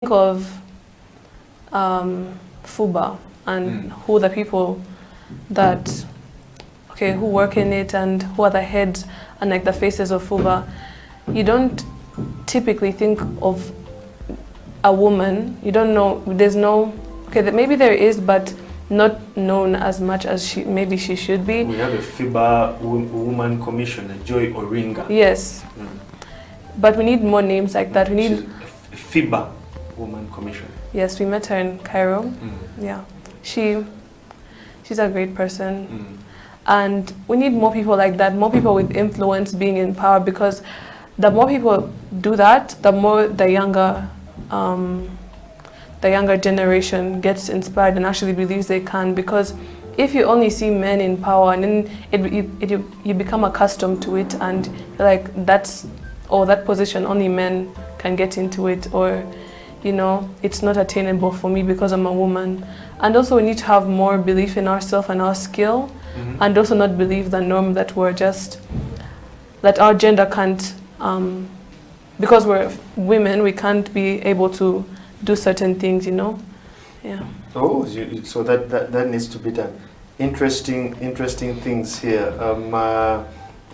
think of FUBA and who the people that, who work in it and who are the heads and like the faces of FUBA, you don't typically think of a woman. You don't know, there's no, maybe there is, but not known as much as maybe she should be. We have a FIBA woman commissioner, Joy Oringa. Yes. But we need more names like that. We need a FIBA woman commissioner. Yes, we met her in Cairo. Yeah. She's a great person. And we need more people like that, more people with influence being in power, because the more people do that, the more the younger generation gets inspired and actually believes they can. Because if you only see men in power and then you become accustomed to it, and you're like, that position only men can get into it, or it's not attainable for me because I'm a woman. And also we need to have more belief in ourselves and our skill, and also not believe the norm that that our gender can't, because we're women, we can't be able to do certain things, Yeah. Oh, so that needs to be done. Interesting things here. I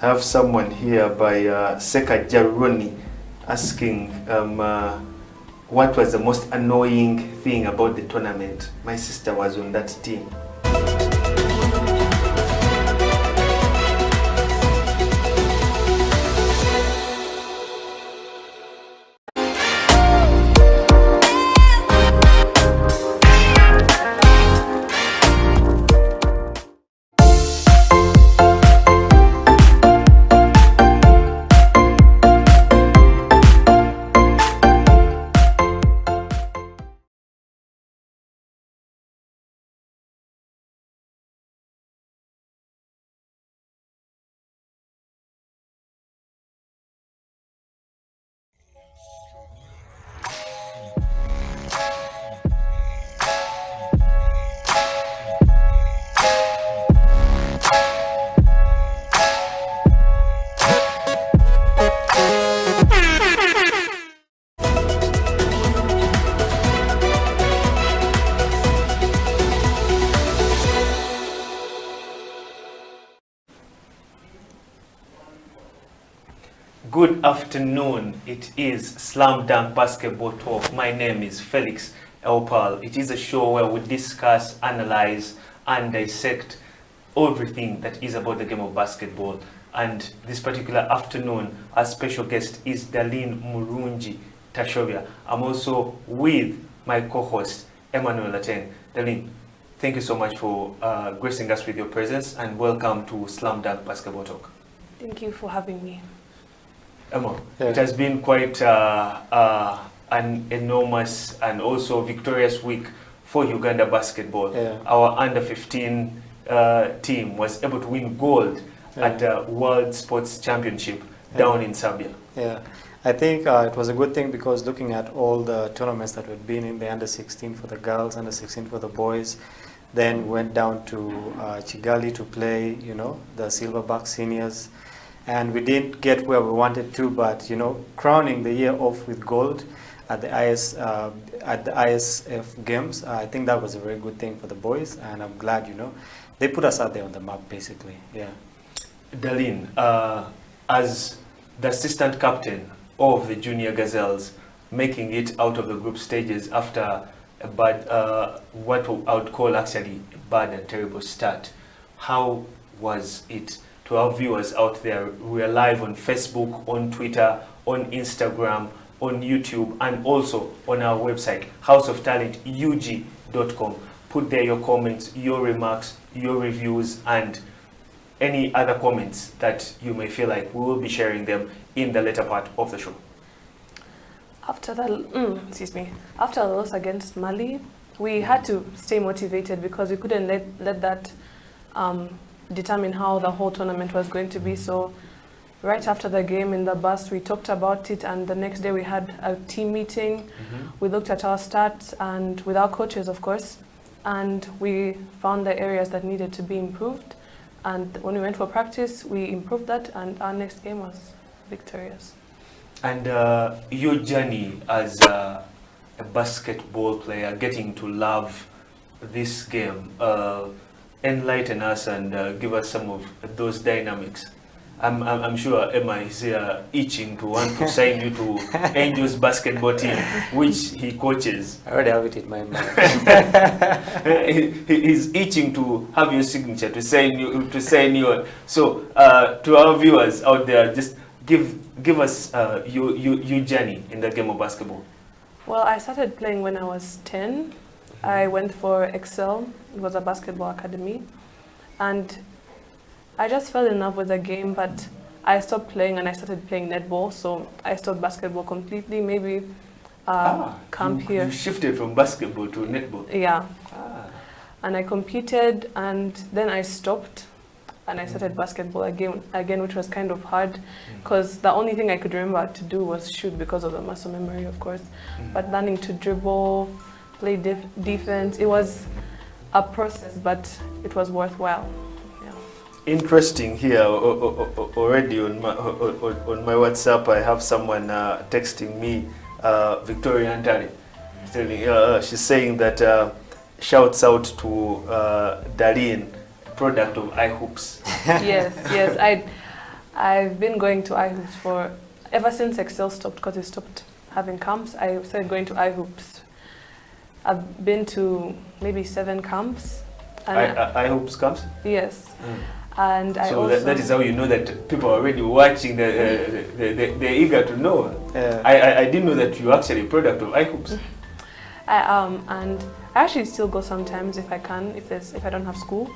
have someone here by Seka Jaroni asking, what was the most annoying thing about the tournament? My sister was on that team. Good afternoon. It is Slam Dunk Basketball Talk. My name is Felix Eupal. It is a show where we discuss, analyze, and dissect everything that is about the game of basketball. And this particular afternoon, our special guest is Darlene Murungi Tashovia. I'm also with my co-host, Emmanuel Ateng. Darlene, thank you so much for gracing us with your presence, and welcome to Slam Dunk Basketball Talk. Thank you for having me. Emma, it has been quite an enormous and also victorious week for Uganda basketball. Our under-15 team was able to win gold at the World Sports Championship down in Serbia. I think it was a good thing, because looking at all the tournaments that we'd been in, the under-16 for the girls, under-16 for the boys, then went down to Kigali to play, the Silverback seniors. And we didn't get where we wanted to, but crowning the year off with gold at the ISF games, I think that was a very good thing for the boys, and I'm glad they put us out there on the map, basically. Darlene, as the assistant captain of the Junior Gazelles, making it out of the group stages after a bad, what I would call actually a bad and terrible start, how was it? To our viewers out there, we are live on Facebook, on Twitter, on Instagram, on YouTube, and also on our website, houseoftalentug.com. Put there your comments, your remarks, your reviews, and any other comments that you may feel like we will be sharing them in the later part of the show. After the loss against Mali, we had to stay motivated, because we couldn't let that determine how the whole tournament was going to be. So right after the game in the bus, we talked about it, and the next day we had a team meeting. We looked at our stats, and with our coaches, of course, and we found the areas that needed to be improved. And when we went for practice, we improved that, and our next game was victorious. And your journey as a basketball player getting to love this game? Enlighten us and give us some of those dynamics. I'm sure Emma is itching to want to sign you to Angels basketball team, which he coaches. I already have it in my mind. He's itching to have your signature to sign you on. So to our viewers out there, just give us your journey in the game of basketball. Well, I started playing when I was 10. I went for Excel. It was a basketball academy, and I just fell in love with the game, but I stopped playing and I started playing netball, so I stopped basketball completely. Maybe camp here. You shifted from basketball to netball? Yeah. And I competed, and then I stopped and I started basketball again, which was kind of hard because the only thing I could remember to do was shoot because of the muscle memory, of course. But learning to dribble, play defense, it was a process, but it was worthwhile. Interesting here. Already on my WhatsApp, I have someone texting me, Victoria Antari. She's saying that shouts out to Darlene, product of iHoops. Yes, I've been going to iHoops for ever since Excel stopped, because it stopped having camps. I started going to iHoops. I've been to maybe 7 camps. iHoops camps? Yes. And I so also that is how you know that people are already watching. They're eager to know. I didn't know that you're actually a product of iHoops. And I actually still go sometimes if I can, if I don't have school.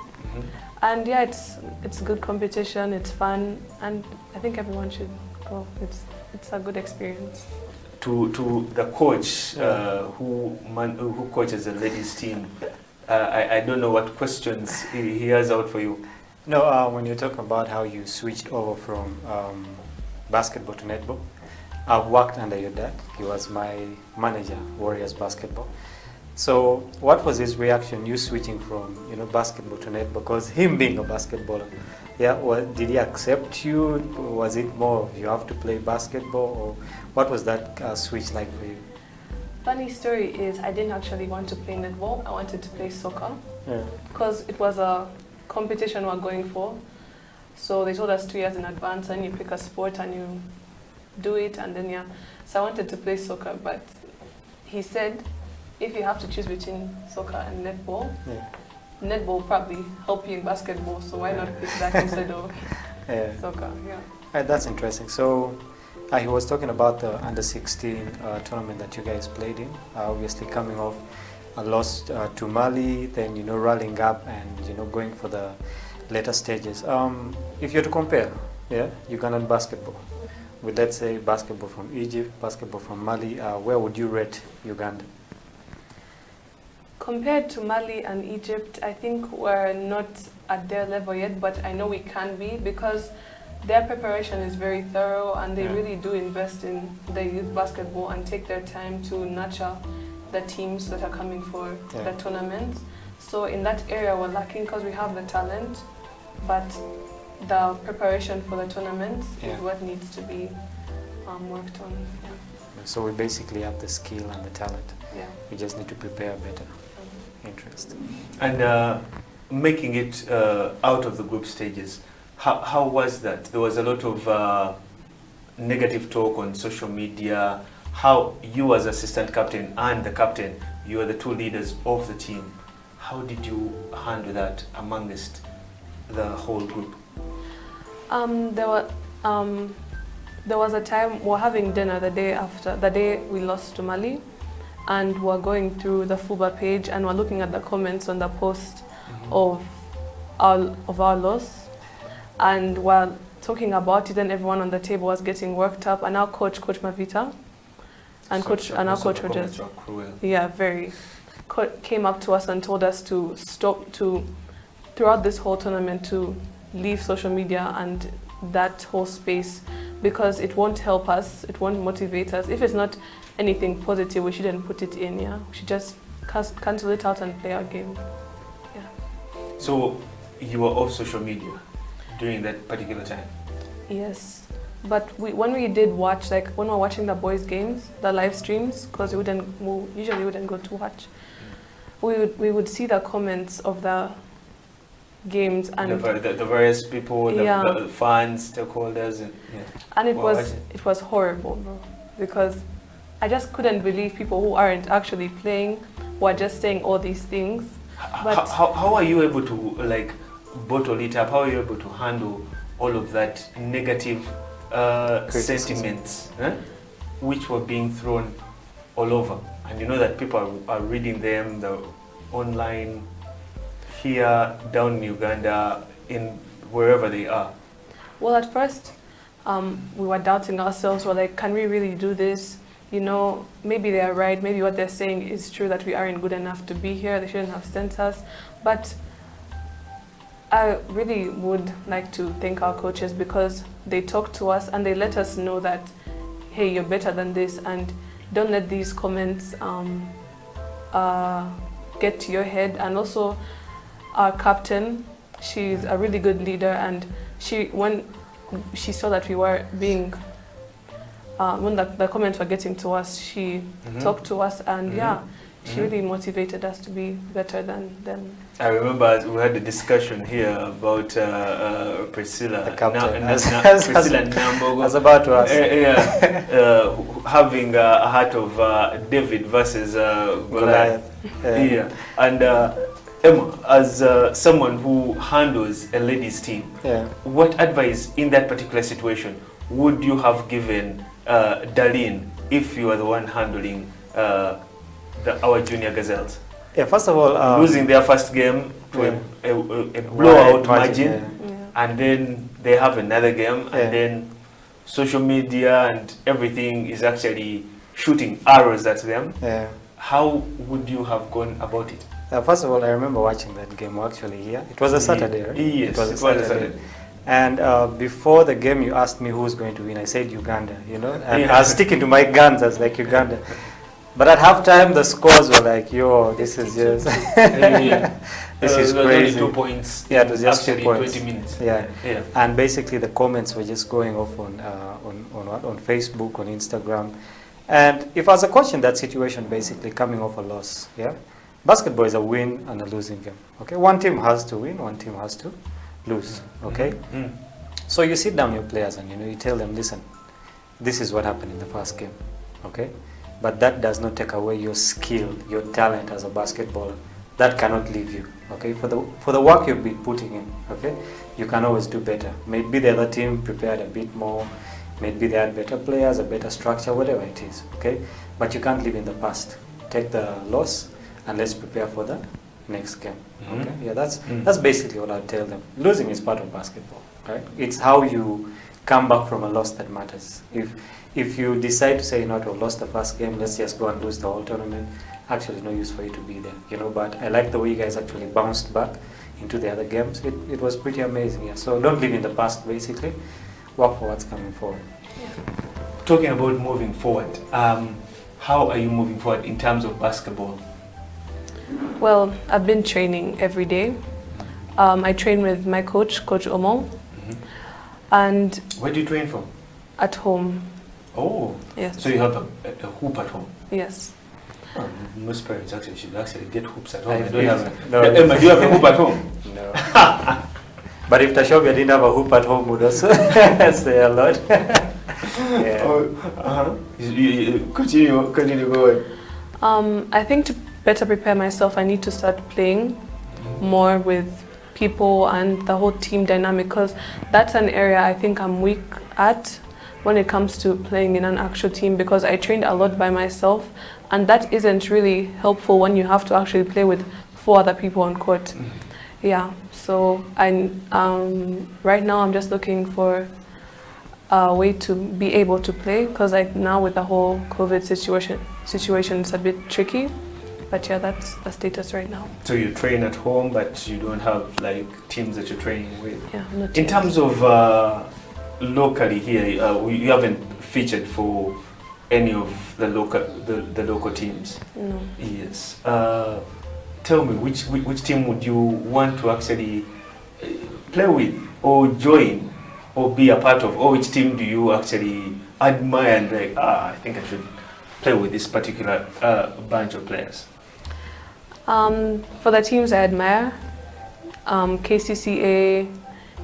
And yeah, it's good competition. It's fun, and I think everyone should go. It's a good experience. To the coach who coaches the ladies team, I don't know what questions he has out for you. No, when you're talking about how you switched over from basketball to netball, I've worked under your dad. He was my manager, Warriors basketball. So what was his reaction, you switching from basketball to netball? Because him being a basketballer, did he accept you? Was it more of you have to play basketball, or what was that switch like for you? Funny story is I didn't actually want to play netball. I wanted to play soccer because it was a competition we're going for. So they told us 2 years in advance, and you pick a sport and you do it, and then So I wanted to play soccer, but he said, if you have to choose between soccer and netball, netball will probably help you in basketball, so why not pick that instead of soccer? That's interesting. So he was talking about the under-16 tournament that you guys played in, obviously coming off a loss to Mali, then rallying up and going for the later stages. If you're to compare, Ugandan basketball with, let's say, basketball from Egypt, basketball from Mali, where would you rate Uganda? Compared to Mali and Egypt, I think we're not at their level yet, but I know we can be, because their preparation is very thorough, and they really do invest in the youth basketball and take their time to nurture the teams that are coming for the tournaments. So in that area we're lacking because we have the talent, but the preparation for the tournaments is what needs to be worked on. So we basically have the skill and the talent. We just need to prepare better. Interesting. And making it out of the group stages, how was that? There was a lot of negative talk on social media. How you as assistant captain and the captain, you are the 2 leaders of the team. How did you handle that amongst the whole group? There was a time we're having dinner the day we lost to Mali, and we're going through the FUBA page and we're looking at the comments on the post of our loss, and we're talking about it, and everyone on the table was getting worked up, and our Coach Mavita, and our Coach Rogers, came up to us and told us to stop throughout this whole tournament to leave social media and that whole space, because it won't help us, it won't motivate us. If it's not anything positive, we shouldn't put it in. We should just cancel it out and play our game. So you were off social media during that particular time? Yes. But when we did watch, like when we were watching the boys' games, the live streams, because we usually wouldn't go to watch, we would see the comments of the games and the various people, the fans, stakeholders, and it was horrible, bro, because I just couldn't believe people who aren't actually playing were just saying all these things. But how are you able to like bottle it up? How are you able to handle all of that negative sentiments, which were being thrown all over? And you know that people are reading them, the online, here, down in Uganda, in wherever they are. Well, at first, we were doubting ourselves. We're like, can we really do this? You know, maybe they're right. Maybe what they're saying is true, that we aren't good enough to be here. They shouldn't have sent us. But I really would like to thank our coaches, because they talk to us and they let us know that, hey, you're better than this, and don't let these comments get to your head. And also our captain, she's a really good leader, and when she saw that we were being when the comments were getting to us, she talked to us, and she really motivated us to be better than them. I remember we had a discussion here about Priscilla. The captain. Priscilla Nambogo. I was about to ask. Having a heart of David versus Goliath. And Emma, as someone who handles a ladies team, what advice in that particular situation would you have given Darlene if you were the one handling our junior gazelles? Yeah, first of all, losing their first game to a blowout margin, and then they have another game, and then social media and everything is actually shooting arrows at them. How would you have gone about it? First of all, I remember watching that game actually here. It was a Saturday, right? Yes, it was a Saturday. And before the game, you asked me who's going to win. I said Uganda, you know, and I was sticking to my guns. I was like, Uganda. But at halftime, the scores were like, yo, this is just, this is crazy. Only 2 points. Yeah, it was just 2 points. 20 minutes. Yeah. And basically, the comments were just going off on Facebook, on Instagram. And if I was a coach in that situation, basically coming off a loss, basketball is a win and a losing game. Okay, one team has to win, one team has to lose. Okay, so you sit down your players and you tell them, listen, this is what happened in the first game. Okay, but that does not take away your skill, your talent as a basketballer. That cannot leave you. Okay, for the work you've been putting in. Okay, you can always do better. Maybe the other team prepared a bit more. Maybe they had better players, a better structure, whatever it is. Okay, but you can't live in the past. Take the loss and let's prepare for the next game. Okay, that's basically what I tell them. Losing is part of basketball, right? It's how you come back from a loss that matters. If you decide to say, to lost the first game, let's just go and lose the whole tournament, actually no use for you to be there, But I like the way you guys actually bounced back into the other games. It was pretty amazing. So don't live in the past, basically. Work for what's coming forward. Talking about moving forward, how are you moving forward in terms of basketball? Well, I've been training every day. I train with my coach, Coach Omo. And where do you train from? At home. Oh, yes. So you have a hoop at home? Yes. Oh, most parents should actually get hoops at home. Emma, do you have a hoop at home? No. But if Tashobia didn't have a hoop at home, would also say a lot. Continue going. I think to better prepare myself, I need to start playing more with people and the whole team dynamic, because that's an area I think I'm weak at when it comes to playing in an actual team, because I trained a lot by myself, and that isn't really helpful when you have to actually play with 4 other people on court. So right now I'm just looking for a way to be able to play, because now with the whole COVID situation it's a bit tricky. But that's the status right now. So you train at home, but you don't have teams that you're training with? Yeah, not in yet. terms of locally here, you haven't featured for any of the local teams? No. Yes. Tell me, which team would you want to actually play with or join or be a part of? Or which team do you actually admire and like, I think I should play with this particular bunch of players? For the teams I admire, KCCA,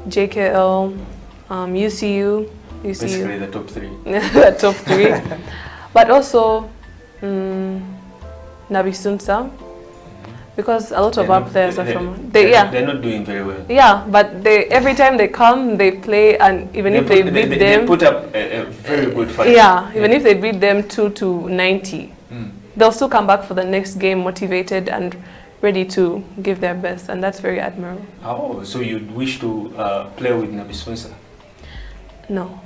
JKL, UCU. Basically the top three. The top three. But also Nabisunsa, because a lot of our players are from... They're not doing very well. Yeah, but every time they come, they play, and even if they beat them... They put up a very good fight. Yeah, even if they beat them 2-90, they'll still come back for the next game motivated and ready to give their best, and that's very admirable. Oh, so you'd wish to play with Nabisunsa? No.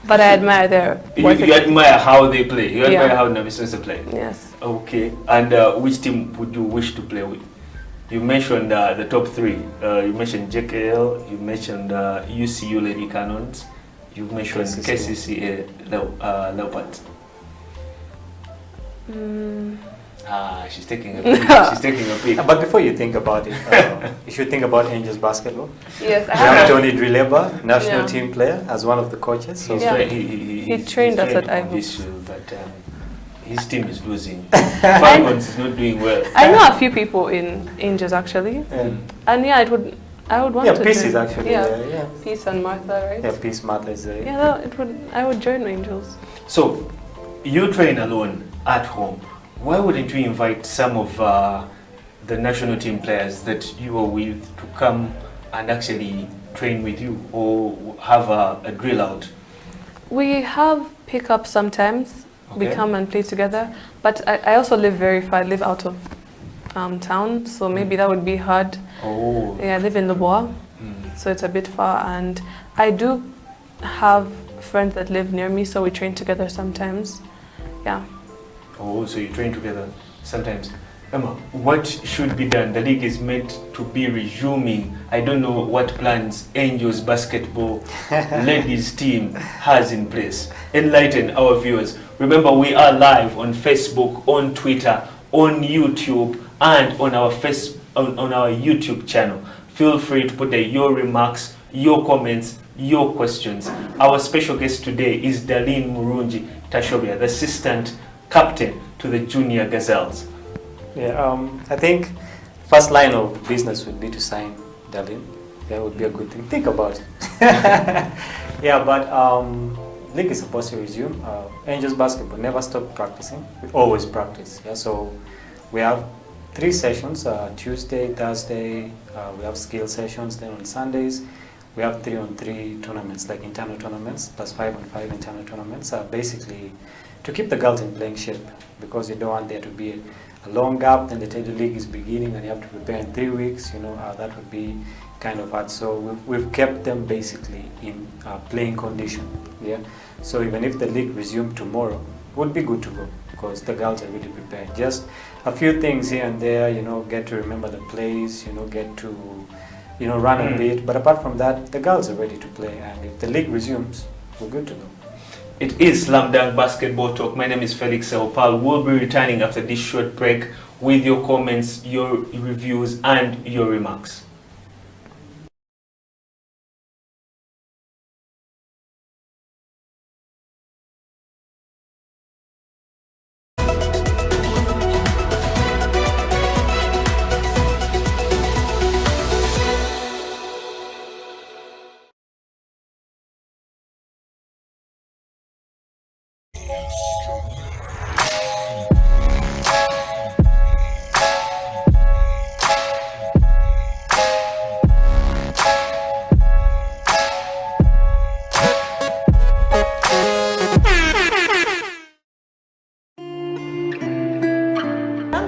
But I admire their work. You admire how they play. You admire how Nabisunsa play. Yes. Okay. And which team would you wish to play with? You mentioned the top three. You mentioned JKL. You mentioned UCU Lady Cannons. You mentioned KCCA Leopards. She's taking a peek. She's taking a peek. But before you think about it, you should think about Angels basketball. Yes, I We have have. Tony Drileba, national team player, as one of the coaches. So He trained us at Ivy. But his team is losing. Falcons is not doing well. I know a few people in Angels actually, and yeah, I would want to. Peace join. is actually there. Peace and Martha, right? Yeah, Peace Martha is there. Yeah, I would join Angels. So, you train alone at home. Why wouldn't you invite some of the national team players that you are with to come and actually train with you, or have a drill out? We have pickups sometimes. Okay. We come and play together. But I also live very far. I live out of town, so maybe that would be hard. Oh. Yeah, I live in Leboa, so it's a bit far. And I do have friends that live near me, so we train together sometimes. Yeah. Oh, so you train together sometimes. Emma, what should be done? The league is meant to be resuming. I don't know what plans Angels basketball ladies team has in place. Enlighten our viewers. Remember, we are live on Facebook, on Twitter, on YouTube, and on our on our YouTube channel. Feel free to put your remarks, your comments, your questions. Our special guest today is Darlene Murungi Tashobia, the assistant captain to the Junior Gazelles. Yeah, I think first line of business would be to sign Darlene. That would be a good thing. Think about it. Yeah, but league is supposed to resume. Angels basketball never stop practicing. We always practice. Yeah, so we have 3 sessions: Tuesday, Thursday. We have skill sessions. Then on Sundays, we have 3-on-3 tournaments, like internal tournaments, plus 5-on-5 internal tournaments. Basically, to keep the girls in playing shape, because you don't want there to be a long gap, then they tell you the league is beginning and you have to prepare in 3 weeks, that would be kind of hard. So we've kept them basically in playing condition. Yeah. So even if the league resumed tomorrow, it would be good to go, because the girls are really prepared. Just a few things here and there, get to remember the plays, get to, run a bit. But apart from that, the girls are ready to play, and if the league resumes, we're good to go. It is Slam Dunk Basketball Talk. My name is Felix Eupal. We'll be returning after this short break with your comments, your reviews, and your remarks.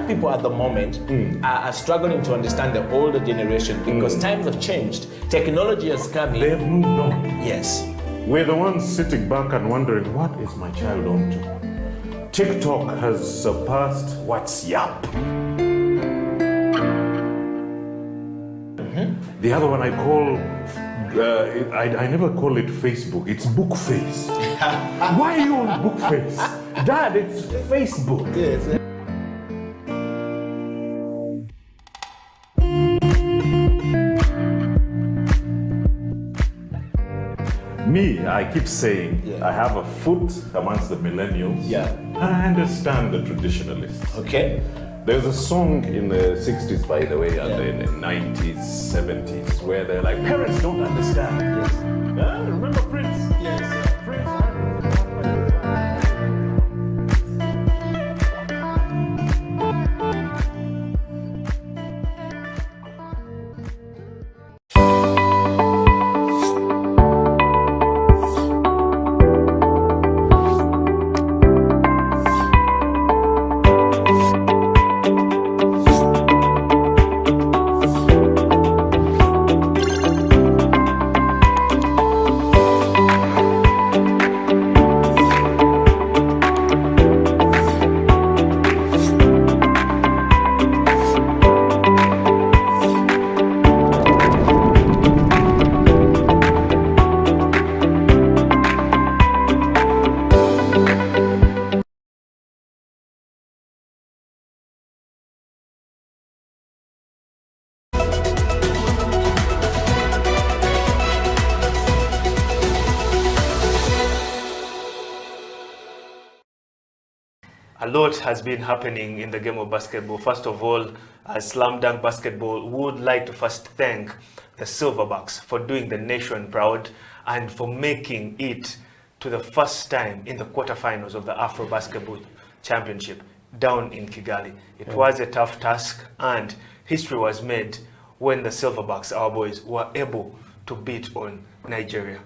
People at the moment are struggling to understand the older generation, because times have changed. Technology has come in. They've moved on. Yes. We're the ones sitting back and wondering, what is my child on to? TikTok has surpassed WhatsApp. The other one I call, I never call it Facebook, it's Bookface. Why are you on Bookface? Dad, it's Facebook. Yes. I keep saying, Yeah. I have a foot amongst the millennials. Yeah. And I understand the traditionalists. Okay. There's a song in the 60s, by the way, and in the 90s, 70s, where they're like, parents don't understand. Yes. Remember Prince? Yes. Prince. A lot has been happening in the game of basketball. First of all, as Slam Dunk Basketball would like to first thank the Silverbacks for doing the nation proud and for making it to the first time in the quarterfinals of the Afro Basketball Championship down in Kigali. It was a tough task, and history was made when the Silverbacks, our boys, were able to beat on Nigeria.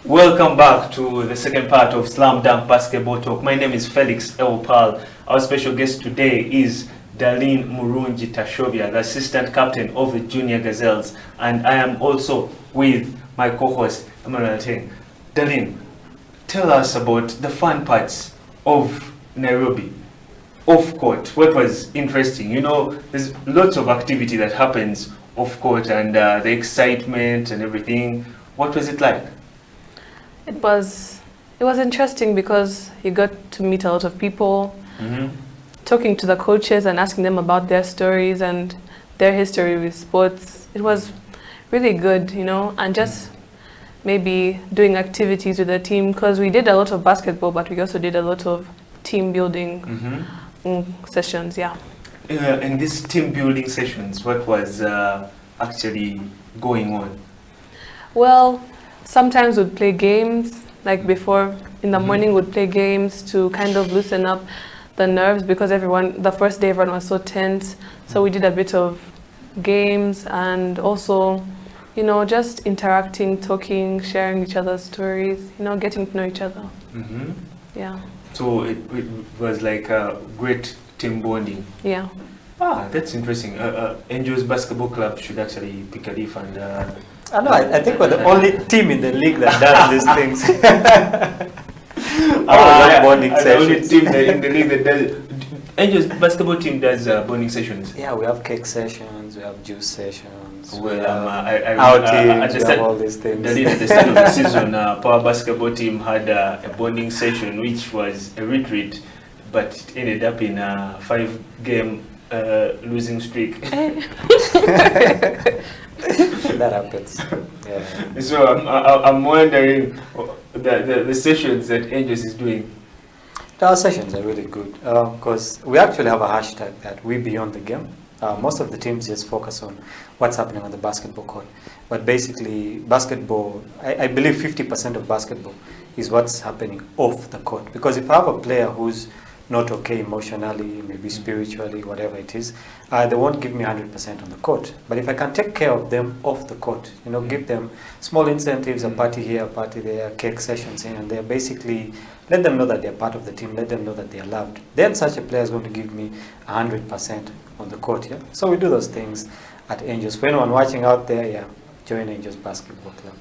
Welcome back to the second part of Slam Dunk Basketball Talk. My name is Felix Eupal. Our special guest today is Darlene Murungi Tashobia, the assistant captain of the Junior Gazelles, and I am also with my co-host Emmanuel Ateng. Darlene, tell us about the fun parts of Nairobi off court. What was interesting? You know, there's lots of activity that happens off court, and the excitement and everything. What was it like? It was interesting because you got to meet a lot of people, talking to the coaches and asking them about their stories and their history with sports. It was really good, you know, and just maybe doing activities with the team, because we did a lot of basketball, but we also did a lot of team building sessions, yeah. In these team building sessions, what was actually going on? Well, sometimes we'd play games, like before in the morning we'd play games to kind of loosen up the nerves, because the first day everyone was so tense. So we did a bit of games and also, you know, just interacting, talking, sharing each other's stories, you know, getting to know each other. Yeah. So it was like a great team bonding. Yeah. Ah, that's interesting. Angels Basketball Club should actually pick a leaf and... I think we're the only team in the league that does these things. Bonding the only sessions. team in the league that does... Angels Basketball team does bonding sessions. Yeah, we have cake sessions, we have juice sessions, Well, we have I outings, we have all these things. At the start of the season, Power Basketball team had a bonding session, which was a retreat, but it ended up in a 5-game losing streak. That happens. Yeah. So I'm wondering the sessions that Angels is doing. Our sessions are really good because we actually have a hashtag that we beyond the game. Most of the teams just focus on what's happening on the basketball court. But basically, basketball, I believe 50% of basketball is what's happening off the court. Because if I have a player who's not okay emotionally, maybe spiritually, whatever it is, they won't give me 100% on the court. But if I can take care of them off the court, you know, give them small incentives, a party here, a party there, cake sessions here and there, basically let them know that they're part of the team, let them know that they are loved, then such a player is going to give me 100% on the court. Yeah? So we do those things at Angels. For anyone watching out there, yeah, join Angels Basketball Club.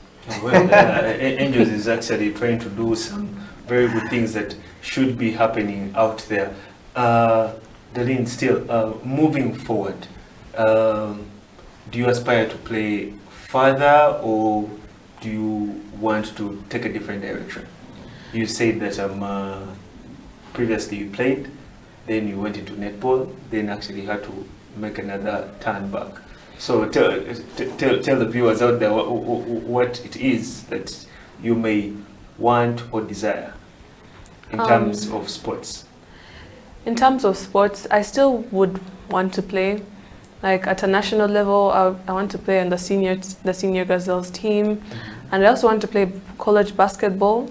Well, Angels is actually trying to do some very good things that should be happening out there. Darlene, still, moving forward, do you aspire to play further, or do you want to take a different direction? You said that previously you played, then you went into netball, then actually had to make another turn back. So tell the viewers out there what it is that you may want or desire in terms of sports. In terms of sports, I still would want to play. Like at a national level, I want to play on the senior gazelles team, and I also want to play college basketball,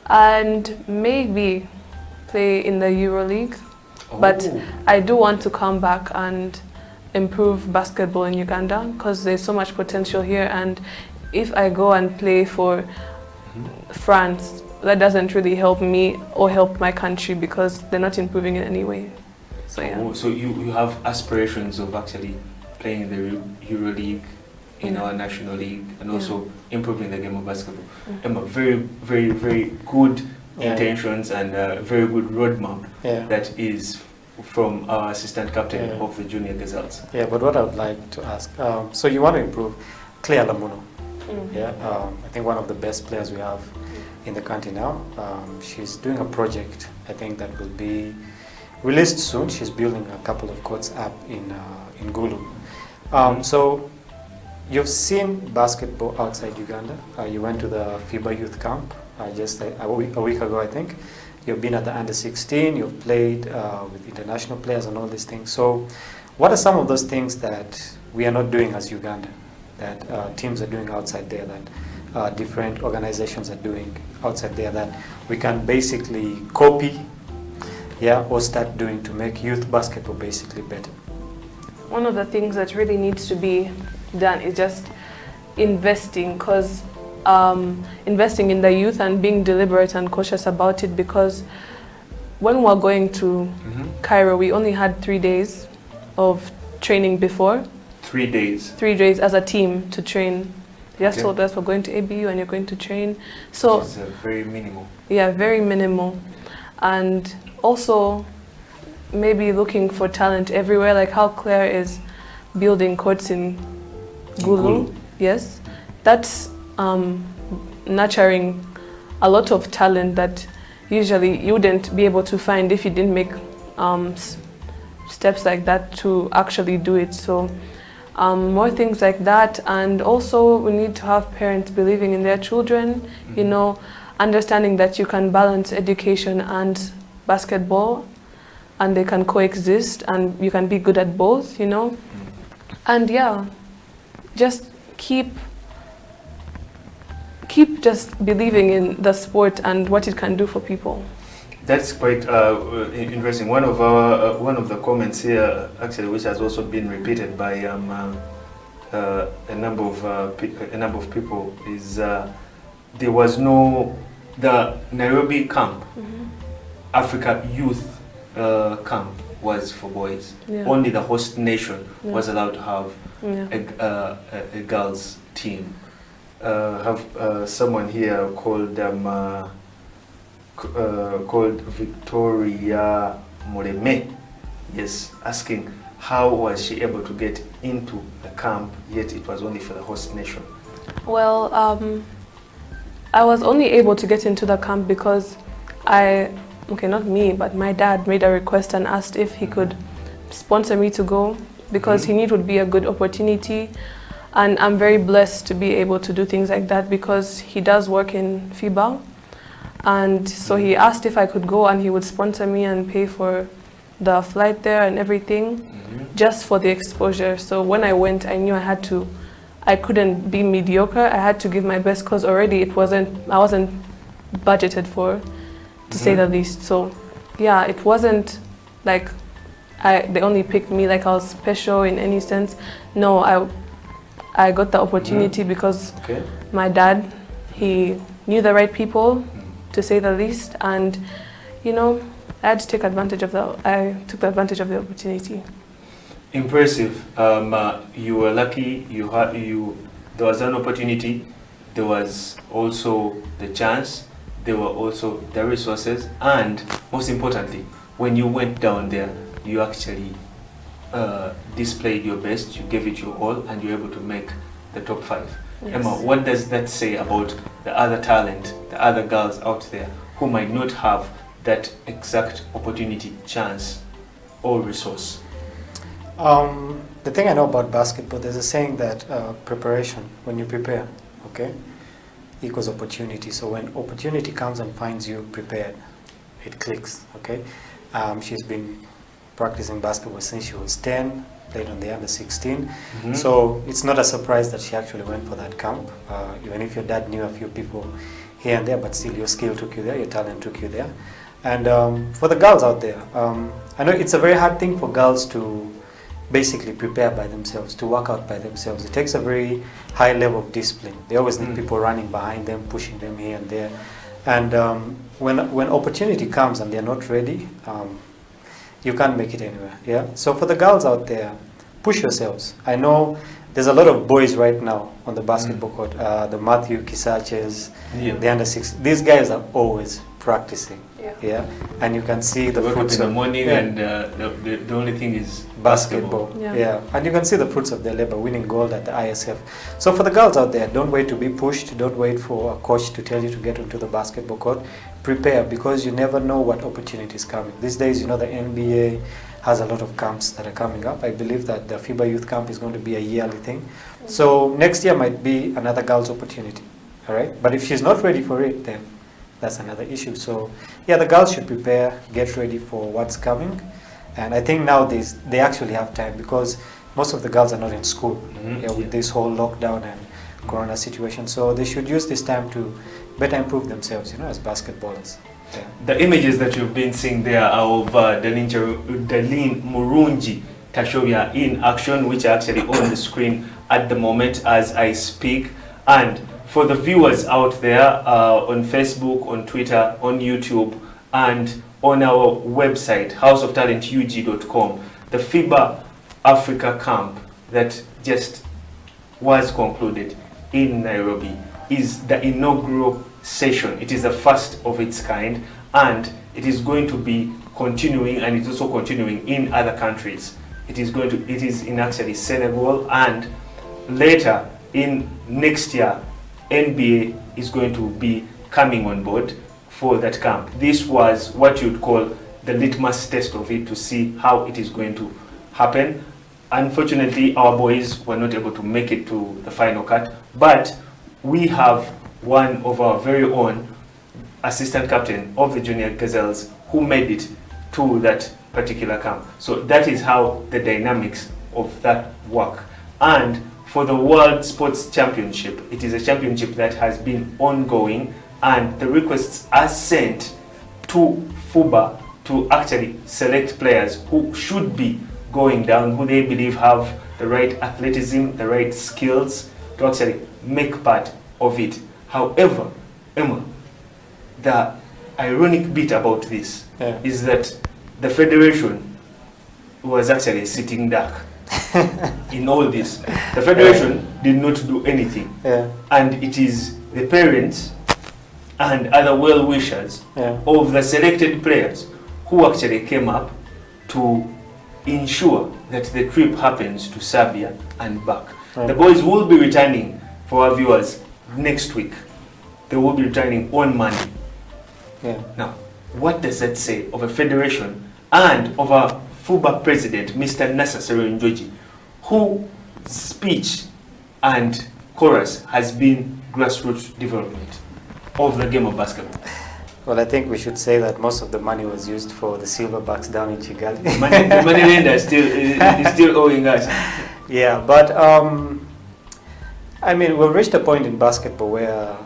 and maybe play in the EuroLeague. But I do want to come back and improve basketball in Uganda, because there's so much potential here, and if I go and play for France, that doesn't really help me or help my country, because they're not improving in any way. So yeah. So you have aspirations of actually playing in the EuroLeague, in our national league, and also improving the game of basketball. Emma, very, very, very good intentions and a very good roadmap that is from our assistant captain of the junior gazelles. Yeah, but what I would like to ask, so you want to improve Claire Lamuno. I think one of the best players we have in the country now. She's doing a project, I think, that will be released soon. She's building a couple of courts up in Gulu. So you've seen basketball outside Uganda. You went to the FIBA youth camp just a week ago, I think. You've been at the under-16, you've played with international players and all these things. So what are some of those things that we are not doing as Uganda, that teams are doing outside there, that different organizations are doing outside there, that we can basically copy, or start doing to make youth basketball basically better? One of the things that really needs to be done is just investing, because investing in the youth and being deliberate and cautious about it, because when we were going to Cairo, we only had 3 days of training before. 3 days? 3 days as a team to train. They just told us we're going to ABU and you're going to train. So it's very minimal. Yeah, very minimal. And also maybe looking for talent everywhere, like how Claire is building courts in Gulu. Yes, that's nurturing a lot of talent that usually you wouldn't be able to find if you didn't make steps like that to actually do it. So more things like that, and also we need to have parents believing in their children, you know, understanding that you can balance education and basketball and they can coexist and you can be good at both, you know. And yeah, just keep just believing in the sport and what it can do for people. That's quite interesting. One of the comments here, actually, which has also been repeated by a number of people, is there was the Nairobi camp, Africa Youth camp was for boys. Only the host nation was allowed to have a girls team. Have someone here called Victoria Moreme, yes, asking how was she able to get into the camp, yet it was only for the host nation. Well, I was only able to get into the camp because not me, but my dad made a request and asked if he could sponsor me to go, because he knew it would be a good opportunity. And I'm very blessed to be able to do things like that, because he does work in FIBA. And so he asked if I could go and he would sponsor me and pay for the flight there and everything, just for the exposure. So when I went, I knew I couldn't be mediocre. I had to give my best, because already I wasn't budgeted for, to say the least. So yeah, it wasn't like they only picked me like I was special in any sense. No, I got the opportunity because Okay. my dad, he knew the right people, to say the least, and you know, I had to take advantage of I took the advantage of the opportunity. Impressive. You were lucky. There was an opportunity. There was also the chance. There were also the resources, and most importantly, when you went down there, you actually displayed your best. You gave it your all, and you were able to make the top 5. Yes. Emma, what does that say about the other talent, the other girls out there who might not have that exact opportunity, chance, or resource? The thing I know about basketball, there's a saying that preparation, when you prepare, okay, equals opportunity. So when opportunity comes and finds you prepared, it clicks, okay? She's been practicing basketball since she was 10, played on the under 16. So it's not a surprise that she actually went for that camp. Even if your dad knew a few people here and there, but still your skill took you there, your talent took you there. And for the girls out there, I know it's a very hard thing for girls to basically prepare by themselves, to work out by themselves. It takes a very high level of discipline. They always need people running behind them, pushing them here and there. And when opportunity comes and they're not ready, you can't make it anywhere. Yeah. So for the girls out there, push yourselves. I know there's a lot of boys right now on the basketball court. The Matthew Kisaches, the under 6. These guys are always practicing. Yeah. And you can see the Wake up fruits in the of morning, and the only thing is basketball. Yeah. And you can see the fruits of their labor, winning gold at the ISF. So for the girls out there, don't wait to be pushed. Don't wait for a coach to tell you to get onto the basketball court. Prepare, because you never know what opportunity is coming. These days, you know, the NBA has a lot of camps that are coming up. I believe that the FIBA Youth Camp is going to be a yearly thing. So next year might be another girl's opportunity. All right. But if she's not ready for it, then that's another issue. So yeah, the girls should prepare, get ready for what's coming. And I think now they actually have time, because most of the girls are not in school with this whole lockdown and corona situation. So they should use this time to better improve themselves, you know, as basketballers. Yeah. The images that you've been seeing there are of Darlene Murungi Tashobia in action, which are actually on the screen at the moment as I speak. And for the viewers out there on Facebook, on Twitter, on YouTube, and on our website, houseoftalentug.com, the FIBA Africa Camp that just was concluded in Nairobi is the inaugural session. It is the first of its kind, and it is going to be continuing, and it's also continuing in other countries. It is in actually Senegal, and later in next year, NBA is going to be coming on board for that camp. This was what you'd call the litmus test of it, to see how it is going to happen. Unfortunately, our boys were not able to make it to the final cut, but we have one of our very own assistant captain of the Junior Gazelles who made it to that particular camp. So that is how the dynamics of that work. And for the World Sports Championship, it is a championship that has been ongoing, and the requests are sent to FUBA to actually select players who should be going down, who they believe have the right athleticism, the right skills to actually make part of it. However, Emma, the ironic bit about this is that the federation was actually sitting duck in all this. The federation did not do anything. And it is the parents and other well-wishers of the selected players who actually came up to ensure that the trip happens to Serbia and back. The boys will be returning, for our viewers, next week. They will be returning on Monday. Now, what does that say of a federation and of our FUBA president, Mr. Nasser Njoji, whose speech and chorus has been grassroots development of the game of basketball? Well, I think we should say that most of the money was used for the Silverbacks down in Kigali. The money lender is still owing us. Yeah, but I mean, we've reached a point in basketball where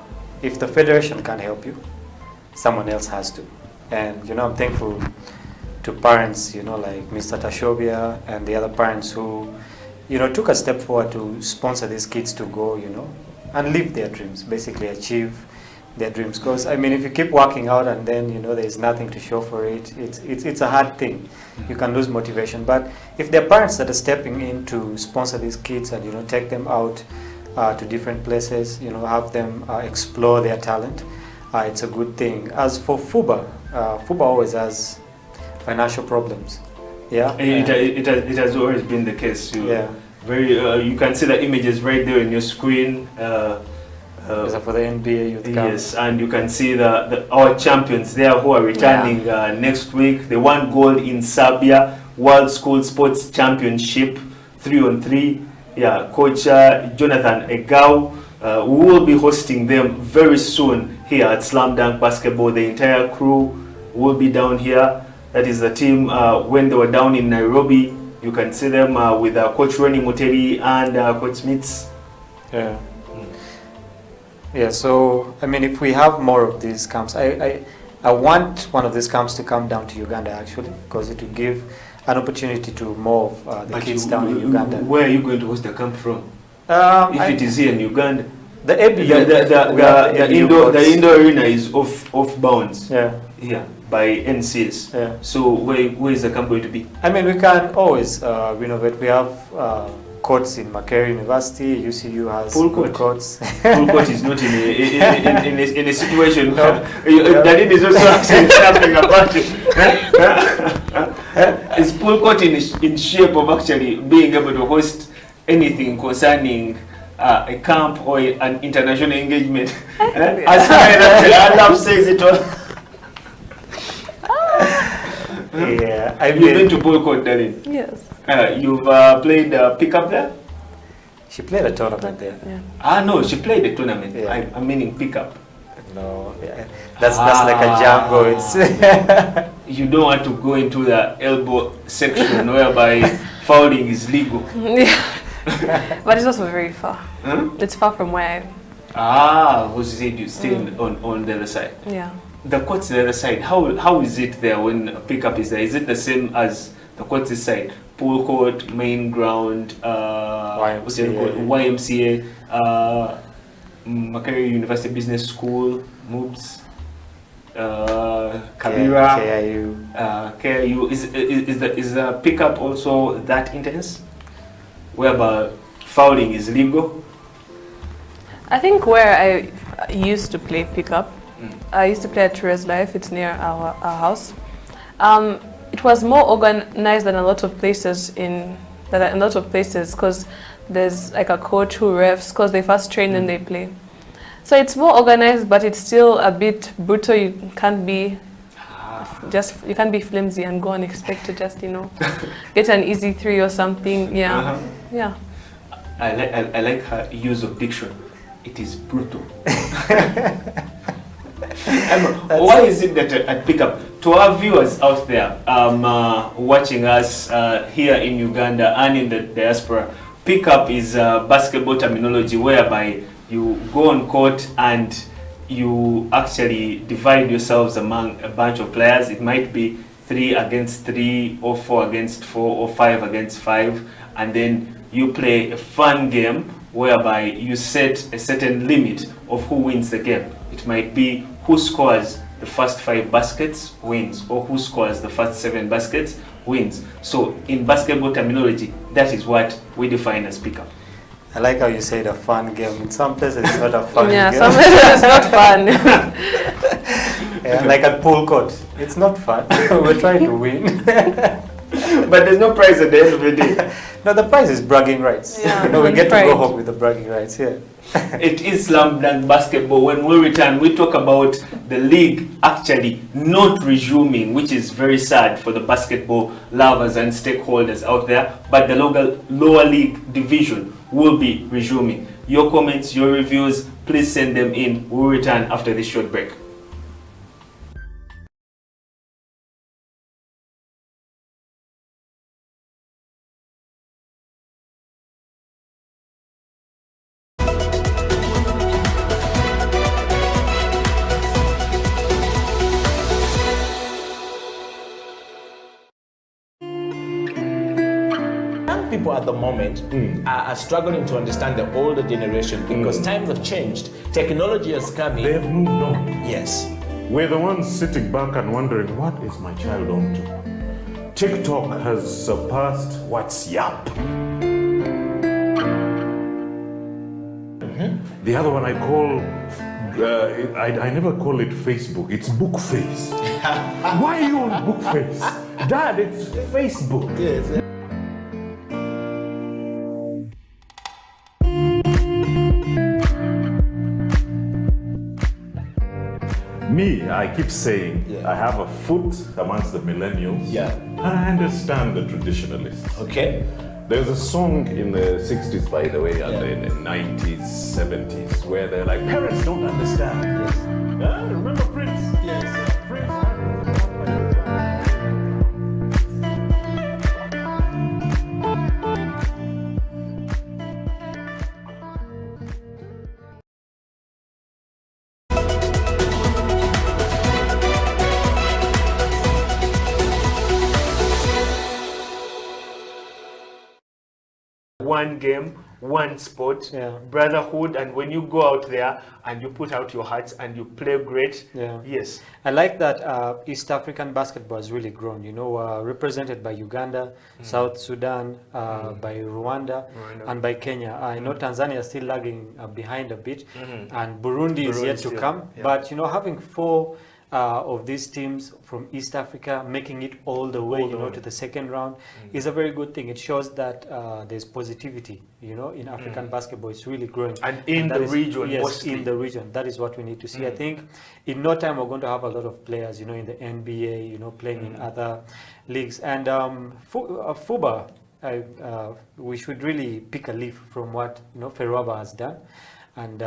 if the federation can't help you, someone else has to. And, I'm thankful to parents, like Mr. Tashobia and the other parents who, took a step forward to sponsor these kids to go, and live their dreams, basically achieve their dreams. Because, if you keep working out and then, there's nothing to show for it, it's a hard thing. You can lose motivation. But if there are parents that are stepping in to sponsor these kids and, take them out to different places, have them explore their talent, it's a good thing. As for FUBA, FUBA always has financial problems. Yeah, it has always been the case. You can see the images right there on your screen. For the NBA youth camp. Yes, and you can see our champions there who are returning next week. They won gold in Serbia World School Sports Championship 3-on-3. Yeah, Coach Jonathan Egau. We will be hosting them very soon here at Slam Dunk Basketball. The entire crew will be down here. That is the team when they were down in Nairobi. You can see them with Coach Ronnie Muteri and Coach Mitz. Yeah. Yeah, so, if we have more of these camps, I want one of these camps to come down to Uganda, actually, because it will give an opportunity to more of the kids down in Uganda. Where are you going to host the camp from? If it is here in Uganda? The ABU. The indoor arena is off bounds. Yeah. Yeah, by NCS. Yeah. So where is the camp going to be? We can always renovate. We have courts in Makerere University. UCU has Pool courts. Pool court is not in a situation where that it is also actually something about it. Is pool court in shape of actually being able to host anything concerning a camp or an international engagement? As far as Allah says it all. Yeah, You've been to pool court, Darren? Yes. You've played pickup there? She played a tournament there. Yeah. No, she played the tournament. Yeah. I'm meaning pickup. No, that's like a jumbo. It's You don't want to go into the elbow section whereby fouling is legal. Yeah. But it's also very far. Huh? It's far from where I... Who said you stay on the other side? Yeah. The courts the other side, how is it there when pickup is there? Is it the same as the courts this side? Pool court, main ground, YMCA, Makerere University Business School, MOOBS, Kabira, KIU. Is the pickup also that intense? Whereby fouling is legal? I think where I used to play pickup, I used to play at Res Life. It's near our house. It was more organized than a lot of places because there's like a coach who refs because they first train and they play. So it's more organized, but it's still a bit brutal. You can't be flimsy and go and expect to just get an easy 3 or something. Yeah, yeah. I like her use of diction. It is brutal. Why is it that at pickup, to our viewers out there watching us here in Uganda and in the diaspora, pickup is basketball terminology whereby you go on court and you actually divide yourselves among a bunch of players. It might be 3 against 3 or 4 against 4 or 5 against 5, and then you play a fun game whereby you set a certain limit of who wins the game. It might be who scores the first 5 baskets wins, or who scores the first 7 baskets wins. So in basketball terminology, that is what we define as pickup. I like how you said a fun game. In some places it's not a fun game. Some places it's not fun. Yeah, like at pool court, it's not fun. We're trying to win. But there's no prize at the end of the day. No, the prize is bragging rights. Yeah, we get to go home with the bragging rights, yeah. It is Slam Dunk Basketball. When we return, we talk about the league actually not resuming, which is very sad for the basketball lovers and stakeholders out there, but the lower league division will be resuming. Your comments, your reviews, please send them in. We'll return after this short break. young people at the moment are struggling to understand the older generation because times have changed. Technology has come in. They have moved on. Yes. We're the ones sitting back and wondering, what is my child on to? TikTok has surpassed WhatsApp. The other one I call, I never call it Facebook, it's book face. Why are you on book face? Dad, it's Facebook. Yes. Me, I keep saying, I have a foot amongst the millennials. Yeah. And I understand the traditionalists. Okay. There's a song in the 60s, by the way, and in the 90s, 70s, where they're like, parents don't understand. Yes. Remember Prince? Yes. One game, one sport, brotherhood, and when you go out there and you put out your hearts and you play great, yes. I like that East African basketball has really grown, you know, represented by Uganda, South Sudan, by Rwanda, and by Kenya. I know Tanzania is still lagging behind a bit, and Burundi is yet to come, but, you know, having four of these teams from East Africa making it all the way, to the second round is a very good thing. It shows that there's positivity, in African basketball. It's really growing. And in the region, yes, in the region. That is what we need to see. I think in no time we're going to have a lot of players, in the NBA, playing in other leagues. And FUBA, we should really pick a leaf from what, Ferwaba has done. And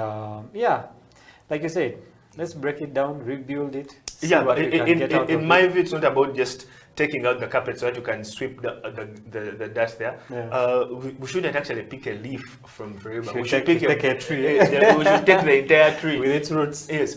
like you said, let's break it down, rebuild it. In my view, it's not about just taking out the carpet so that you can sweep the dust there. We shouldn't actually pick a leaf from Ferwaba. We should pick a tree. We should take the entire tree with its roots. Yes.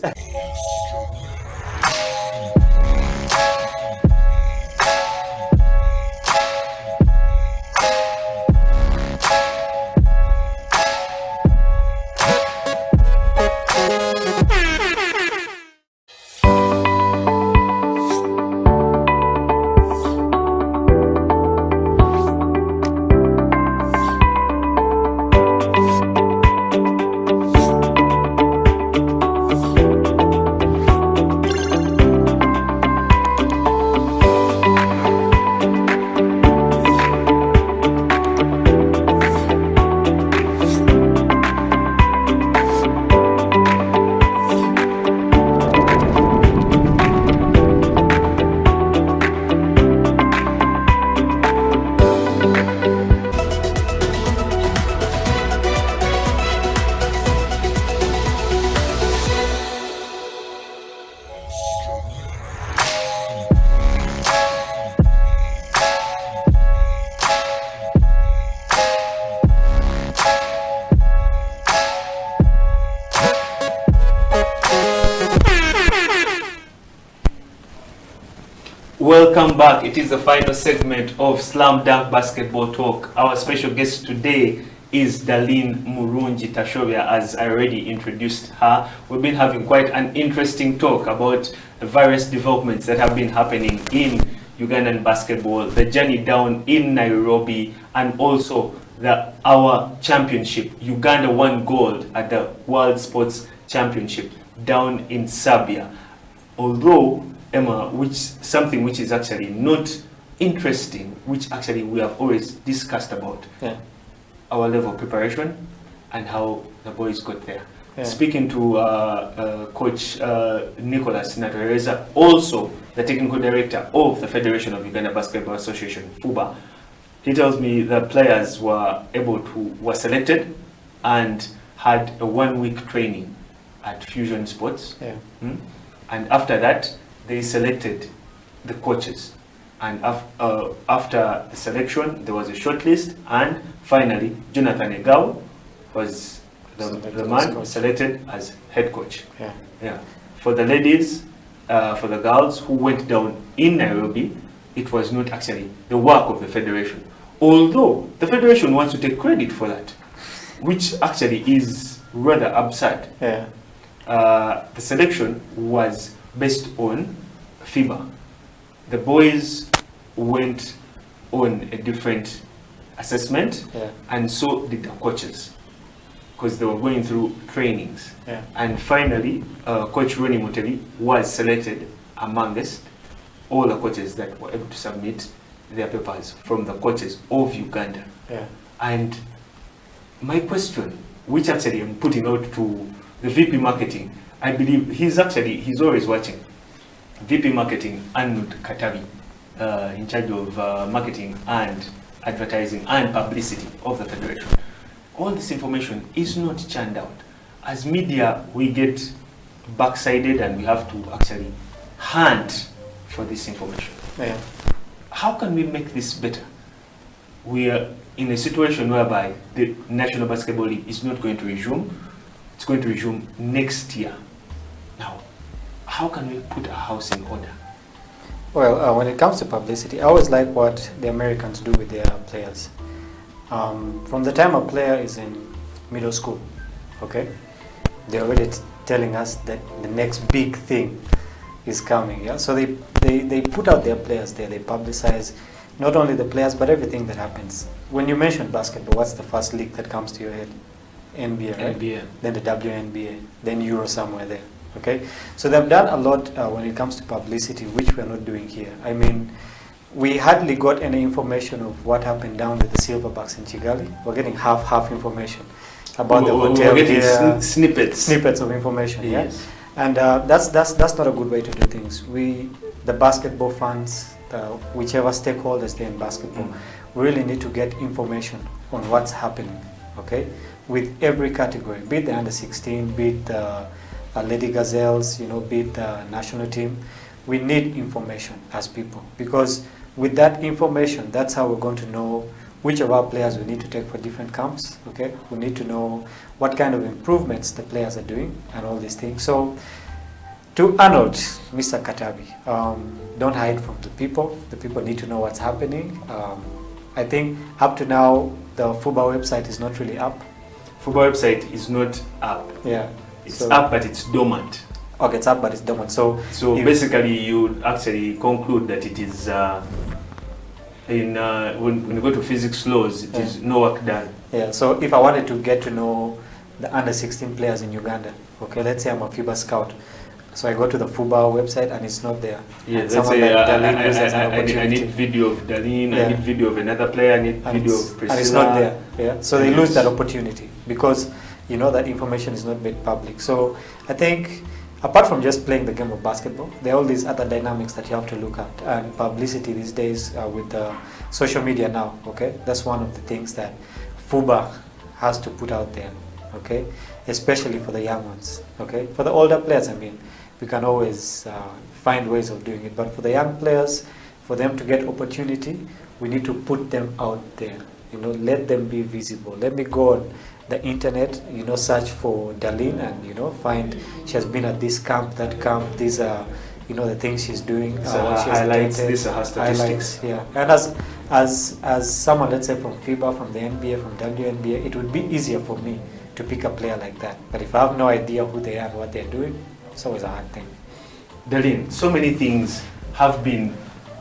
Welcome back. It is the final segment of Slam Dunk Basketball Talk. Our special guest today is Darlene Murungi Tashovia, as I already introduced her. We've been having quite an interesting talk about the various developments that have been happening in Ugandan basketball, the journey down in Nairobi, and also our championship. Uganda won gold at the World Sports Championship down in Serbia. Although, Emma, something which is actually not interesting, which actually we have always discussed about, our level of preparation and how the boys got there. Speaking to Coach Nicholas Natoreza, also the technical director of the Federation of Uganda Basketball Association, FUBA, he tells me the players were selected and had a 1-week training at Fusion Sports. And after that, they selected the coaches, and after the selection there was a short list, and finally Jonathan Egau was the man selected as head coach. For the ladies, for the girls who went down in Nairobi, it was not actually the work of the federation. Although the federation wants to take credit for that, which actually is rather absurd. Yeah. The selection was based on FIBA. The boys went on a different assessment, Yeah. and so did the coaches, because they were going through trainings. Yeah. And finally, Coach Ronnie Muteli was selected amongst all the coaches that were able to submit their papers from the coaches of Uganda. Yeah. And my question, which actually I'm putting out to the VP Marketing, I believe he's always watching. VP Marketing, Anud Katabi, in charge of marketing and advertising and publicity of the Federation. All this information is not churned out. As media, we get backsided and we have to actually hunt for this information. Yeah. How can we make this better? We are in a situation whereby the National Basketball League is not going to resume. It's going to resume next year. Now, how can we put our house in order? Well, when it comes to publicity, I always like what the Americans do with their players. From the time a player is in middle school, okay, they're already telling us that the next big thing is coming. Yeah, so they put out their players there. They publicize not only the players but everything that happens. When you mention basketball, what's the first league that comes to your head? NBA, right? NBA. Then the WNBA, then Euro somewhere there. Okay, so they've done a lot when it comes to publicity, which we're not doing here. I mean, we hardly got any information of what happened down with the Silverbacks in Kigali. We're getting half information about the hotel. We're getting snippets of information. Yes. Yeah, and that's not a good way to do things. The basketball fans, whichever stakeholders there in basketball, we really need to get information on what's happening. Okay, with every category, be it the under 16, be it Lady Gazelles, be it the national team. We need information as people, because with that information, that's how we're going to know which of our players we need to take for different camps. Okay, we need to know what kind of improvements the players are doing and all these things. So, to Arnold, Mr. Katabi, don't hide from the people. The people need to know what's happening. I think up to now, the FUBA website is not really up. FUBA website is not up. Yeah. It's up, but it's dormant. Okay, it's up, but it's dormant. So basically, you actually conclude that it is when you go to physics laws, it is no work done. Yeah. So if I wanted to get to know the under 16 players in Uganda, okay, let's say I'm a FIBA scout, so I go to the FUBA website and it's not there. Yeah, and let's say I need video of Darlene, I need video of another player, I need video of Priscilla. And it's not there. Yeah. So they lose that opportunity because that information is not made public. So I think, apart from just playing the game of basketball, there are all these other dynamics that you have to look at. And publicity these days with social media now, okay, that's one of the things that FUBA has to put out there, okay, especially for the young ones, okay. For the older players, I mean, we can always find ways of doing it. But for the young players, for them to get opportunity, we need to put them out there, let them be visible. Let me go on the internet, search for Darlene and, find she has been at this camp, that camp, these are, the things she's doing. Highlights, these are her statistics. Yeah. And as someone, let's say from FIBA, from the NBA, from WNBA, it would be easier for me to pick a player like that. But if I have no idea who they are and what they're doing, it's always a hard thing. Darlene, so many things have been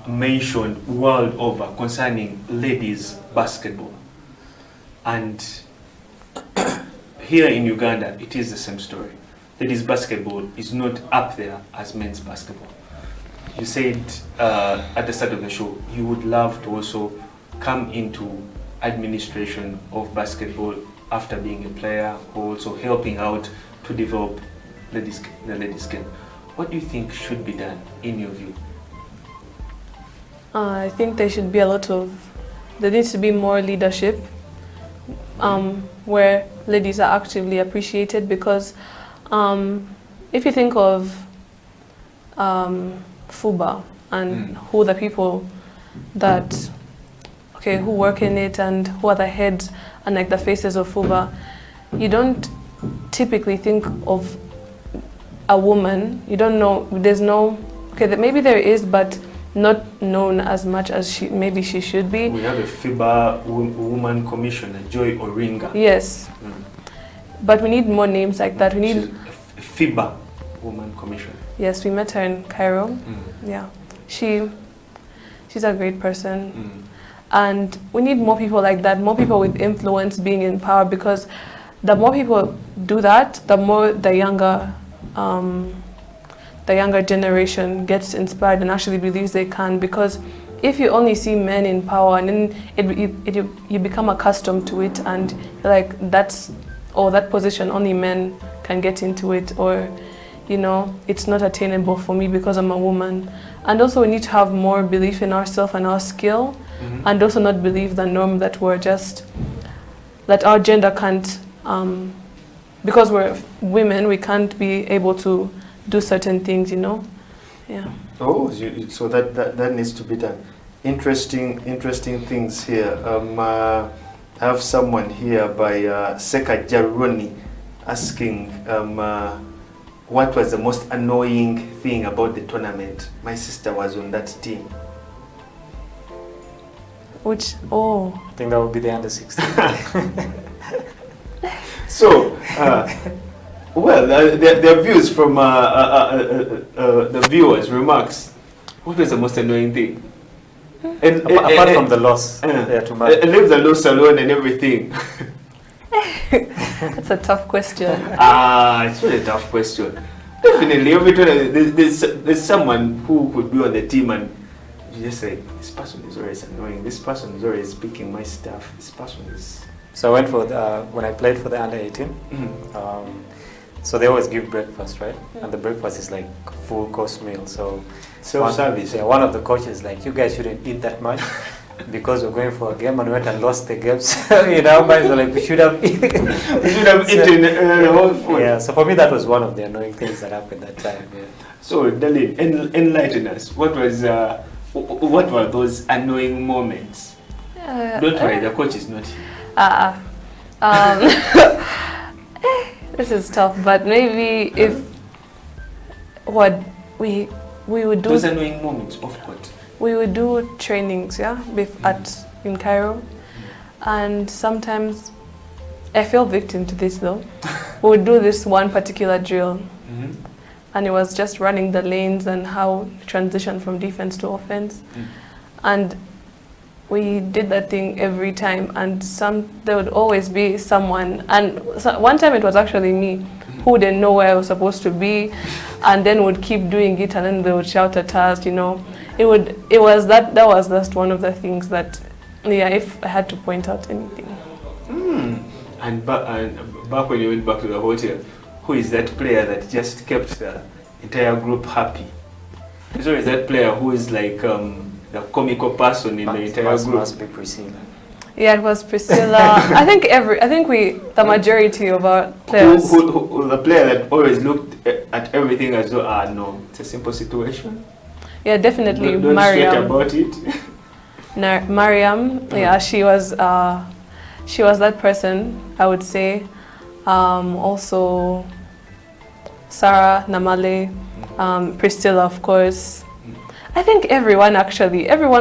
mentioned world over concerning ladies basketball. And here in Uganda, it is the same story. Ladies basketball is not up there as men's basketball. You said at the start of the show, you would love to also come into administration of basketball after being a player, or also helping out to develop the ladies game. What do you think should be done in your view? I think there should be there needs to be more leadership where ladies are actively appreciated, because if you think of FUBA and who the people that who work in it and who are the heads and like the faces of FUBA, you don't typically think of a woman. You don't know, there's no, maybe there is, but not known as much as maybe she should be. We have a FIBA woman commissioner, Joy Oringa. Yes. But we need more names like that. We need a FIBA woman commissioner. Yes, we met her in Cairo. Yeah. She's a great person. And we need more people like that, more people with influence being in power, because the more people do that, the more the younger generation gets inspired and actually believes they can. Because if you only see men in power, and then you become accustomed to it, and you're like, that position only men can get into it, or it's not attainable for me because I'm a woman. And also we need to have more belief in ourselves and our skill, and also not believe the norm that that our gender can't, because we're women, we can't be able to do certain things, Yeah. Oh, so that needs to be done. Interesting things here. I have someone here by Seka Jaroni asking, what was the most annoying thing about the tournament? My sister was on that team. Which, oh. I think that would be the under 16. So, well, their views from the viewers' remarks. What was the most annoying thing? Apart from the loss, to leave the loss alone and everything. That's a tough question. It's really a tough question. Definitely, every time there's someone who could be on the team and you just say, this person is always annoying, this person is always picking my stuff, this person is... So I went for when I played for the under 18, so they always give breakfast, right? And the breakfast is like full course meal. So self-service. One of the coaches like, you guys shouldn't eat that much because we're going for a game and we went and lost the games. Minds are like, we should have eaten. The whole food. Yeah. So for me, that was one of the annoying things that happened that time. Yeah. So Darlene, enlighten us. What were those annoying moments? Don't worry, the coach is not here. This is tough, but maybe if what we would do... Those annoying moments of what? We would do trainings, in Cairo, and sometimes I fell victim to this though. We would do this one particular drill, and it was just running the lanes and how to transition from defense to offense, and we did that thing every time, and there would always be someone, and one time it was actually me who didn't know where I was supposed to be, and then would keep doing it, and then they would shout at us, That was just one of the things that, if I had to point out anything. And back when you went back to the hotel, who is that player that just kept the entire group happy? So is that player who is like the comical person in the entire group? Must be Priscilla. Yeah, it was Priscilla. I think the majority of our players. Who the player that always looked at everything as though, no, it's a simple situation. Yeah, definitely. Don't Mariam. About it. Mariam, yeah, she was that person, I would say. Also, Sarah, Namale, Priscilla, of course. I think everyone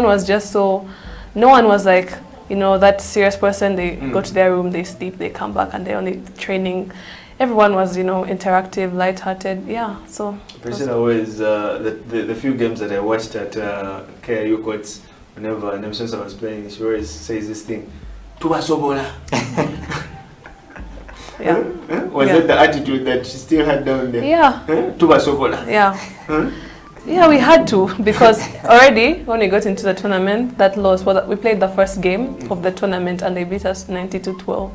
was just so, no one was like, that serious person. They go to their room, they sleep, they come back, and they're only training. Everyone was, interactive, light-hearted. Yeah, so. Priscilla always, the few games that I watched at KIU courts, whenever Nemsosa was playing, she always says this thing, Tuba Sobola. Yeah. Was that the attitude that she still had down there? Yeah. Tuba Sobola. Yeah. Yeah, we had to, because already when we got into the tournament, that loss, we played the first game of the tournament and they beat us 90-12.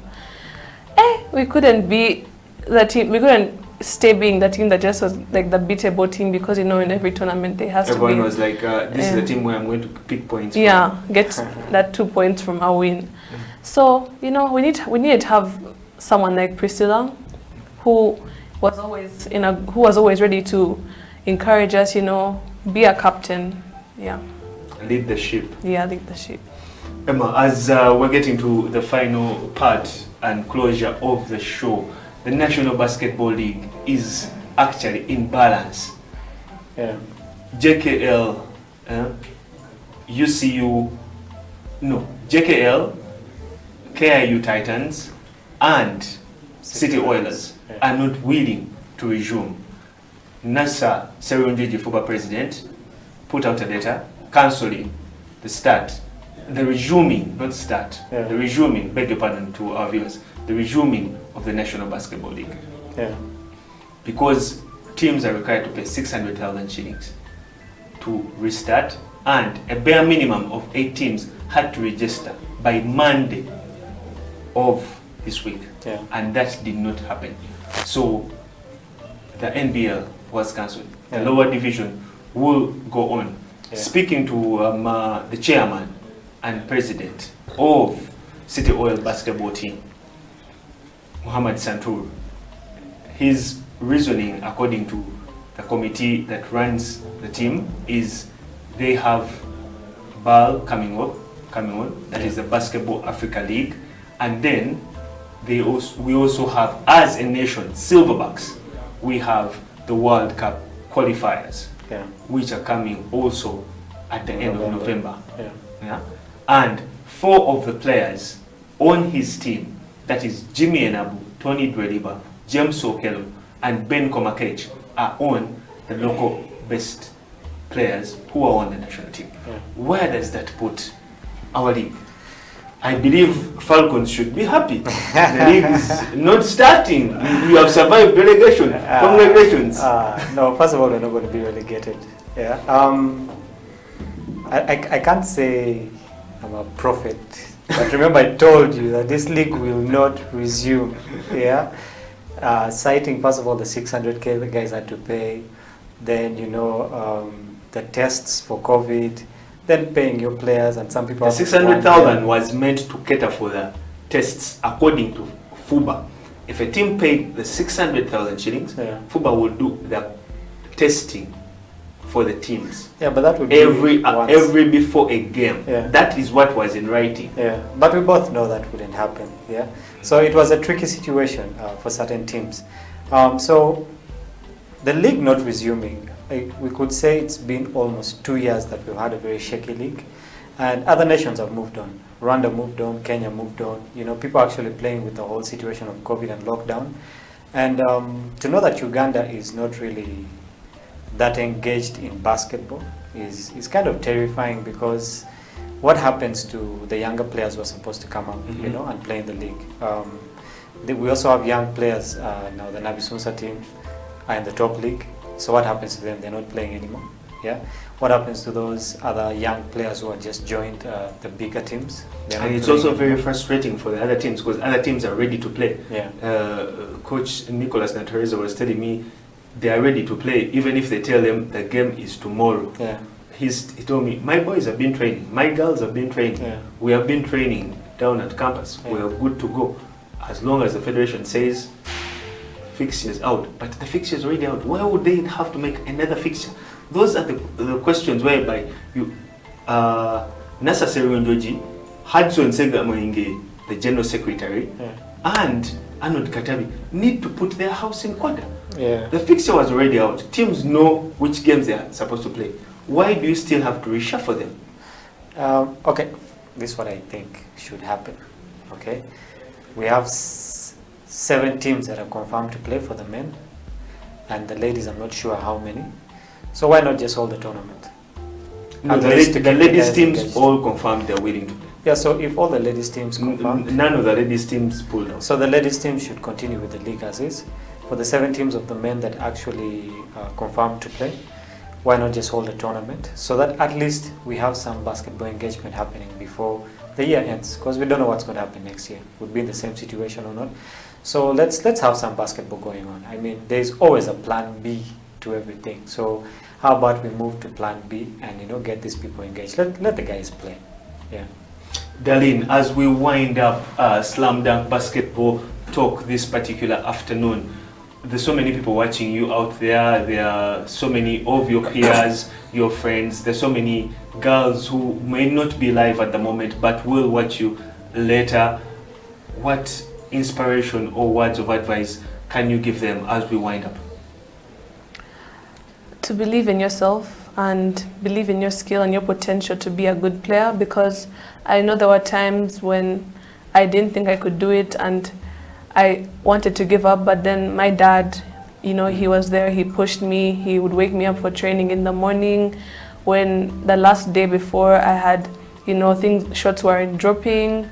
We couldn't be the team, we couldn't stay being the team that just was like the beatable team, because in every tournament they has everyone to be. was like, this is the team where I'm going to pick points from. Get that 2 points from our win. So, we needed to have someone like Priscilla who was always ready to encourage us, be a captain. Yeah. Lead the ship. Yeah, lead the ship. Emma, as we're getting to the final part and closure of the show, the National Basketball League is actually in balance. Yeah. JKL UCU, no, JKL, KIU Titans, and City Oilers are not willing to resume. NASA Serunjiji FUBA president put out a letter cancelling the start, the resuming, not start, the resuming, beg your pardon to our viewers, the resuming of the National Basketball League. Because teams are required to pay 600,000 shillings to restart, and a bare minimum of 8 teams had to register by Monday of this week, and that did not happen. So the NBL was cancelled. The lower division will go on. Speaking to the chairman and president of City Oil basketball team, Muhammad Santur, his reasoning, according to the committee that runs the team, is they have BAL coming on, that is the Basketball Africa League, and then we also have, as a nation, Silverbacks, we have the World Cup qualifiers, which are coming also at the end of November. And 4 of the players on his team, that is Jimmy Enabu, Tony Dweliba, James Okelo, and Ben Komakech, are on the local best players who are on the national team. Where does that put our league? I believe Falcons should be happy. The league is not starting. You have survived relegation. Congratulations. No, first of all, we're not going to be relegated. I can't say I'm a prophet, but remember I told you that this league will not resume. Citing first of all the 600K the guys had to pay, then the tests for COVID, then paying your players, and some people. The 600,000 was meant to cater for the tests according to FUBA. If a team paid the 600,000 shillings, FUBA will do the testing for the teams. But that would be every before a game. That is what was in writing. But we both know that wouldn't happen. So it was a tricky situation for certain teams. So the league not resuming, we could say it's been almost 2 years that we've had a very shaky league, and other nations have moved on. Rwanda moved on, Kenya moved on. People are actually playing with the whole situation of COVID and lockdown. And to know that Uganda is not really that engaged in basketball is kind of terrifying, because what happens to the younger players who are supposed to come up, and play in the league? We also have young players now. The Nabisunsa team are in the top league. So what happens to them? They're not playing anymore. What happens to those other young players who are just joined the bigger teams? And it's also very frustrating for the other teams, because other teams are ready to play. Coach Nicholas Natoreza was telling me they are ready to play, even if they tell them the game is tomorrow. He told me, my boys have been training, my girls have been training, we have been training down at campus, we are good to go, as long as the federation says fixtures out. But the fixture is already out. Why would they have to make another fixture? Those are the questions whereby you, Nasa Serunjoji, Hudson Sega Moinge, the General Secretary, and Arnold Katabi need to put their house in order. The fixture was already out. Teams know which games they are supposed to play. Why do you still have to reshuffle them? Okay, this is what I think should happen. We have 7 teams that are confirmed to play for the men, and the ladies, I'm not sure how many. So why not just hold the tournament? No, the ladies teams all confirmed they're willing to play. So if all the ladies teams confirmed, none of the ladies teams pulled out. So the ladies team should continue with the league as is. For the 7 teams of the men that actually confirmed to play, why not just hold a tournament, so that at least we have some basketball engagement happening before the year ends, because we don't know what's going to happen next year. Would be in the same situation or not. So let's have some basketball going on. I mean, there's always a plan B to everything. So how about we move to plan B and get these people engaged? Let the guys play. Darlene, as we wind up Slam Dunk Basketball Talk this particular afternoon, there's so many people watching you out there. There are so many of your peers, your friends. There's so many girls who may not be live at the moment but will watch you later. What inspiration or words of advice can you give them as we wind up? To believe in yourself and believe in your skill and your potential to be a good player, because I know there were times when I didn't think I could do it and I wanted to give up, but then my dad, you know, he was there, he pushed me, he would wake me up for training in the morning. When the last day before I had, you know, shots weren't dropping.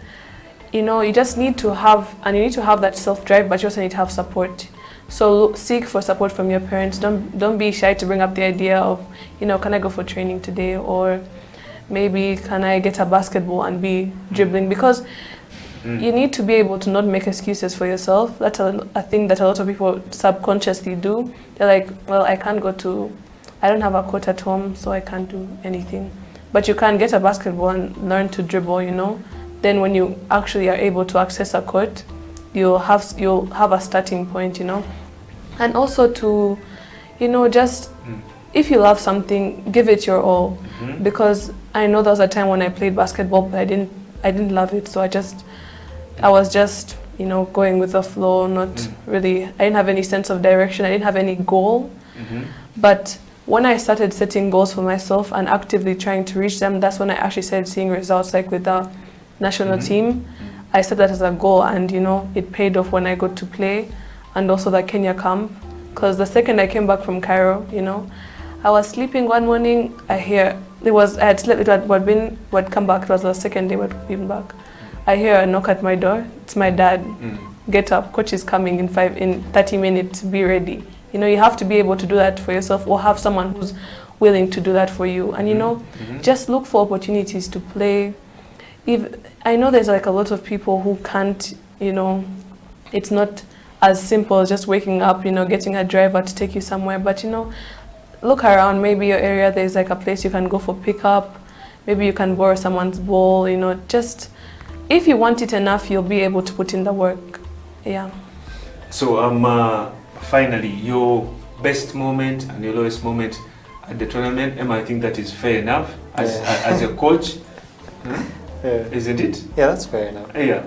You know, you just need to have, and you need to have that self-drive, but you also need to have support. So seek for support from your parents. Don't be shy to bring up the idea of, you know, can I go for training today? Or maybe can I get a basketball and be dribbling? Because you need to be able to not make excuses for yourself. That's a thing that a lot of people subconsciously do. They're like, well, I don't have a court at home, so I can't do anything. But you can get a basketball and learn to dribble, you know. Then when you actually are able to access a court, you'll have a starting point, you know. And also to, you know, just if you love something, give it your all. Because I know there was a time when I played basketball, but I didn't love it, so I was just, you know, going with the flow, not really, I didn't have any sense of direction, I didn't have any goal. But when I started setting goals for myself and actively trying to reach them, that's when I actually started seeing results, like with the national team. I set that as a goal, and you know, it paid off when I got to play, and also the Kenya camp. Because the second I came back from Cairo, you know, I was sleeping one morning, I had slept, would come back, it was the second day we'd been back. I hear a knock at my door, it's my dad. Get up, coach is coming in 30 minutes, be ready. You know, you have to be able to do that for yourself, or have someone who's willing to do that for you. And you know, just look for opportunities to play. I know there's like a lot of people who can't, you know, it's not as simple as just waking up, you know, getting a driver to take you somewhere. But you know, look around, maybe your area, there's like a place you can go for pickup. Maybe you can borrow someone's ball, you know, just if you want it enough, you'll be able to put in the work. Yeah. So finally, your best moment and your lowest moment at the tournament, Emma, I think that is fair enough as a coach. Isn't it? Yeah, that's fair enough. Yeah.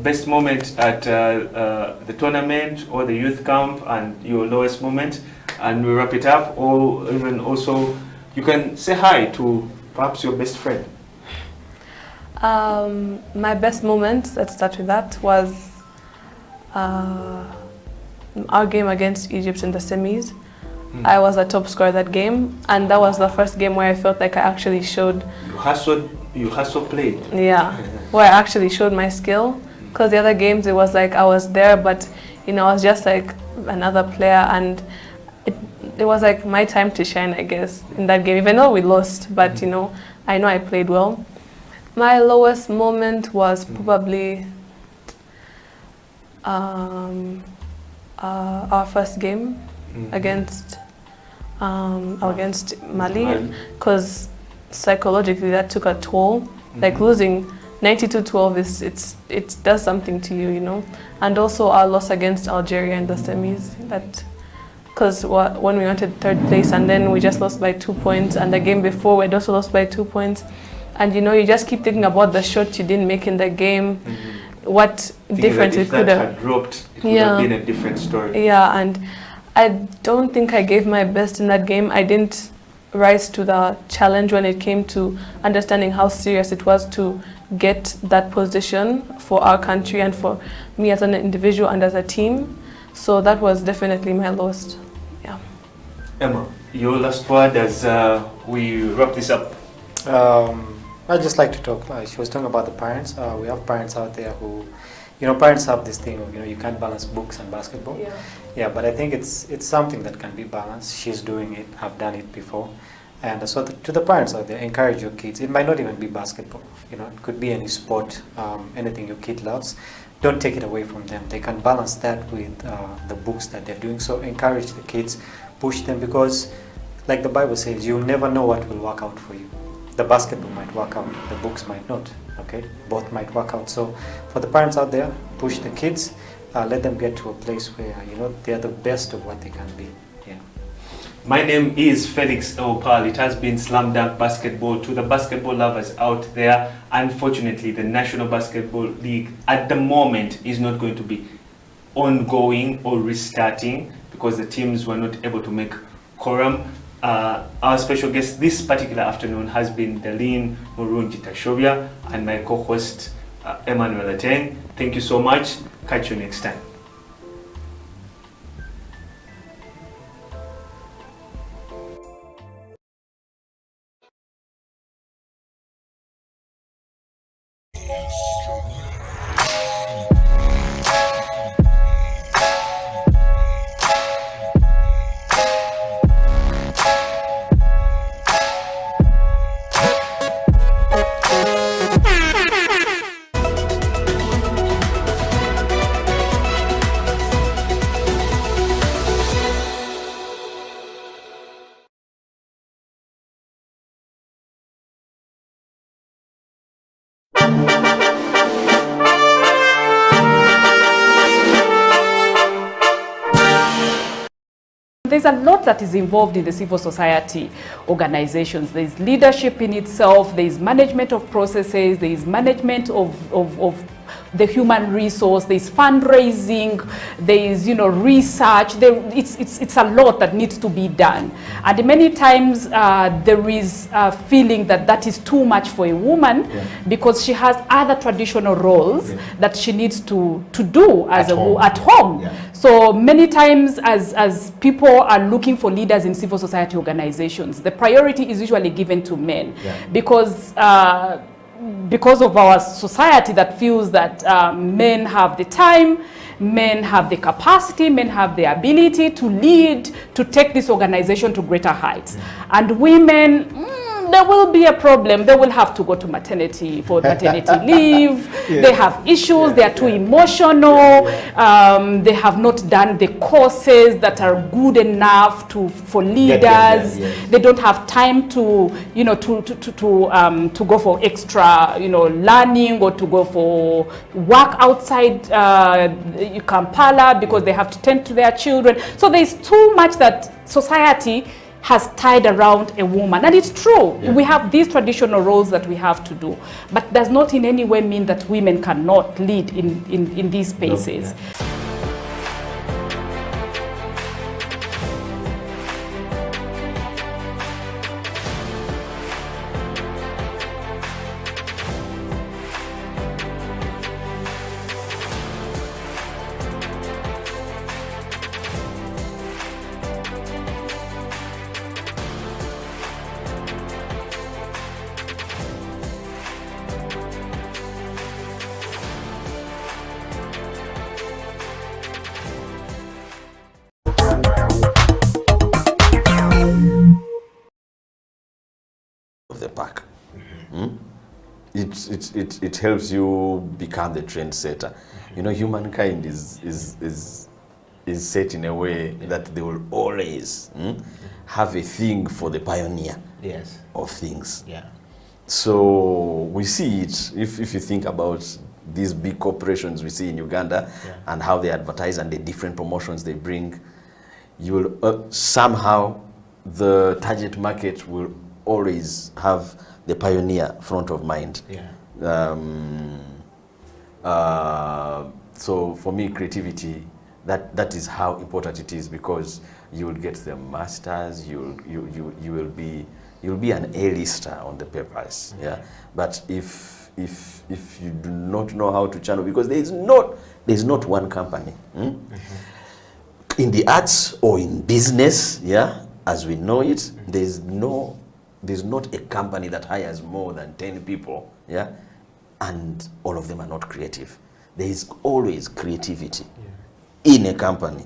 Best moment at the tournament or the youth camp, and your lowest moment, and we wrap it up. Or even also, you can say hi to perhaps your best friend. My best moment, let's start with that, was our game against Egypt in the semis. I was a top scorer that game, and that was the first game where I felt like I actually showed. You hustle played. Yeah, where I actually showed my skill. Because the other games, it was like I was there, but you know, I was just like another player, and it was like my time to shine, I guess, in that game. Even though we lost, but you know I played well. My lowest moment was probably our first game against Mali, because psychologically that took a toll. Like losing 92-12 it does something to you, you know. And also our loss against Algeria in the semis, because when we wanted third place and then we just lost by 2 points, and the game before we'd also lost by 2 points, and you know, you just keep thinking about the shot you didn't make in the game. What difference it could have. If that had dropped, it would have been a different story. Yeah, and I don't think I gave my best in that game. I didn't rise to the challenge when it came to understanding how serious it was to get that position for our country and for me as an individual and as a team. So that was definitely my lowest. Yeah. Emma, your last word as we wrap this up. I'd just like to talk, she was talking about the parents. We have parents out there who, you know, parents have this thing of, you know, you can't balance books and basketball. Yeah, but I think it's something that can be balanced. She's doing it, I've done it before. And so to the parents out there, encourage your kids. It might not even be basketball, you know, it could be any sport, anything your kid loves. Don't take it away from them. They can balance that with the books that they're doing. So encourage the kids, push them, because like the Bible says, you'll never know what will work out for you. The basketball might work out, the books might not, okay? Both might work out. So for the parents out there, push the kids, let them get to a place where, you know, they're the best of what they can be. Yeah. My name is Felix Eupal. It has been Slam Dunk Basketball. To the basketball lovers out there, unfortunately, the National Basketball League at the moment is not going to be ongoing or restarting because the teams were not able to make quorum. Our special guest this particular afternoon has been Darlene Murungi Tashobia and my co-host Emmanuel Ateng. Thank you so much. Catch you next time. There's a lot that is involved in the civil society organizations. There's leadership in itself, there's management of processes, there's management of the human resource, there's fundraising, there's research. It's a lot that needs to be done. And many times there is a feeling that is too much for a woman because she has other traditional roles that she needs to do as at home. Yeah. So many times as people are looking for leaders in civil society organizations, the priority is usually given to men because of our society that feels that men have the time, men have the capacity, men have the ability to lead, to take this organization to greater heights. And women, there will be a problem. They will have to go to maternity leave. They have issues. They are too emotional. They have not done the courses that are good enough for leaders. They don't have time to to go for extra learning or to go for work outside Kampala because they have to tend to their children. So there's too much that society has tied around a woman. And it's true, we have these traditional roles that we have to do, but does not in any way mean that women cannot lead in these spaces. No. The pack. It helps you become the trendsetter. Humankind is set in a way that they will always have a thing for the pioneer of things. So we see it if you think about these big corporations we see in Uganda and how they advertise and the different promotions they bring. You will somehow the target market will always have the pioneer front of mind. So for me, creativity, that is how important it is, because you will get the masters, you'll be an A-lister on the papers. But if you do not know how to channel, because there's not one company in the arts or in business, as we know it, there's not a company that hires more than 10 people, and all of them are not creative. There is always creativity in a company.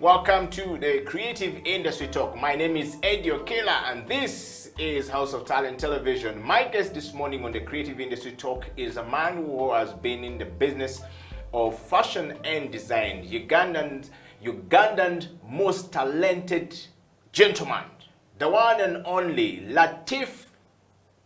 Welcome to the Creative Industry Talk. My name is Eddie Okela and this is House of Talent Television. My guest this morning on the Creative Industry Talk is a man who has been in the business of fashion and design. Ugandan most talented gentleman, the one and only Latif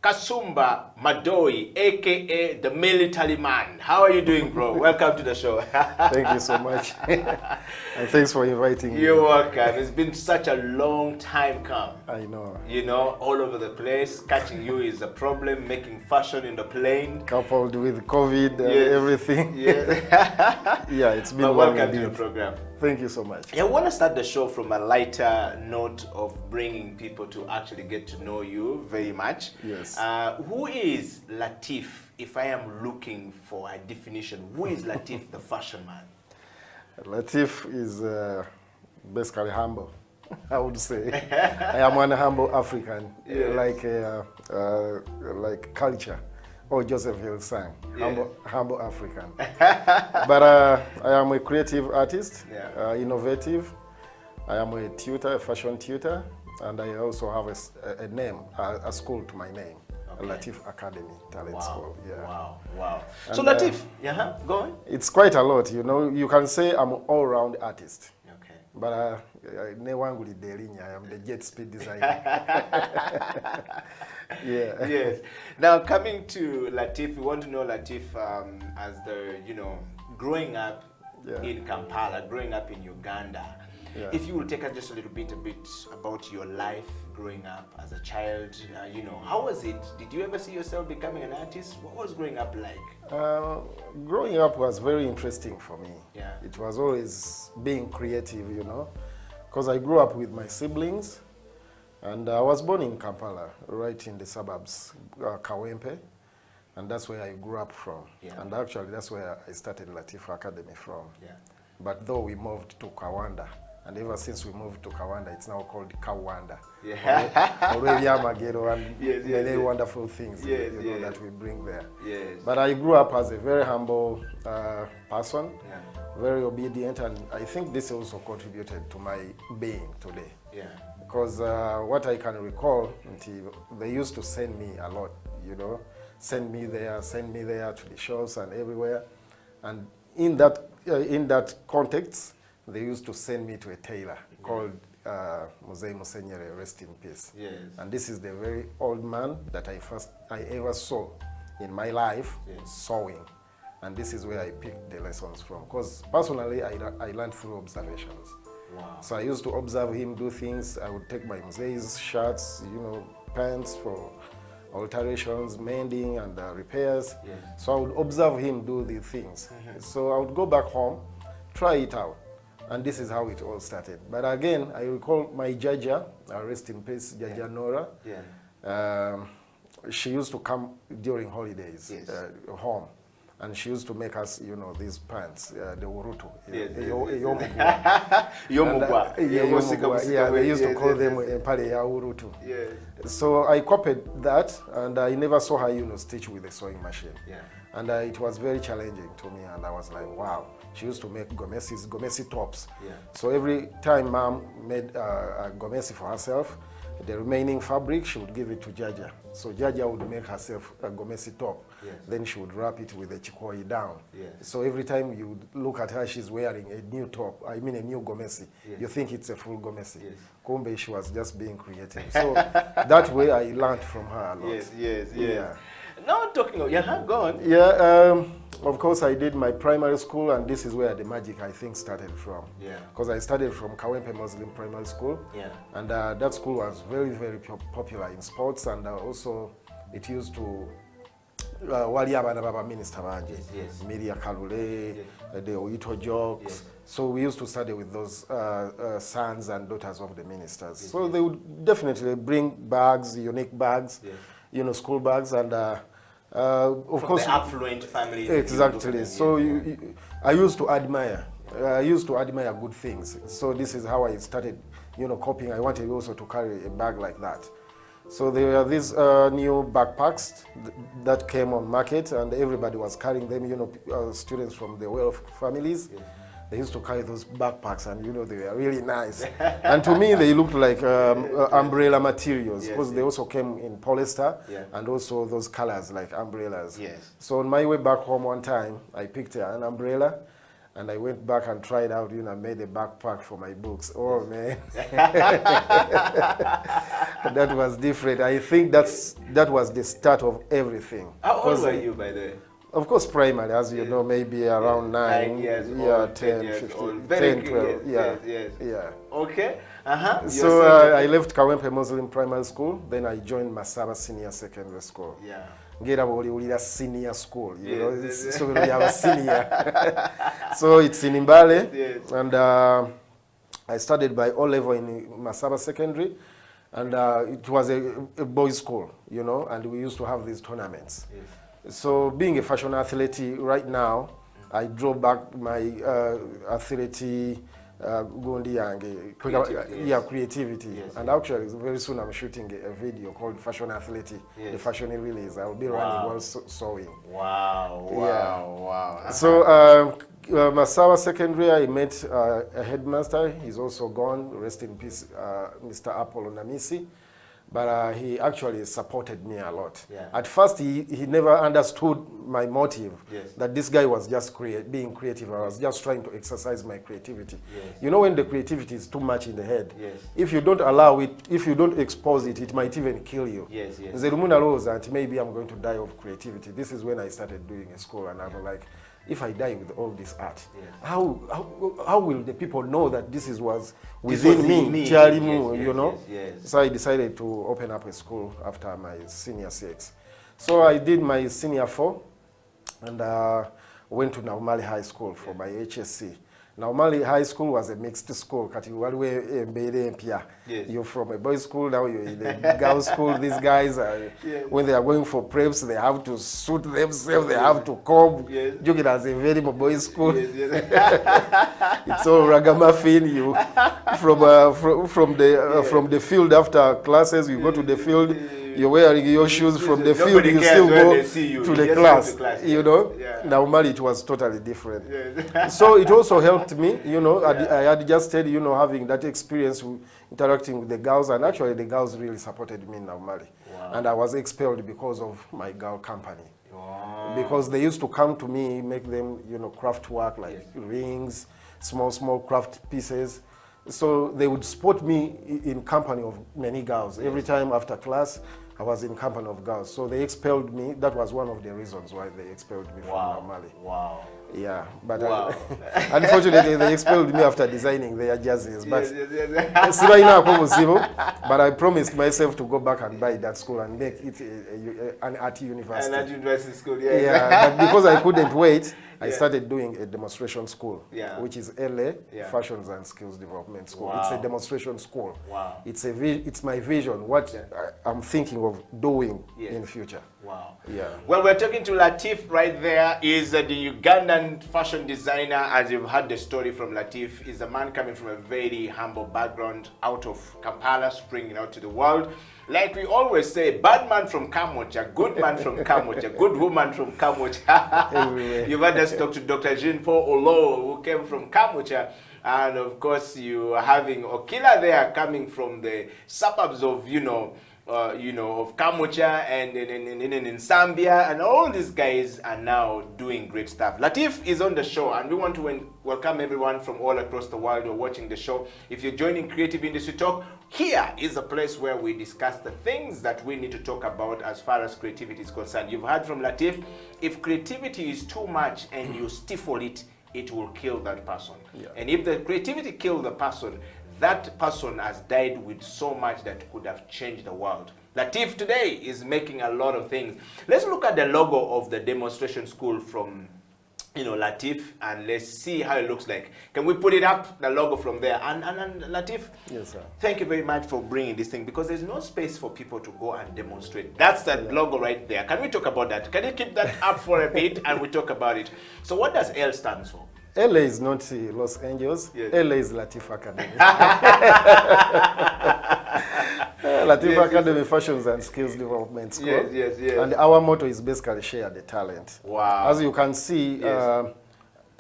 Kasumba Madoi, aka the military man. How are you doing, bro? Welcome to the show. Thank you so much. And thanks for inviting me. You're welcome. It's been such a long time come. I know. You know, all over the place. Catching you is a problem, making fashion in the plane. Coupled with COVID and Yes. everything. Yeah. Yeah, it's been But long welcome to the indeed. program. Thank you so much. I want to start the show from a lighter note of bringing people to actually get to know you very much. Yes. Who is Latif? If I am looking for a definition, who is Latif, the fashion man? Latif is basically humble, I would say. I am one humble African, Yes. like culture. Or Joseph Hill sang, Yeah. humble African. But I am a creative artist, Yeah. Innovative. I am a tutor, a fashion tutor, and I also have a name, a school to my name, Okay. Latif Academy Talent Wow. School. Yeah. Wow. Wow. So And, Latif, go on. It's quite a lot, you know. You can say I'm an all-round artist, Okay. but I am the jet speed designer. Yeah. Yes. Now coming to Latif, we want to know Latif as the, growing up Yeah. in Kampala, growing up in Uganda. Yeah. If you will take us just a little bit about your life growing up as a child, how was it? Did you ever see yourself becoming an artist? What was growing up like? Growing up was very interesting for me. Yeah. It was always being creative, because I grew up with my siblings, and I was born in Kampala, right in the suburbs, Kawempe, and that's where I grew up from. Yeah. And actually, that's where I started Latif Academy from. Yeah. But though we moved to Kawanda, and ever since we moved to Kawanda, it's now called Kawanda. Yeah. Already Amagero and Yes, yes, many yes. wonderful things Yes, you know, yes. that we bring there. Yes. But I grew up as a very humble person, Yeah. very obedient, and I think this also contributed to my being today. Yeah. Because what I can recall, they used to send me a lot, send me there to the shows and everywhere. And in that context, they used to send me to a tailor called Mzee Musenyere, rest in peace. Yes. And this is the very old man that I ever saw in my life, Yes. sewing. And this is where I picked the lessons from. Because personally, I learned through observations. Wow. So I used to observe him do things. I would take my Mzee's shirts, pants for alterations, mending, and repairs. Yes. So I would observe him do the things. So I would go back home, try it out. And this is how it all started. But again, I recall my Jaja, rest in peace, Jaja Nora. Yeah. She used to come during holidays Yes. home. And she used to make us, these pants, the urutu. Yes, yes, Yomugwa. Yomugwa. Yeah, they used to Yes, call yes, them yes. pale ya urutu. Yes. So I copied that, and I never saw her, stitch with a sewing machine. Yeah. And it was very challenging to me, and I was like, wow. She used to make gomesi tops. Yeah. So every time Mom made a gomesi for herself, the remaining fabric, she would give it to Jaja. So Jaja would make herself a gomesi top. Yes. Then she would wrap it with a chikoi down. Yes. So every time you look at her, she's wearing a new top, a new gomesi. Yes. You think it's a full gomesi. Yes. Kumbe, she was just being creative. So that way I learned from her a lot. Yes, yes, yes. Yeah. Now talking of, go on. Yeah, of course I did my primary school, and this is where the magic, I think, started from. Yeah. Because I started from Kawempe Muslim Primary School. Yeah. And that school was very, very popular in sports, and also it used to wali abana baba minister banje. Yes, yes. Miria Kalule, Yes. the Oito Jokes. Yes. So we used to study with those sons and daughters of the ministers. So they would definitely bring bags, unique bags, Yes. School bags, and of From course, the affluent family. exactly. So I used to admire. I used to admire good things. So this is how I started, copying. I wanted also to carry a bag like that. So there were these new backpacks that came on market, and everybody was carrying them. Students from the well-off families. Yeah. they used to carry those backpacks, and you know, they were really nice. And to me, they looked like umbrella materials, because they also came in polyester and also those colors like umbrellas. So on my way back home one time, I picked an umbrella, and I went back and tried out, you know, made a backpack for my books. Oh man, that was different. I think that was the start of everything. How old were you by the way? Of course, primary, as you know, maybe around 9 years old, 10, years 15, old. 10, 12, Yes. Okay. So I left Kawempe Muslim Primary School, then I joined Masaba Senior Secondary School. Ngera boliulira senior school, you know, so we have a senior. So it's in Imbale, and I studied by O-level in Masaba Secondary, and it was a boys' school, you know, and we used to have these tournaments. So being a fashion athlete right now, I drove back my athlete Gundi Yange, creativity. And actually, very soon I'm shooting a video called Fashion Athlete, the fashion release. I'll be running while sewing. Wow. So Masawa Secondary, I met a headmaster. He's also gone, rest in peace, Mr. Apollo Namisi. But he actually supported me a lot. At first, he never understood my motive, that this guy was just being creative. I was just trying to exercise my creativity. You know, when the creativity is too much in the head, if you don't allow it, if you don't expose it, it might even kill you. Zerumuna rose and maybe I'm going to die of creativity. This is when I started doing a school, and I was like, if I die with all this art, how will the people know that this was within me, you know? So I decided to open up a school after my senior 6. So I did my senior 4 and went to Naumali High School for my HSC. Naumali High School was a mixed school. You're from a boys' school, now you're in a girls' school. These guys, when they are going for preps, they have to suit themselves, they have to comb. Joking as a very boys' school. It's all ragamuffin. You from the field after classes, you go to the field. You're wearing your shoes from the field, you still go to the class, you know. Normally it was totally different. So it also helped me, you know. I had just said, you know, having that experience interacting with the girls, and actually the girls really supported me normally. And I was expelled because of my girl company. Because they used to come to me, make them, you know, craft work like rings, small craft pieces. So they would spot me in company of many girls. Every time after class, I was in company of girls. So they expelled me. That was one of the reasons why they expelled me from Normally. Yeah, but unfortunately they expelled me after designing their jerseys. But but I promised myself to go back and buy that school and make it an art university. An art university school, but because I couldn't wait, I started doing a demonstration school, which is LA Fashions and Skills Development School. It's a demonstration school. It's my vision, what I'm thinking of doing in future. Well, we're talking to Latif right there. Is the Ugandan fashion designer. As you've heard the story from Latif, is a man coming from a very humble background out of Kampala, springing out to the world. Like we always say, bad man from Kamocha, good man from Kamocha, good woman from Kamocha. You've heard us talk to Dr. Jean-Paul Olo, who came from Kamocha. And of course, you are having Okila there coming from the suburbs of, of Kamocha and in Zambia, and all these guys are now doing great stuff. Latif is on the show, and we want to welcome everyone from all across the world who are watching the show. If you're joining Creative Industry Talk, here is a place where we discuss the things that we need to talk about as far as creativity is concerned. You've heard from Latif, if creativity is too much and you stifle it, it will kill that person. And if the creativity kills the person, that person has died with so much that could have changed the world. Latif today is making a lot of things. Let's look at the logo of the demonstration school from, Latif, and let's see how it looks like. Can we put it up, the logo from there? And Latif, yes, sir. Thank you very much for bringing this thing, because there's no space for people to go and demonstrate. That's that logo right there. Can we talk about that? Can you keep that up for a bit and we talk about it? So what does L stand for? LA is not Los Angeles. LA is Latif Academy. Latif Academy Fashions and Skills Development School. And our motto is basically share the talent. Wow. As you can see, part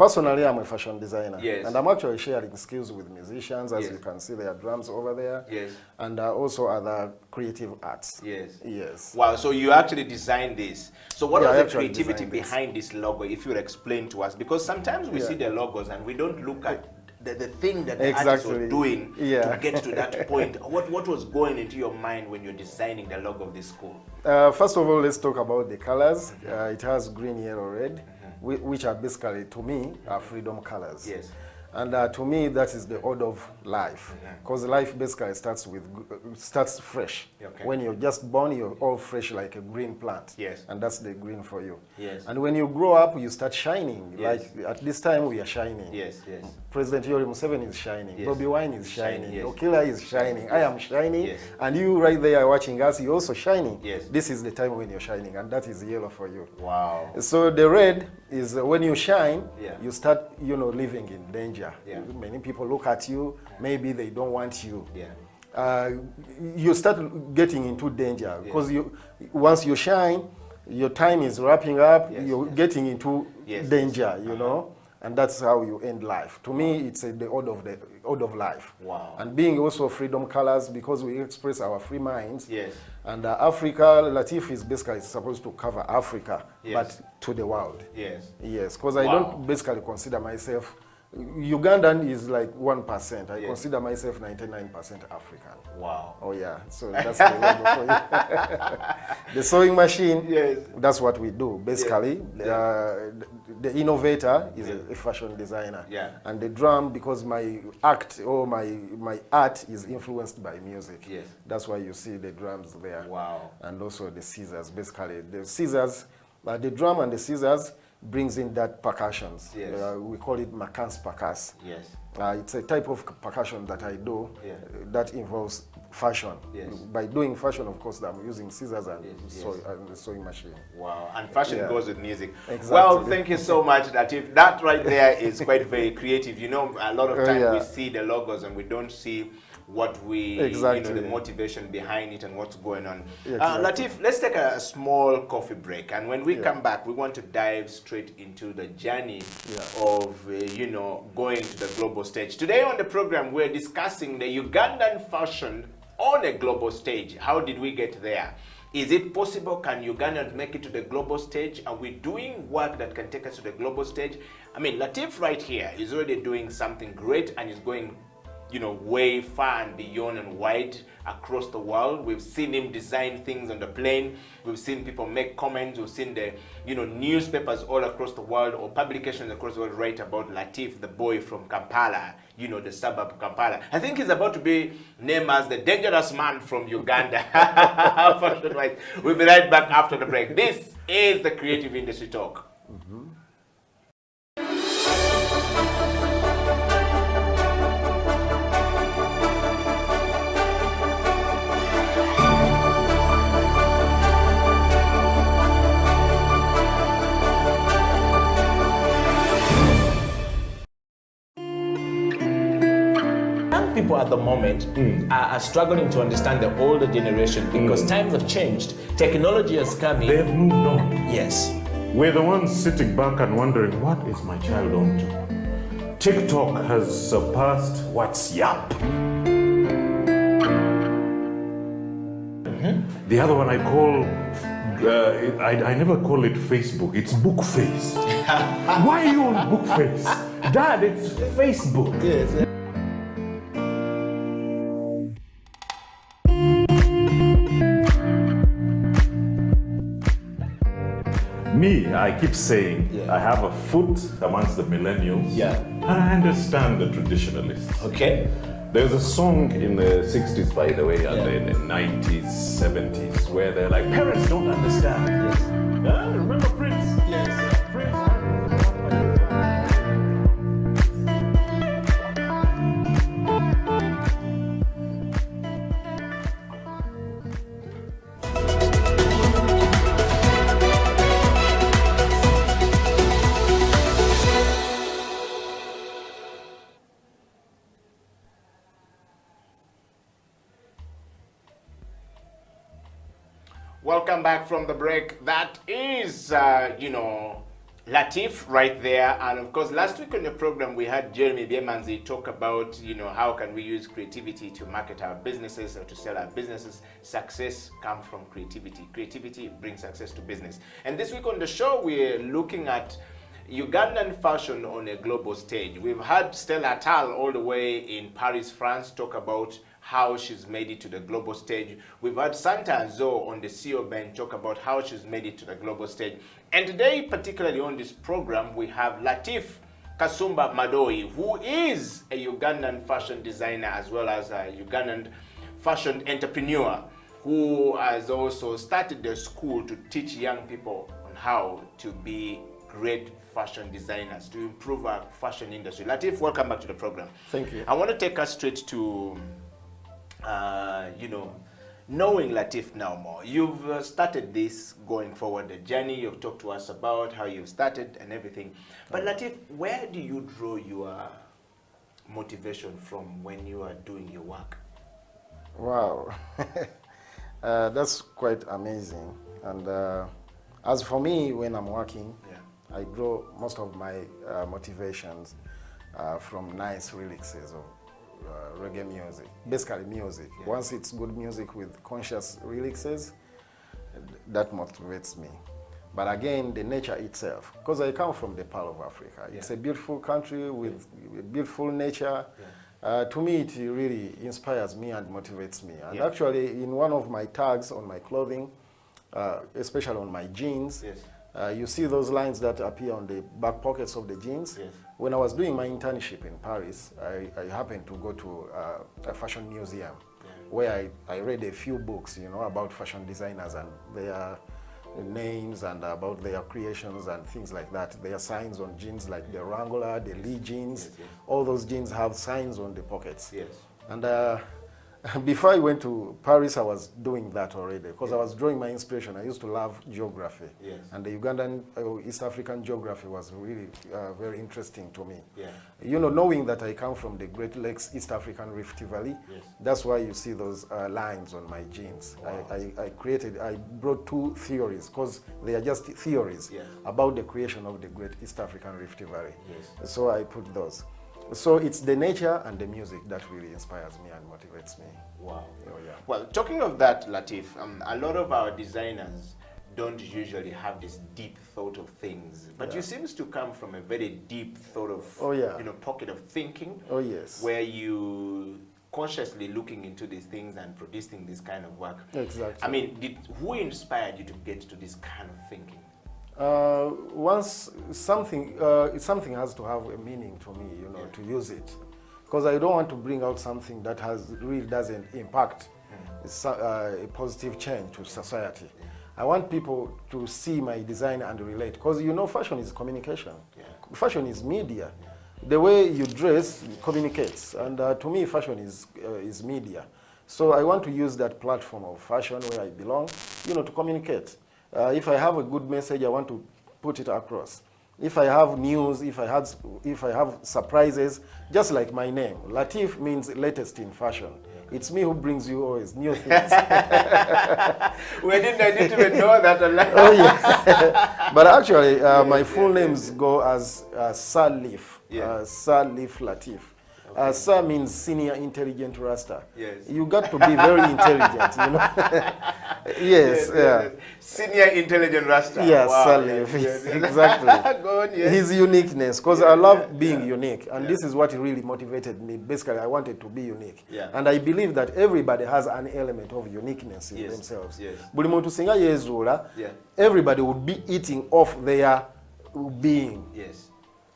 Personally, I'm a fashion designer. Yes. And I'm actually sharing skills with musicians. As Yes. you can see, there are drums over there. Yes. And also other creative arts. Yes. Yes. Wow, so you actually designed this. So what Yeah, I was the actually creativity designed this. behind this logo, if you would explain to us? Because sometimes we Yeah. see the logos and we don't look at the thing that the artist was Exactly. doing Yeah. to get to that point. What was going into your mind when you're designing the logo of this school? First of all, let's talk about the colors. It has green, yellow, red, which are basically, to me, are freedom colors. Yes. And to me, that is the order of life. Because life basically starts fresh. Okay. When you're just born, you're all fresh like a green plant. Yes. And that's the green for you. Yes. And when you grow up, you start shining. Yes. Like at this time, we are shining. Yes, yes. President Yoweri Museveni is shining. Yes. Bobby Wine is Shining, shining. yes. Okila is shining. I am shining. Yes. And you right there watching us, you're also shining. Yes. This is the time when you're shining, and that is yellow for you. Wow. So the red is when you shine, Yeah. you start, living in danger. Yeah. Many people look at you, maybe they don't want you. Yeah. You start getting into danger because once you shine, your time is wrapping up. Yes, You're yes. getting into Yes, danger, you know, and that's how you end life. To me, it's the order of life. Wow. And being also freedom colors because we express our free minds. Yes. And Africa, Latif is basically supposed to cover Africa, Yes. but to the world. Yes. Yes, because I Wow. don't basically consider myself, Ugandan is like 1%. I Yes. consider myself 99% African. Wow. Oh yeah, so that's the logo for you. The sewing machine, Yes. that's what we do. Basically, the innovator is Yeah. a fashion designer. Yeah. And the drum, because my act or my art is influenced by music. Yes. That's why you see the drums there. Wow. And also the scissors, basically. The scissors, the drum and the scissors brings in that percussions. Yes. We call it Makans percuss. Yes. It's a type of percussion that I do Yeah. that involves fashion. Yes. By doing fashion, of course, I'm using scissors and, Yes, and the sewing machine. Wow, and fashion Yeah. goes with music. Exactly. Well, thank you so much, Latif. That right there is quite very creative. You know, a lot of Oh, time yeah. we see the logos and we don't see what we, Exactly. the motivation behind it and what's going on. Exactly. Latif, let's take a small coffee break. And when we Yeah. come back, we want to dive straight into the journey Yeah. of, going to the global stage. Today on the program, we're discussing the Ugandan fashion on a global stage. How did we get there? Is it possible? Can Ugandans make it to the global stage? Are we doing work that can take us to the global stage? I mean, Latif right here is already doing something great and is going, way far and beyond and wide across the world. We've seen him design things on the plane. We've seen people make comments. We've seen the, newspapers all across the world or publications across the world write about Latif, the boy from Kampala, the suburb of Kampala. I think he's about to be named as the dangerous man from Uganda. Fashion-wise. We'll be right back after the break. This is the Creative Industry Talk. Young people at the moment are struggling to understand the older generation because times have changed. Technology has come in. They've moved on. Yes. We're the ones sitting back and wondering, what is my child on to? TikTok has surpassed WhatsApp. The other one I call, I never call it Facebook, it's Bookface. Why are you on Bookface? Dad, it's Facebook. Yes. Me, I keep saying, I have a foot amongst the millennials. Yeah. And I understand the traditionalists. Okay. There's a song in the 60s, by the way, and in the 90s, 70s, where they're like, parents don't understand. Yes. Remember Prince? Yes. Prince. Welcome back from the break. That is, Latif right there, and of course last week on the program we had Jeremy Biemanzi talk about, you know, how can we use creativity to market our businesses or to sell our businesses. Success comes from creativity. Creativity brings success to business. And this week on the show we're looking at Ugandan fashion on a global stage. We've had Stella Tal all the way in Paris, France, talk about how she's made it to the global stage. We've had Santa Zo on the CEO bench talk about how she's made it to the global stage. And today, particularly on this program, we have Latif Kasumba Madoi, who is a Ugandan fashion designer as well as a Ugandan fashion entrepreneur, who has also started the school to teach young people on how to be great fashion designers, to improve our fashion industry. Latif, welcome back to the program. Thank you. I want to take us straight to you know, knowing Latif now more. You've started this going forward, the journey you've talked to us about, how you've started and everything. But Latif, where do you draw your motivation from when you are doing your work? Wow, that's quite amazing. And as for me, when I'm working, I draw most of my motivations from nice lyrics of reggae music, basically music. Once it's good music with conscious lyrics, that motivates me. But again, the nature itself, because I come from the Pearl of Africa. It's a beautiful country with beautiful nature. To me, it really inspires me and motivates me. And actually, in one of my tags on my clothing, especially on my jeans, you see those lines that appear on the back pockets of the jeans. When I was doing my internship in Paris, I happened to go to a fashion museum where I read a few books, you know, about fashion designers and their names and about their creations and things like that. There are signs on jeans like the Wrangler, the Lee jeans. All those jeans have signs on the pockets. And before I went to Paris, I was doing that already because I was drawing my inspiration. I used to love geography. And the Ugandan, East African geography was really very interesting to me. You know, knowing that I come from the Great Lakes, East African Rift Valley, that's why you see those lines on my jeans. I brought two theories because they are just theories about the creation of the Great East African Rift Valley. So I put those. So it's the nature and the music that really inspires me and motivates me. Wow. Well, talking of that, Latif, a lot of our designers don't usually have this deep thought of things, but you seems to come from a very deep thought of, you know, pocket of thinking. Where you consciously looking into these things and producing this kind of work. I mean, who inspired you to get to this kind of thinking? Once something has to have a meaning to me, you know, to use it, because I don't want to bring out something that really doesn't impact a positive change to society. I want people to see my design and relate, because you know, fashion is communication. Fashion is media. The way you dress communicates, and to me, fashion is media. So I want to use that platform of fashion where I belong, you know, to communicate. If I have a good message, I want to put it across. If I have news, if I have surprises, just like my name, Latif means latest in fashion. It's me who brings you always new things. I didn't even know that. But actually, my full names go as Sir Leaf, Sir Leaf Latif. Sir means senior intelligent Rasta. You got to be very intelligent, you know. Senior intelligent Rasta. Exactly. Go on, His uniqueness, because I love being unique, and this is what really motivated me. Basically, I wanted to be unique, and I believe that everybody has an element of uniqueness in themselves. Buli muntu singa yezuula, everybody would be eating off their being.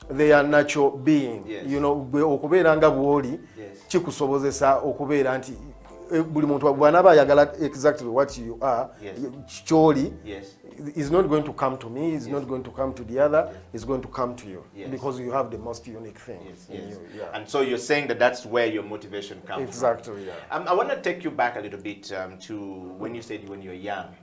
Their natural being, you know, okubeera nga bwoli kikusobozesa okubeera nti buli muntu bw'anaaba ayagala exactly what you are, kyoli is not going to come to me, is not going to come to the other, is going to come to you because you have the most unique thing in you. And so you're saying that that's where your motivation comes from. Exactly. I want to take you back a little bit to when you said when you were young.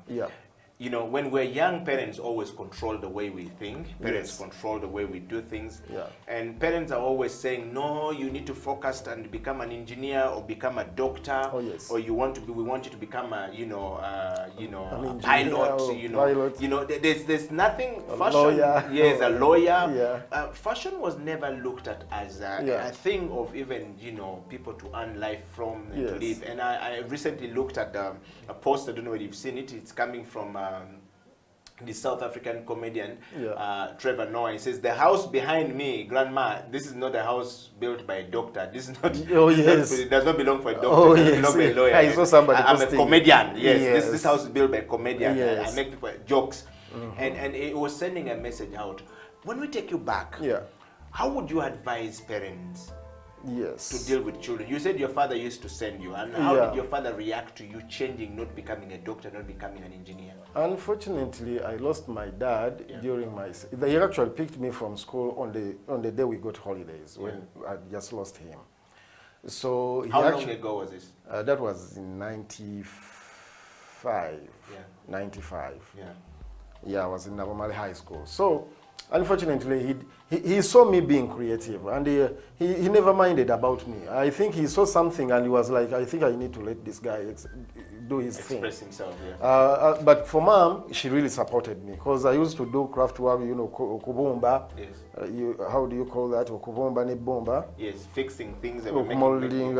you know, when we're young, parents always control the way we think. Parents Yes. control the way we do things. Yeah. And parents are always saying, no, you need to focus and become an engineer or become a doctor. Oh, yes. Or we want you to become a, An a engineer pilot, or pilot. There's nothing, A fashion, lawyer. yes, a lawyer. Yeah. Fashion was never looked at as a thing of even, people to earn life from and to Yes. live. And I recently looked at a post, I don't know if you've seen it, it's coming from the South African comedian Trevor Noah. He says, the house behind me, grandma, this is not a house built by a doctor. This is not, it does not belong for a doctor. Oh, it does not belong for a lawyer. I saw somebody I'm a posting. comedian. Yes, Yes. This house is built by a comedian. Yes. I make people jokes. And it was sending a message out. When we take you back, how would you advise parents to deal with children? You said your father used to send you, and how did your father react to you changing, not becoming a doctor, not becoming an engineer? Unfortunately, I lost my dad during my. They actually picked me from school on the day we got holidays when I just lost him. So how long ago was this? That was in 95. 95. Yeah, I was in Navamali High School. So, unfortunately, he saw me being creative, and he never minded about me. I think he saw something, and he was like, I think I need to let this guy do his thing. Express himself, but for mom, she really supported me, because I used to do craft work, kubumba. Yes. How do you call that? Kubumba ni bomba. Yes, fixing things. Molding,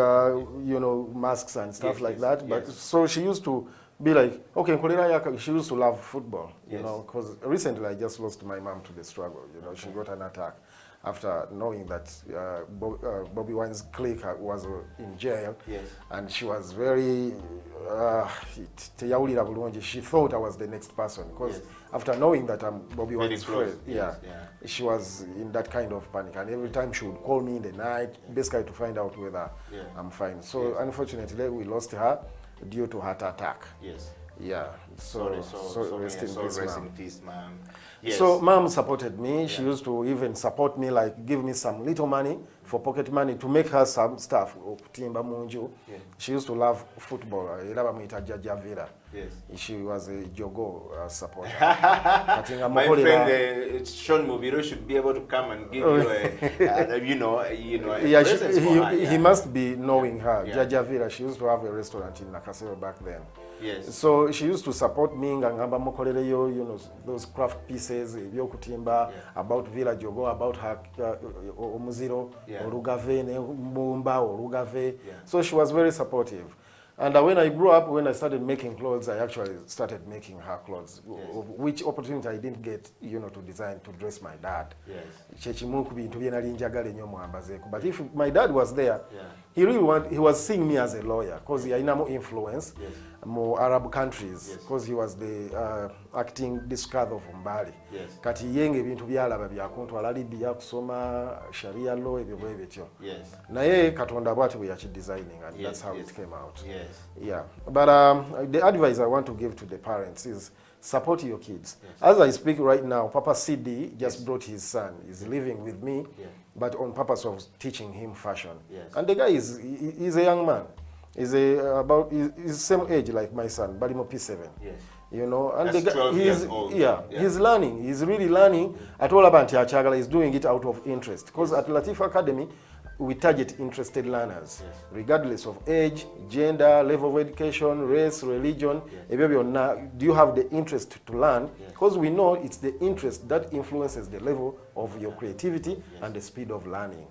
masks and stuff like that. But so she used to be like, okay, she used to love football, because recently I just lost my mom to the struggle. She got an attack after knowing that Bobby Wine's clique was in jail, and she was very, she thought I was the next person, because after knowing that I'm Bobby Wine's friend, she was in that kind of panic, and every time she would call me in the night, basically to find out whether I'm fine. So unfortunately, we lost her due to heart attack. Yes. Yeah. So rest in peace, ma'am. Yes. So mom supported me. She used to even support me, like give me some little money for pocket money to make her some stuff. She used to love football. Yes. She was a Jogo supporter. My friend Sean Mubiro should be able to come and give you a presence for her. He must be knowing her. Jajavira, she used to have a restaurant in Nakasero back then. Yes. So she used to support me, those craft pieces, about Villa Jogo, about her Omuziro, Orugave, Mumba, Orugave. So she was very supportive. And when I grew up, when I started making clothes, I actually started making her clothes, which opportunity I didn't get, to design, to dress my dad. Yes. But if my dad was there, he was seeing me as a lawyer, because he had more influence, more Arab countries, because he was the acting discard of Mbali. Kati yenge bintu byalaba byakuntwala Libya kusoma Sharia law ebyo bwebyo. Naye Katonda bwati bwe yachi designing, and that's how it came out. Yeah. But the advice I want to give to the parents is support your kids. As I speak right now, Papa CD just brought his son. He's living with me, but on purpose of teaching him fashion. And the guy he's a young man. He's about the same age like my son, Balimo P7. And that's the guy, 12 years old. He's learning. He's really learning. At all about Achagala, he's doing it out of interest. Because at Latif Academy, we target interested learners, regardless of age, gender, level of education, race, religion. Do you have the interest to learn? Because we know it's the interest that influences the level of your creativity and the speed of learning.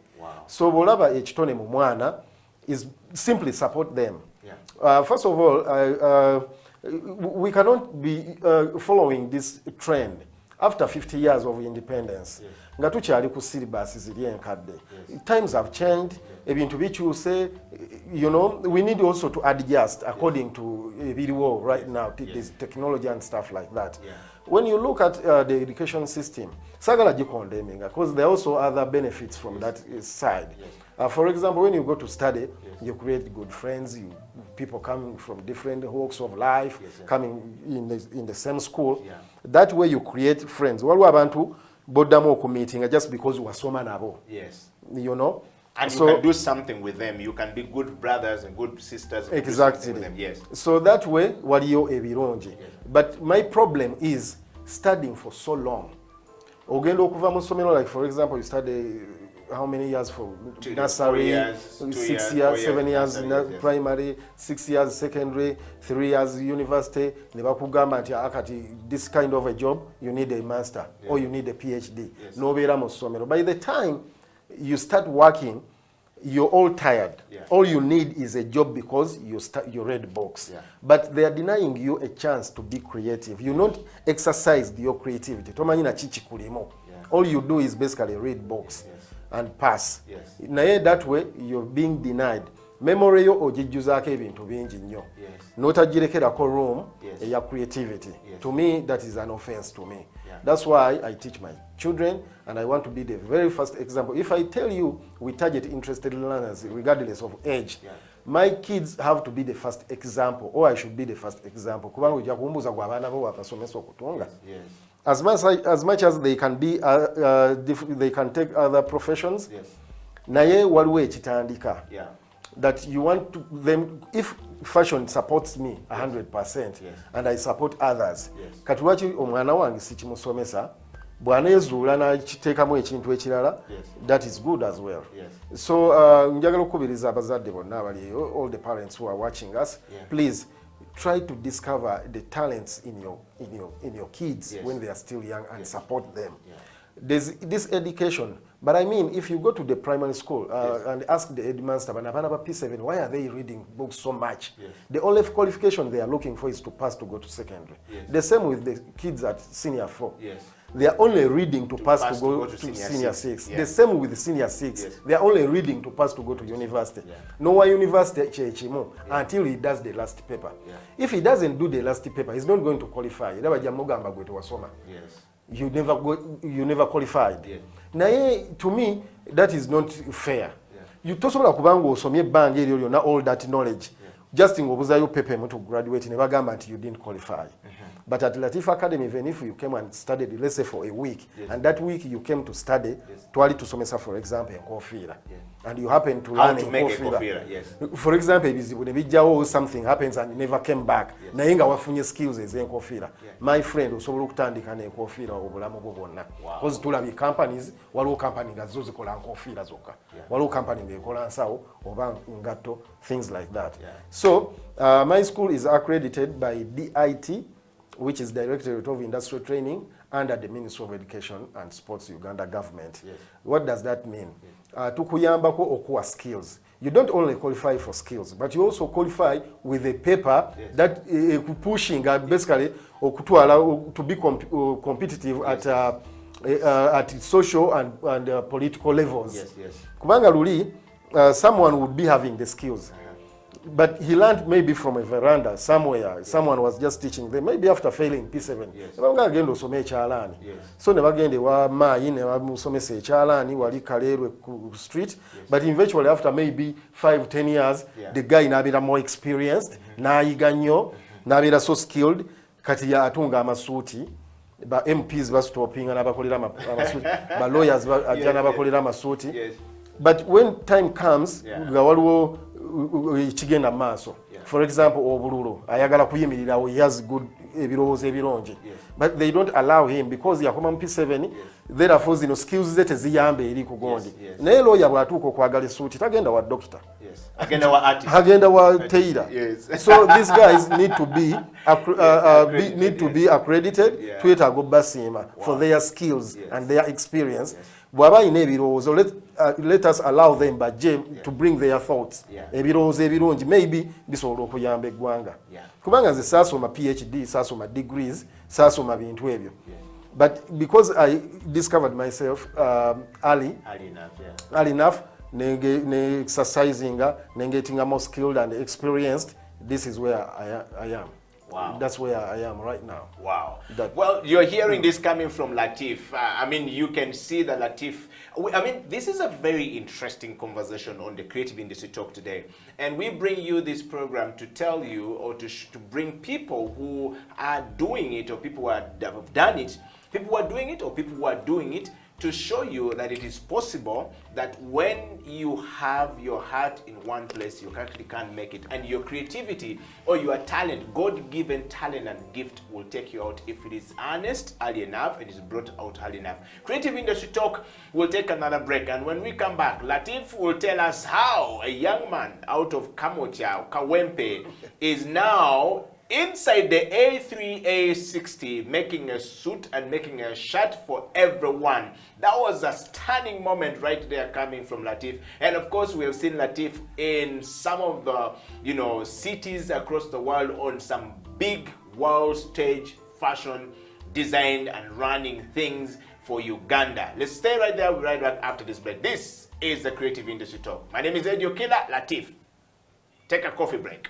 So, Bolaba Echitone Mumwana is simply support them. First of all, we cannot be following this trend after 50 years of independence. Times have changed. We need also to adjust according to video right now, this technology and stuff like that. When you look at the education system, because there are also other benefits from that side. For example, when you go to study, you create good friends, people coming from different walks of life, coming in the same school. That way you create friends. What we want to bodamo meeting just because we are so manabo. And So- you can do something with them. You can be good brothers and good sisters. And do something with them. Yes. So that way, waliyo ebirungi. But my problem is studying for so long. Ogenda okuva mu ssomero, like for example, you study how many years for nursery, 6 years, 7 years primary, 6 years secondary, 3 years university. Ne bakugamba nti akati this kind of a job you need a master or you need a PhD. Nobeera mu ssomero. By the time you start working, you're all tired. All you need is a job because you read books. But they are denying you a chance to be creative. You not exercise your creativity. Tomanyina chichi kulimo. All you do is basically read books and pass. Naye that way you're being denied. Memory yo ogijuzaako ebintu bingi nnyo. Notagirekerako room eya creativity. To me, that is an offense to me. That's why I teach my children, and I want to be the very first example. If I tell you we target interested learners regardless of age, my kids have to be the first example, or I should be the first example. Kubanga ojja kumbuza gwa abaana bo bakasomesa okutunga. As much as they can be, they can take other professions, naye waliwo ekitandika. That you want to them, if fashion supports me 100% and I support others, katuwaki omwana wange sikimusomesa bwanezuula nakiteekamu ekintu ekirala, that is good as well. So njagala okukubiriza abazadde bonna abali, all the parents who are watching us, please try to discover the talents in your kids when they are still young and support them. There's this education, but I mean, if you go to the primary school and ask the headmaster, P7, why are they reading books so much? The only qualification they are looking for is to pass to go to secondary. The same with the kids at senior 4. They are only reading to pass to go to senior 6. The same with the senior 6. They are only reading to pass to go to university. No one university until he does the last paper. If he doesn't do the last paper, he's not going to qualify. You never qualified. Naye, to me, that is not fair. You tosobola kubanga osomye ebbanga eryo lyonna all that knowledge. Just ng'obuzayo pepe to graduate, ne bagamba nti you didn't qualify. But at Latif Academy, even if you came and studied, let's say for a week, and that week you came to study, twali tusomesa, for example, enkofiira, and you happen to learn enkofiira. For example, ebizibu ne bijjawo, something happens and you never came back. Naye nga wafunye skills ez'enkofiira. My friend, osobola okutandika n'enkofiira obulamu bwo bwonna. Because tulabye companies, waliwo company nga zo zikola enkofiira zokka. Waliwo company ng'ekola nsawo oba ngatto, things like that. So, my school is accredited by DIT, which is Directorate of Industrial Training under the Ministry of Education and Sports Uganda government. What does that mean? Tukuyambako okuwa skills. You don't only qualify for skills, but you also qualify with a paper that pushing basically to be competitive at social and political levels. Kubanga luli, someone would be having the skills. But he learned maybe from a veranda somewhere. Someone was just teaching them, maybe after failing P7. So ne bagende wa mayi ne bamusomesa ekyalaani wali Kaleerwe ku street. But eventually after maybe 5-10 years, the guy n'abeera more experienced, n'ayiga nnyo, n'abeera so skilled, kati ya atunga amasuuti. Ba MPs bastopinga n'abakolera amasuuti, ba lawyers ajja n'abakolera amasuuti. But when time comes, nga waliwo kigenda maaso. For example, obululu ayagala kuyimirirawo, he has good ebirowoozo ebirungi. But they don't allow him because yakoma mu P7, therefore zino skills ze teziyamba eri ku gundi. Naye lawyer bw'atuuka okwagala essuuti tagenda wa doctor. Agenda wa tailor. So these guys need to be accredited twetaaga basiima for their skills and their experience. Bw'aba ine ebirowoozo, let us allow them to bring their thoughts. Ebirowoozo ebirungi maybe bisobola okuyamba eggwanga. Kubanga nze saasoma PhD, saasoma degrees, saasoma bintu ebyo. But because I discovered myself early enough, exercising, getting more skilled and experienced, this is where I am. Wow. That's where I am right now. Wow. Well, you're hearing this coming from Latif. I mean, you can see that Latif, I mean, this is a very interesting conversation on the Creative Industry Talk today. And we bring you this program to tell you, or to bring people who are doing it, or people who have done it, people who are doing it, or people who are doing it, to show you that it is possible that when you have your heart in one place, you actually can't make it. And your creativity or your talent, God-given talent and gift will take you out if it is honest early enough, it is brought out early enough. Creative Industry Talk will take another break. And when we come back, Latif will tell us how a young man out of Kamocha, Kawempe, is now inside the A3, A60, making a suit and making a shirt for everyone. That was a stunning moment right there coming from Latif. And of course, we have seen Latif in some of the, you know, cities across the world on some big world stage fashion design and running things for Uganda. Let's stay right there. We'll be right back after this break. This is the Creative Industry Talk. My name is Eupal, Latif. Take a coffee break.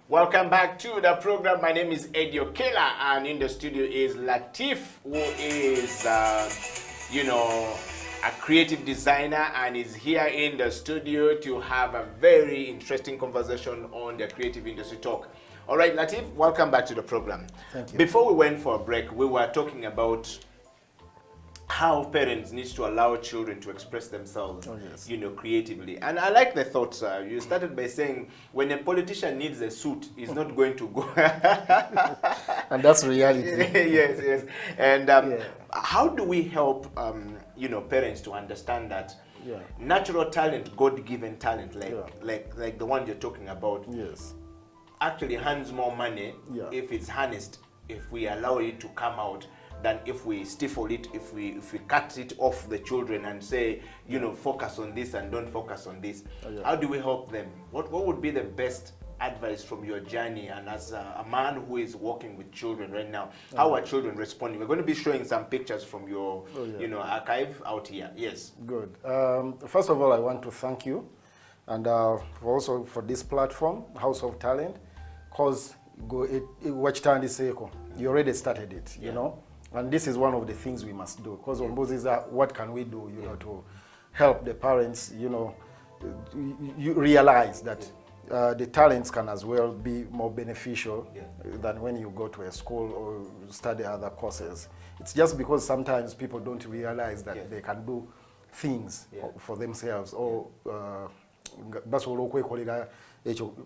Welcome back to the program. My name is Eupal, and in the studio is Latif, who is, you know, a creative designer, and is here in the studio to have a very interesting conversation on the Creative Industry Talk. All right, Latif, welcome back to the program. Thank you. Before we went for a break, we were talking about how parents need to allow children to express themselves, you know, creatively. And I like the thoughts. You started by saying when a politician needs a suit, he's not going to go. And that's reality. Yes, yes. And how do we help, you know, parents to understand that natural talent, God-given talent, like the one you're talking about, actually earns more money if it's harnessed, if we allow it to come out, than if we stifle it, if we cut it off the children and say, you know, focus on this and don't focus on this. How do we help them? What would be the best advice from your journey, and as a man who is working with children right now, how are children responding? We're going to be showing some pictures from your you know, archive out here. Yes. Good. First of all, I want to thank you, and also for this platform, House of Talent, because you already started it, you know. And this is one of the things we must do, because what can we do, you know, to help the parents, you know, you realize that the talents can as well be more beneficial than when you go to a school or study other courses. It's just because sometimes people don't realize that they can do things for themselves, or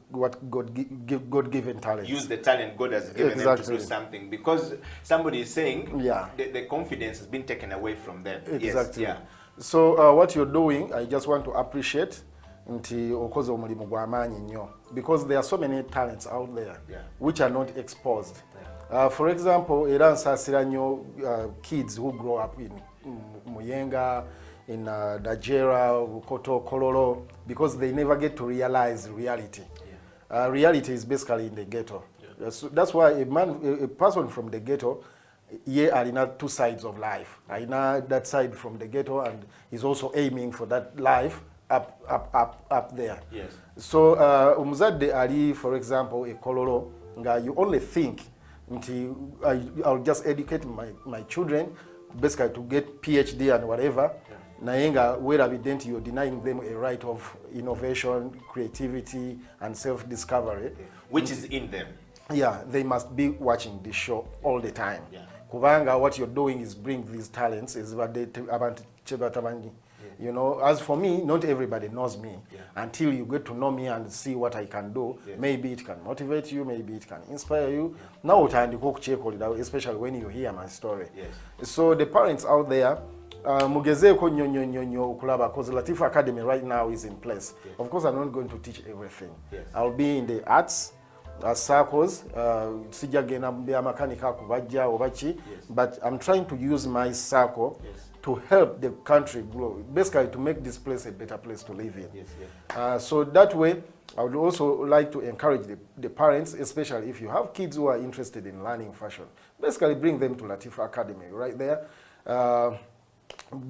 what God-given talent. Use the talent God has given them to do something, because somebody is saying the confidence has been taken away from them. Exactly. Yes. So what you're doing, I just want to appreciate, because there are so many talents out there which are not exposed. For example, kids who grow up in Muyenga, in Dajera, Bukoto, Kololo, because they never get to realize reality. Reality is basically in the ghetto. So that's why a person from the ghetto, are in two sides of life. I know that side from the ghetto, and is also aiming for that life up there. Yes. So Umzade Ali, for example, a Kololo, you only think until I'll just educate my children, basically to get PhD and whatever. Nayenga, where evident you're denying them a right of innovation, creativity, and self-discovery. Which is in them. Yeah, they must be watching this show all the time. Kubanga, what you're doing is bring these talents. You know, as for me, not everybody knows me. Until you get to know me and see what I can do, maybe it can motivate you, maybe it can inspire you. Now, especially when you hear my story. So the parents out there, because Latif Academy right now is in place. Of course, I'm not going to teach everything. I'll be in the arts, circles, but I'm trying to use my circle to help the country grow, basically to make this place a better place to live in. So that way, I would also like to encourage the parents, especially if you have kids who are interested in learning fashion, basically bring them to Latif Academy right there.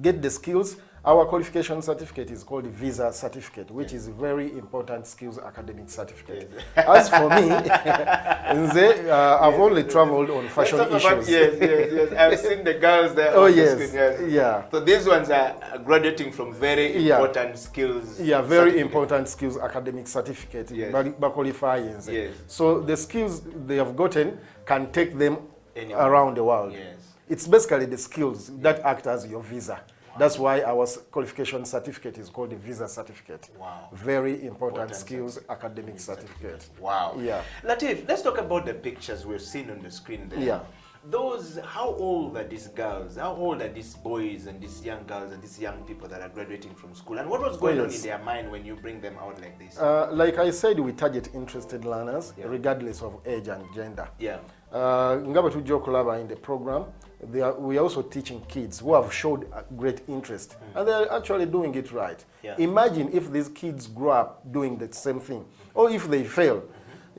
Get the skills, Our qualification certificate is called the visa certificate, which is a very important skills academic certificate. As for me, I've only traveled on fashion issues. Yes. I've seen the girls there. Oh, on the yes. screen, yes. Yeah. So these ones are graduating from very important skills. Yeah, very important skills academic certificate. Yes. Qualifying. Yes. So the skills they have gotten can take them Anywhere. around the world. Yes. It's basically the skills that act as your visa. That's why our qualification certificate is called the visa certificate. Wow. Very important skills academic certificate. Wow. Yeah. Latif, let's talk about the pictures we've seen on the screen there. Yeah. Those, how old are these girls? How old are these boys and these young girls and these young people that are graduating from school? And what was going on in their mind when you bring them out like this? Like I said, we target interested learners regardless of age and gender. Yeah. Ngaba tujja okulaba in the program, we are also teaching kids who have showed great interest, and they are actually doing it right. Yeah. Imagine if these kids grow up doing the same thing, or if they fail,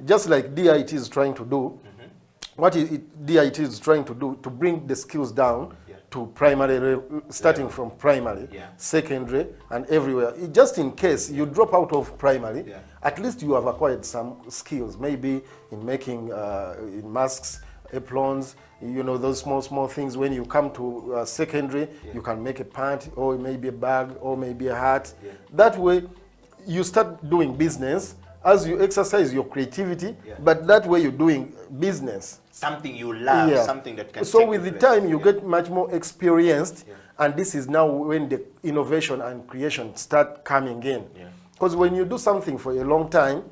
just like DIT is trying to do. What DIT is trying to do to bring the skills down to primary, starting from primary, secondary, and everywhere. Just in case you drop out of primary, at least you have acquired some skills, maybe in making in masks, aprons, you know, those small things. When you come to secondary, you can make a pant, or maybe a bag, or maybe a hat. That way, you start doing business as you exercise your creativity, but that way you're doing business. Something you love, something that can So with the time, you get much more experienced, and this is now when the innovation and creation start coming in. Because when you do something for a long time,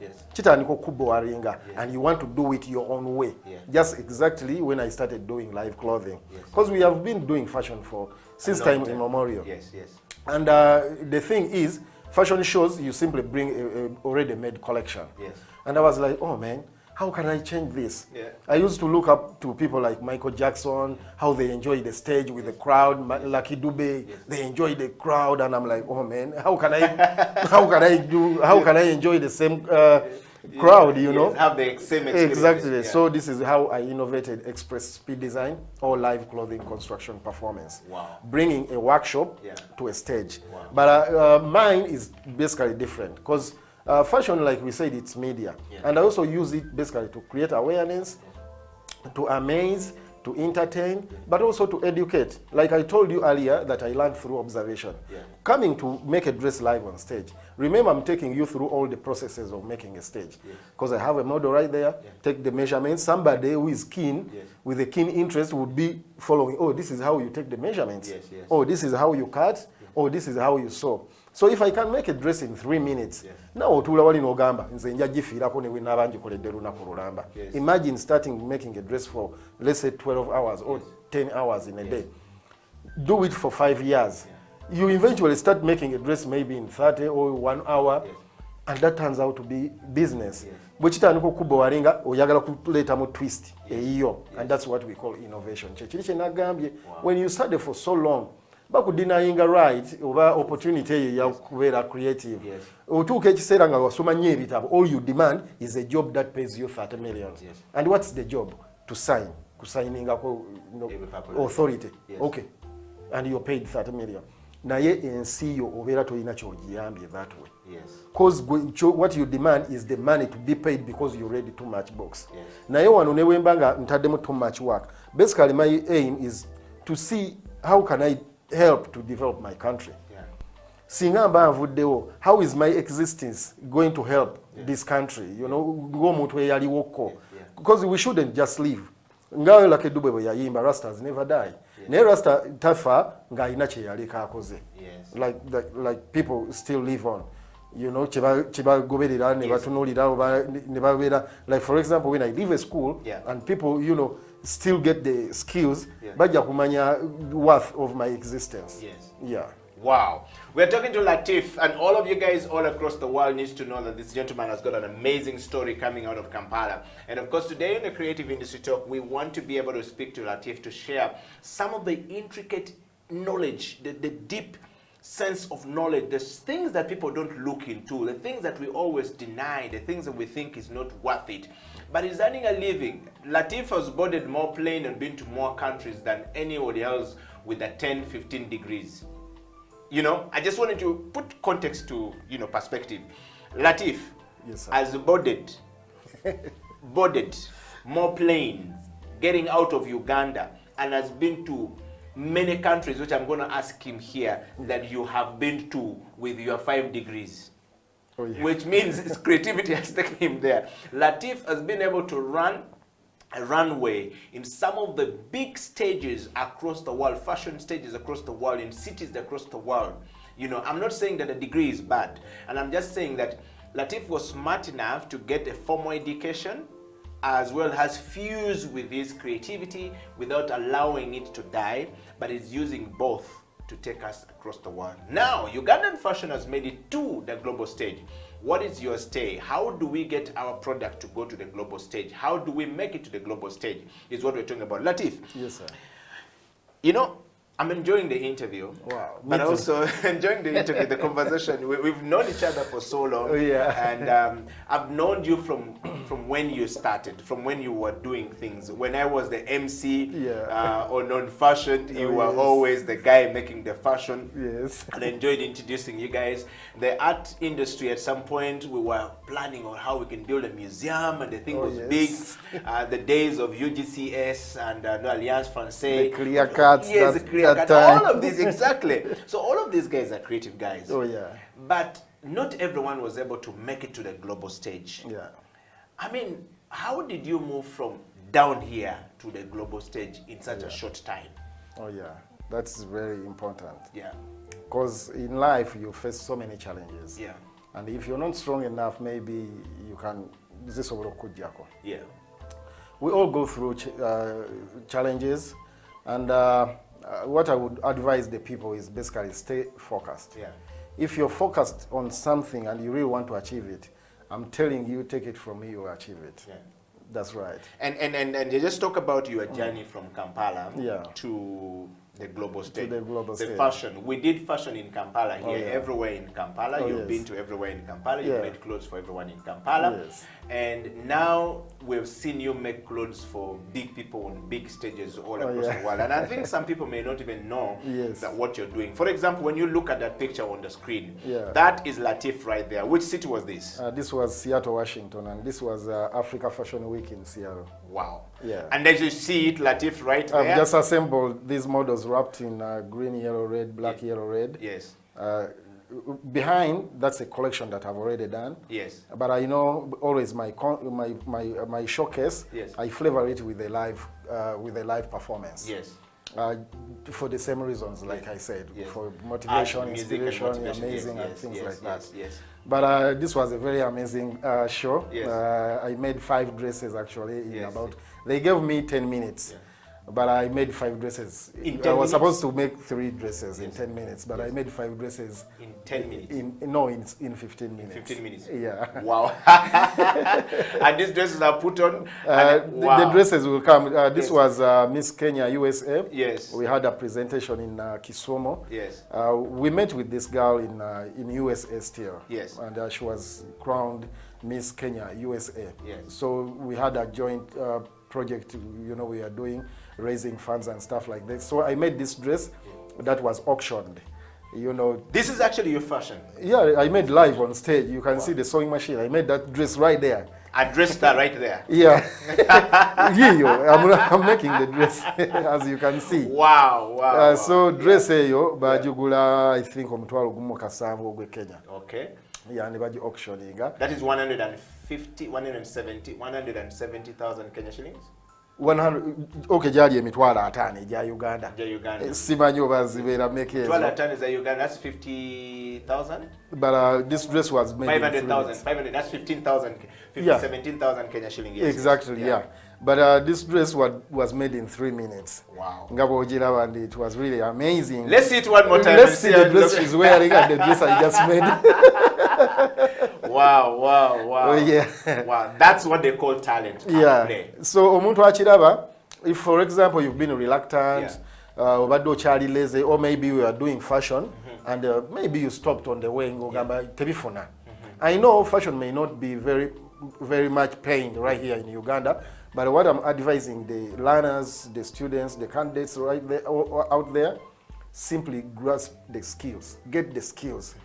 and you want to do it your own way. Just exactly when I started doing live clothing. Because we have been doing fashion since time immemorial. And the thing is, fashion shows, you simply bring a already made collection. And I was like, oh man, how can I change this? I used to look up to people like Michael Jackson, how they enjoy the stage with the crowd, Lucky Dube, they enjoy the crowd, and I'm like, oh man, how can I enjoy the same crowd, you know? Have the same experience. Exactly. So this is how I innovated Express Speed Design or live clothing construction performance. Bringing a workshop to a stage. But mine is basically different, because fashion, like we said, it's media. And I also use it basically to create awareness, to amaze, to entertain, but also to educate. Like I told you earlier that I learned through observation. Coming to make a dress live on stage. Remember, I'm taking you through all the processes of making a stage. Because I have a model right there, take the measurements. Somebody who is keen, with a keen interest, would be following, oh, this is how you take the measurements. Oh, this is how you cut. Oh, this is how you sew. So if I can make a dress in 3 minutes, now imagine starting making a dress for, let's say, 12 hours or 10 hours in a day. Do it for 5 years. You eventually start making a dress maybe in 30 or 1 hour, and that turns out to be business. Twist, and that's what we call innovation. When you study for so long, bakudinayinga right oba opportunity ya kubeera creative. Otuuka ekiseera nga wasoma nnyo ebitabo, all you demand is a job that pays you 30 million. And what's the job? To sign. Kusigninga authority. Okay. And you're paid 30 million. Naye ensi yo obeera tolina ky'ogiyambye that way. Because what you demand is the money to be paid because you read too much books. Naye wano ne wemba nga ntaddemu too much work. Basically my aim is to see how can I help to develop my country. Singa mba nvuddewo, how is my existence going to help this country? You know, ng'omuntu eyaliwoko. Because we shouldn't just live. Ngawe Lucky Dube bwe yayimba, Rastas never die. Naye Rasta tafa nga alina kye yaleka akoze. Like people still live on. You know, chibagoberera ne batunulira ne babeera, like for example when I leave a school and people, you know, still get the skills, bajja kumanya worth of my existence. Wow. We're talking to Latif, and all of you guys all across the world needs to know that this gentleman has got an amazing story coming out of Kampala. And of course, today in the Creative Industry Talk, we want to be able to speak to Latif to share some of the intricate knowledge, the deep sense of knowledge, the things that people don't look into, the things that we always deny, the things that we think is not worth it. But he's earning a living. Latif has boarded more plane and been to more countries than anybody else with a 10, 15 degrees. you know, I just wanted to put context to, you know, perspective. Latif Yes, sir. has boarded more planes getting out of Uganda and has been to many countries, which I'm going to ask him here, that you have been to with your 5 degrees. Oh, yeah. Which means his creativity has taken him there. Latif has been able to run a runway in some of the big stages across the world, fashion stages across the world, in cities across the world. You know, I'm not saying that a degree is bad, and I'm just saying that Latif was smart enough to get a formal education as well as fuse with his creativity without allowing it to die, but is using both to take us across the world. Now, Ugandan fashion has made it to the global stage. What is your stay? How do we get our product to go to the global stage? How do we make it to the global stage is what we're talking about. Latif. Yes, sir. You know, I'm enjoying the interview. Wow. But also enjoying the interview, the conversation. We've known each other for so long. Oh, yeah. And I've known you from when you started, from when you were doing things. When I was the MC on fashion, you were always the guy making the fashion. Yes. And I enjoyed introducing you guys. The art industry, at some point, we were planning on how we can build a museum, and the thing was big. The days of UGCS and Alliance Francaise. The clear cuts. Yes, the clear cut. All of these, exactly. So all of these guys are creative guys. Oh, yeah. But not everyone was able to make it to the global stage. Yeah. I mean, how did you move from down here to the global stage in such a short time? Oh, yeah. That's very important. Yeah. Because in life, you face so many challenges. Yeah. And if you're not strong enough, maybe you can... Yeah. We all go through challenges. And what I would advise the people is basically stay focused. Yeah. If you're focused on something and you really want to achieve it, I'm telling you, take it from me, you'll achieve it. Yeah. That's right. And you just talk about your journey from Kampala Yeah. to the global stage. the global stage. Fashion. We did fashion in Kampala here, Oh, yeah. everywhere in Kampala. Oh, You've yes. been to everywhere in Kampala. Yeah. You've made clothes for everyone in Kampala. Yes. And now we've seen you make clothes for big people on big stages all across yeah. the world. And I think some people may not even know Yes. that what you're doing. For example, when you look at that picture on the screen, Yeah. that is Latif right there. Which city was this? This was Seattle, Washington, and this was Africa Fashion Week in Seattle. Wow. Yeah. And as you see it, Latif right there. I've just assembled these models wrapped in green, yellow, red, black, yellow, red. Yes. Behind, that's a collection that I've already done. Yes. But I know always my showcase. Yes. I flavor it with a live performance. Yes. For the same reasons, like I said, Yes. for motivation, Art, music, and inspiration, motivation. amazing, Yes, and things yes, like yes, that. yes. But this was a very amazing show. Yes. I made 5 dresses actually in Yes. about. They gave me 10 minutes. Yeah. But I made 5 dresses. In 10 I was minutes? supposed to make 3 dresses in Yes. 10 minutes, but I made 5 dresses In 10 minutes. in 15 minutes. 15 minutes. Yeah. Wow. And these dresses are put on. The dresses will come. This Yes. was Miss Kenya USA. Yes. We had a presentation in Kisumu. Yes. We met with this girl in USA still. Yes. And she was crowned Miss Kenya USA. Yes. So we had a joint project, we are doing, raising funds and stuff like that. So I made this dress that was auctioned. This is actually your fashion. Yeah, I made live on stage. You can see the sewing machine. I made that dress right there. I dressed that right there. Yeah. I'm making the dress, as you can see. Wow, wow. So dress eyo bajugula, I think, omutwalo gumu kasanvu ogwe Kenya. Okay. Yeah, and baji auctioninga. That is 170,000 Kenya shillings? 100, okay, jali emitwalo 5 ja Uganda. Ja Uganda. Simanyi oba zibeera meke ezo. 5 is Uganda, that's 50,000? But this dress was made 500,000, 500, that's 15,000, Yeah. 17,000 Kenya shillings. Yes. Exactly, yeah. But this dress was made in 3 minutes. Wow. Ngabo ojiraba, and it was really amazing. Let's see it one more time. Let's see the dress she's wearing and the dress I just made. Wow, wow, wow. Oh, yeah. Wow, that's what they call talent. Yeah. Play. So omuntu achiraba, if for example you've been reluctant, obadde okyali lazy, or maybe you are doing fashion, and maybe you stopped on the way ng'ogamba tebifuna. I know fashion may not be very much paying right here in Uganda, but what I'm advising the learners, the students, the candidates right there, out there, simply grasp the skills, get the skills.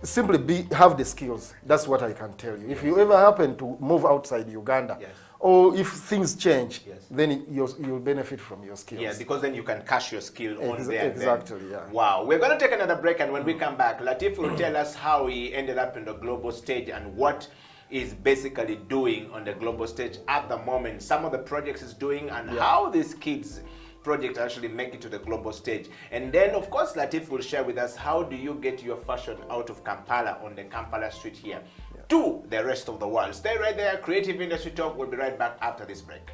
Simply have the skills. That's what I can tell you. If you ever happen to move outside Uganda, or if things change, then you'll benefit from your skills. Yeah, because then you can cash your skill on there. Exactly, yeah. Wow. We're going to take another break, and when we come back, Latif will tell us how he ended up in the global stage and what is basically doing on the global stage at the moment, some of the projects he's doing, and how these kids projects actually make it to the global stage. And then, of course, Latif will share with us how do you get your fashion out of Kampala on the Kampala street here to the rest of the world. Stay right there. Creative Industry Talk. We'll be right back after this break.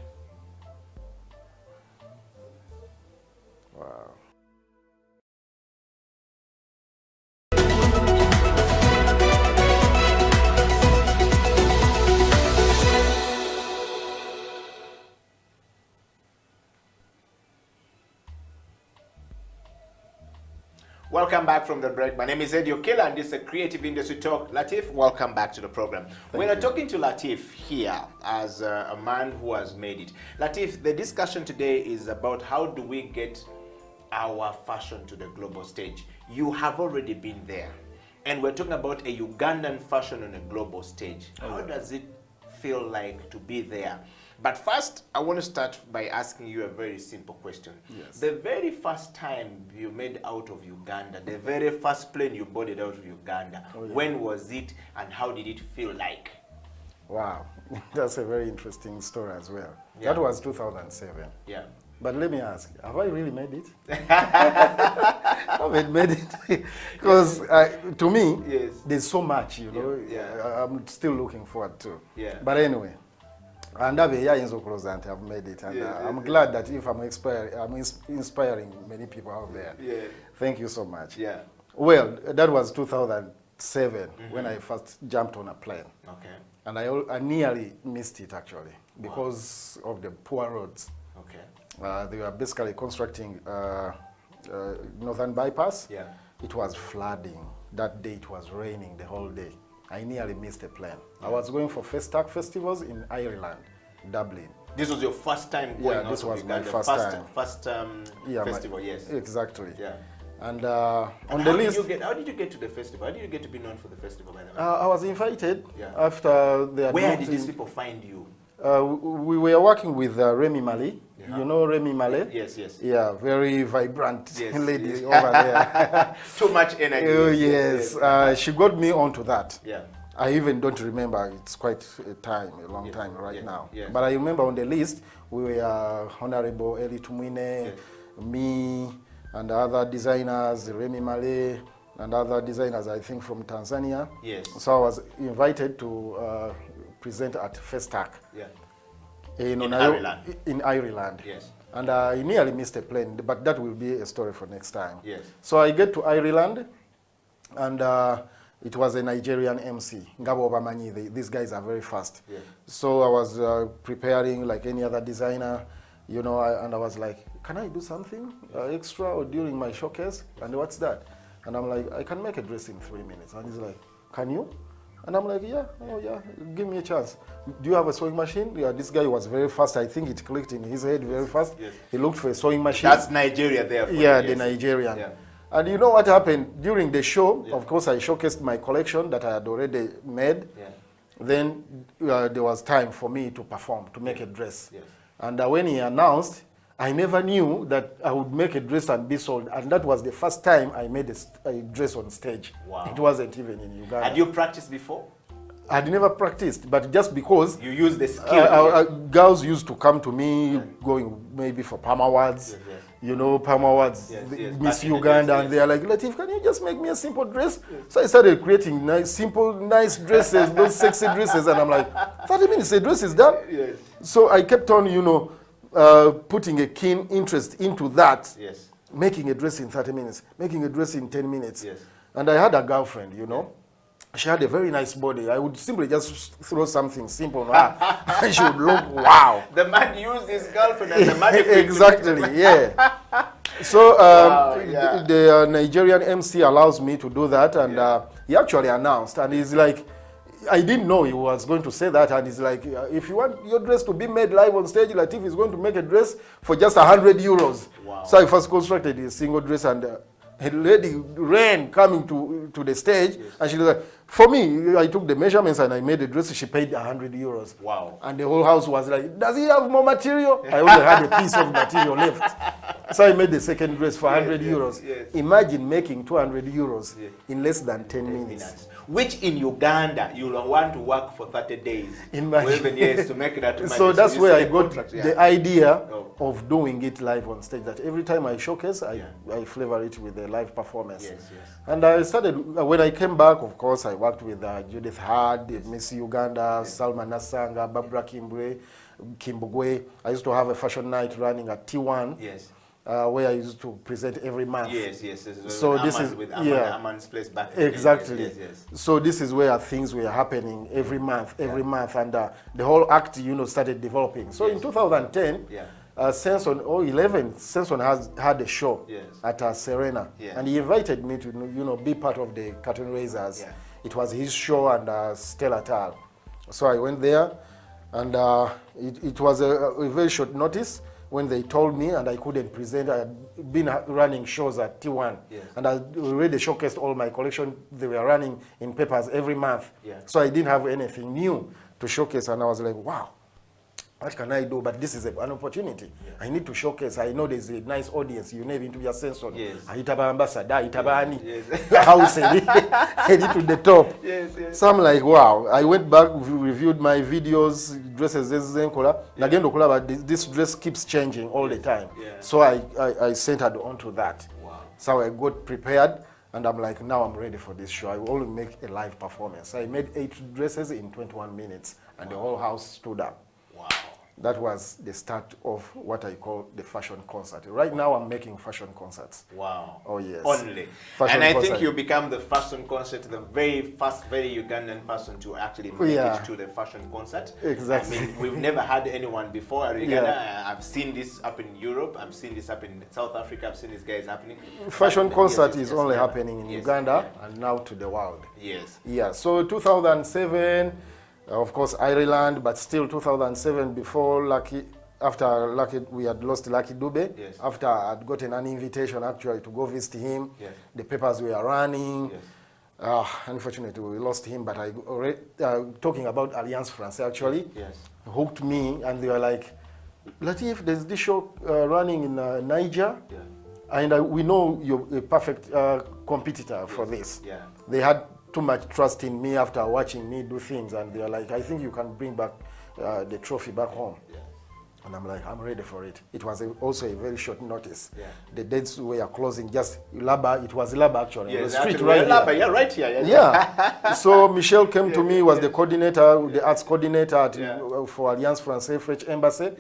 Wow. Welcome back from the break. My name is Eupal, and this is a Creative Industry Talk. Latif, welcome back to the program. We're talking to Latif here as a man who has made it. Latif, the discussion today is about how do we get our fashion to the global stage. You have already been there, and we're talking about a Ugandan fashion on a global stage. How does it feel like to be there? But first, I want to start by asking you a very simple question. Yes. The very first time you made out of Uganda, the very first plane you boarded out of Uganda, when was it and how did it feel like? Wow, that's a very interesting story as well. Yeah. That was 2007. Yeah. But let me ask, have I really made it? I haven't made it. Because to me, there's so much, you know, I'm still looking forward to. Yeah. But anyway, and I've made it. And I'm glad that if I'm inspiring many people out there. Yeah. Thank you so much. Yeah. Well, that was 2007 when I first jumped on a plane. Okay. And I nearly missed it actually because of the poor roads. Okay. They were basically constructing Northern Bypass. Yeah. It was flooding. That day it was raining the whole day. I nearly missed a plane. I was going for Festac festivals in Ireland, Dublin. This was your first time going out this of was Uganda? my first time. First festival, yes. Exactly. Yeah. And And on the list... how did you get to the festival? How did you get to be known for the festival, by the way? I was invited after the... Where did these people find you? We were working with Remy Mali. You know Remy Mali? Yes, yes. Yeah, very vibrant lady over there. Too much energy. Oh, yes. She got me onto that. Yeah. I even don't remember. It's quite a long time right now. Yes. But I remember on the list, we were Honorable Eli Tumwine, me, and other designers, Remy Mali, and other designers, I think, from Tanzania. Yes. So I was invited to present at Festac. Yeah. In Ireland. In Ireland. Yes. And I nearly missed a plane, but that will be a story for next time. Yes. So I get to Ireland, and it was a Nigerian MC. Ngabo Obamanyi, these guys are very fast. Yeah. So I was preparing like any other designer, you know, and I was like, can I do something extra or during my showcase? And what's that? And I'm like, I can make a dress in 3 minutes. And he's like, can you? And I'm like, yeah, oh yeah, give me a chance. Do you have a sewing machine? Yeah, this guy was very fast. I think it clicked in his head very fast. Yes. He looked for a sewing machine. That's Nigeria there. Yeah, the Nigerian. Yeah. And you know what happened? During the show, of course, I showcased my collection that I had already made. Yeah. Then there was time for me to perform, to make a dress. Yes. And when he announced, I never knew that I would make a dress and be sold. And that was the first time I made a dress on stage. Wow. It wasn't even in Uganda. Had you practiced before? I'd never practiced, but just because... You used the skill. Girls used to come to me, going maybe for Palm Awards. Yes. You know, Palm Awards, Miss Uganda, and they're like, Latif, can you just make me a simple dress? Yes. So I started creating nice, simple, nice dresses, those sexy dresses, and I'm like, 30 minutes, the dress is done? Yes. So I kept on, you know, putting a keen interest into that, making a dress in 30 minutes, making a dress in 10 minutes. Yes. And I had a girlfriend, you know. She had a very nice body. I would simply just throw something simple on her, and she would look, wow. The man used his girlfriend as a magic. Exactly, yeah. So the Nigerian MC allows me to do that, and he actually announced, and he's like, I didn't know he was going to say that, and he's like, if you want your dress to be made live on stage, Latif is going to make a dress for just 100 euros. Wow. So I first constructed a single dress, and a lady ran coming to the stage, and she was like, for me, I took the measurements and I made the dress. She paid 100 euros. Wow. And the whole house was like, does he have more material? I only had a piece of material left. So I made the second dress for 100 euros. Yes. Imagine making 200 euros in less than 10 minutes. Which in Uganda, you'll want to work for 30 days. Imagine. Or even years to make that money. So that's you where I set a got contract, the idea Oh. of doing it live on stage. That every time I showcase, I flavor it with a live performance. Yes, yes. And I started, when I came back, of course, I worked with Judith Hard, Miss Uganda, Salma Nasanga, Barbara Kimbugwe. I used to have a fashion night running at T1. Yes. Where I used to present every month. Yes, yes. So this is with yeah, Aman's place back. Then. exactly. Yes, yes, yes. So this is where things were happening every month, and the whole act, started developing. So in 2010, Senson, 11, Senson has had a show at Serena, and he invited me to be part of the curtain raisers. Yeah. It was his show and Stella Tal. So I went there, and it was a very short notice when they told me, and I couldn't present. I had been running shows at T1, and I already showcased all my collection. They were running in papers every month, so I didn't have anything new to showcase, and I was like, wow, what can I do? But this is an opportunity. I need to showcase. I know there's a nice audience. You never into your sense on. Itaba ambassador, Itabani, house, heading to the top. So I'm like, wow. I went back, reviewed my videos, dresses, but this dress keeps changing all the time. So I centered onto that. Wow. So I got prepared, and I'm like, now I'm ready for this show. I will only make a live performance. I made 8 dresses in 21 minutes, and the whole house stood up. Wow. That was the start of what I call the fashion concert. Right now, I'm making fashion concerts. Wow. Oh, yes. Only. Fashion and I concert. think you become the fashion concert, the very first, very Ugandan person to actually make it to the fashion concert. Exactly. I mean, we've never had anyone before in Uganda. I've seen this up in Europe. I've seen this up in South Africa. I've seen these guys happening. Fashion concert is only happening in Uganda and now to the world. Yes. Yeah, so 2007, of course, Ireland, but still 2007 before after Lucky, we had lost Lucky Dube. Yes. After I'd gotten an invitation actually to go visit him. Yes. The papers were running. Yes. Unfortunately, we lost him, but I already, talking about Alliance Française actually, hooked me, and they were like, Latif, there's this show running in Niger, and we know you're a perfect competitor for this. Yeah. They had too much trust in me after watching me do things, and they're like, I think you can bring back the trophy back home. And I'm like, I'm ready for it. It was also a very short notice. The dates were closing, just Laba, it was Laba actually. Yes, the street actually, right Laba, here. right here. Yeah. So Michelle came to me, was the coordinator, the arts coordinator at, for Alliance Française French Embassy.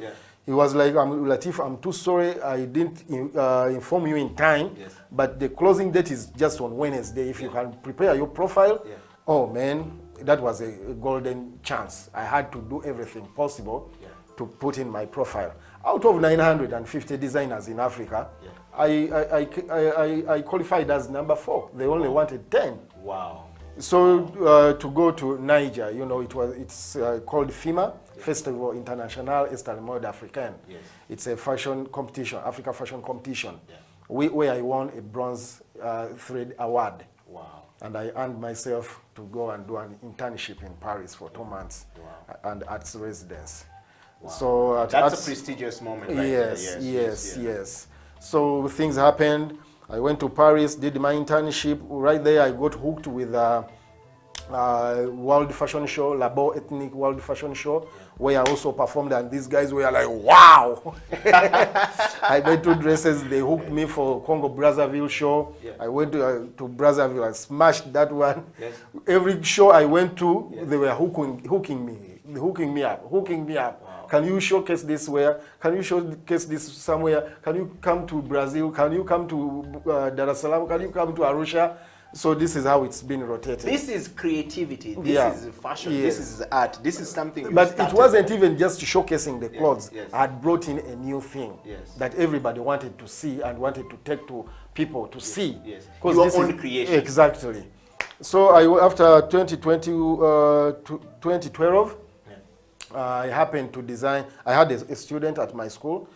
He was like, Latif, I'm too sorry I didn't inform you in time, but the closing date is just on Wednesday. If you can prepare your profile, oh man, that was a golden chance. I had to do everything possible to put in my profile. Out of 950 designers in Africa, I qualified as number 4. They only wanted 10. Wow. So to go to Niger, it's called FIMA, Festival International Est Mode Africain. It's a fashion competition, Africa fashion competition, where I won a bronze thread award. Wow. And I earned myself to go and do an internship in Paris for 2 months and arts residence. Wow. So that's a prestigious moment, right? Yes. So things happened. I went to Paris, did my internship. Right there, I got hooked with World Fashion Show, Labo Ethnic World Fashion Show, where I also performed, and these guys were like, wow! I made 2 dresses. They hooked me for Congo Brazzaville show. I went to Brazzaville and smashed that one. Every show I went to, they were hooking me up. Wow. Can you showcase this where? Can you showcase this somewhere? Can you come to Brazil? Can you come to Dar es Salaam? Can you come to Arusha? So this is how it's been rotated. This is creativity. This is fashion. This is art. This is something. But it wasn't even just showcasing the clothes. I had brought in a new thing that everybody wanted to see and wanted to take to people to see. Your own creation. Exactly. So after 2012, I happened to design. I had a student at my school,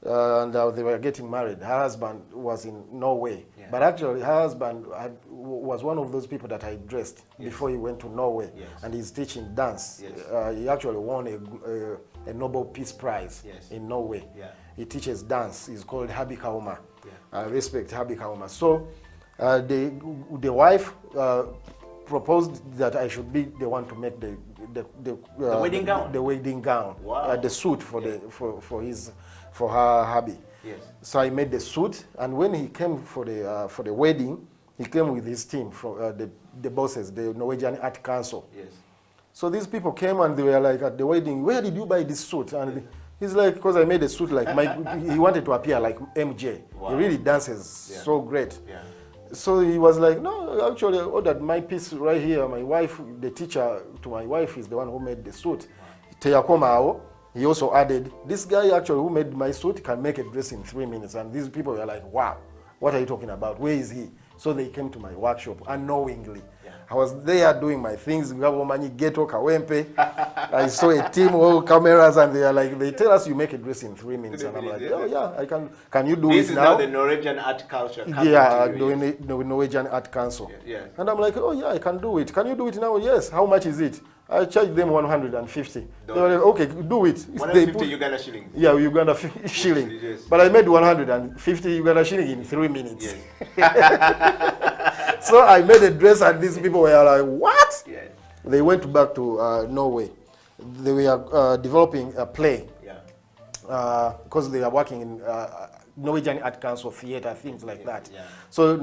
and they were getting married. Her husband was in Norway, but actually her husband was one of those people that I dressed before he went to Norway, and he's teaching dance. He actually won a Nobel Peace Prize in Norway. He teaches dance. He's called Habi Kauma. I respect Habi Kauma. So the wife proposed that I should be the one to make the wedding gown. The wedding gown. Wow. The suit for for her hubby. Yes. So I made the suit, and when he came for the wedding, he came with his team from the bosses, the Norwegian Art Council. Yes. So these people came and they were like at the wedding, where did you buy this suit? And he's like, because I made a suit like he wanted to appear like MJ. Wow. He really dances so great. Yeah. So he was like, no, actually, I ordered my piece right here. My wife, the teacher to my wife is the one who made the suit. Teyakomao, he also added, this guy actually who made my suit can make a dress in 3 minutes. And these people were like, wow, what are you talking about? Where is he? So they came to my workshop unknowingly. I was there doing my things. I saw a team, all cameras, and they are like, they tell us you make a dress in 3 minutes. And I'm like, oh yeah, I can. Can you do this it is now? The Norwegian Art Culture. Yeah, doing the Norwegian Art Council. Yeah. And I'm like, oh yeah, I can do it. Can you do it now? Yes. How much is it? I charged them 150. They were like, okay, do it. 150 Uganda shillings. Yeah, Uganda shilling. Yes. But I made 150 Uganda shilling in 3 minutes. Yes. So I made a dress, and these people were like, what? Yes. They went back to Norway. They were developing a play. Yeah. Because they are working in Norwegian Art Council theater, things like that. Yeah. So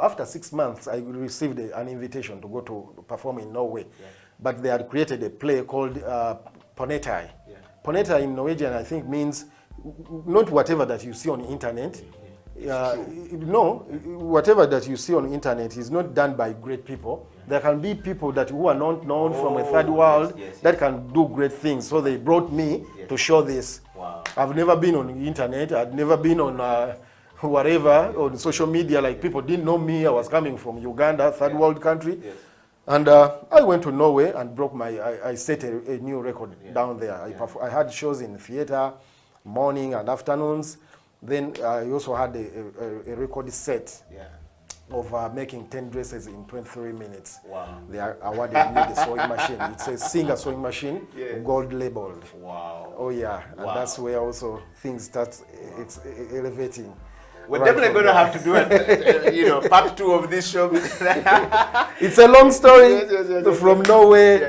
after 6 months, I received an invitation to go to perform in Norway. Yeah. But they had created a play called Ponetai. Yeah. Ponetai in Norwegian, I think, means not whatever that you see on the internet. No, whatever that you see on the internet is not done by great people. There can be people who are not known from a third world that can do great things. So they brought me to show this. Wow. I've never been on the internet. I've never been on whatever, on social media. Like people didn't know me. I was coming from Uganda, third world country. Yes. And I went to Norway and broke I set a new record down there. I had shows in theater, morning and afternoons. Then I also had a record set of making 10 dresses in 23 minutes. Wow. They awarded me the sewing machine. It's a Singer sewing machine, gold labeled. Wow. Oh yeah, and that's where also things start elevating. We're definitely going to have to do part 2 of this show. It's a long story. Yes. From Norway,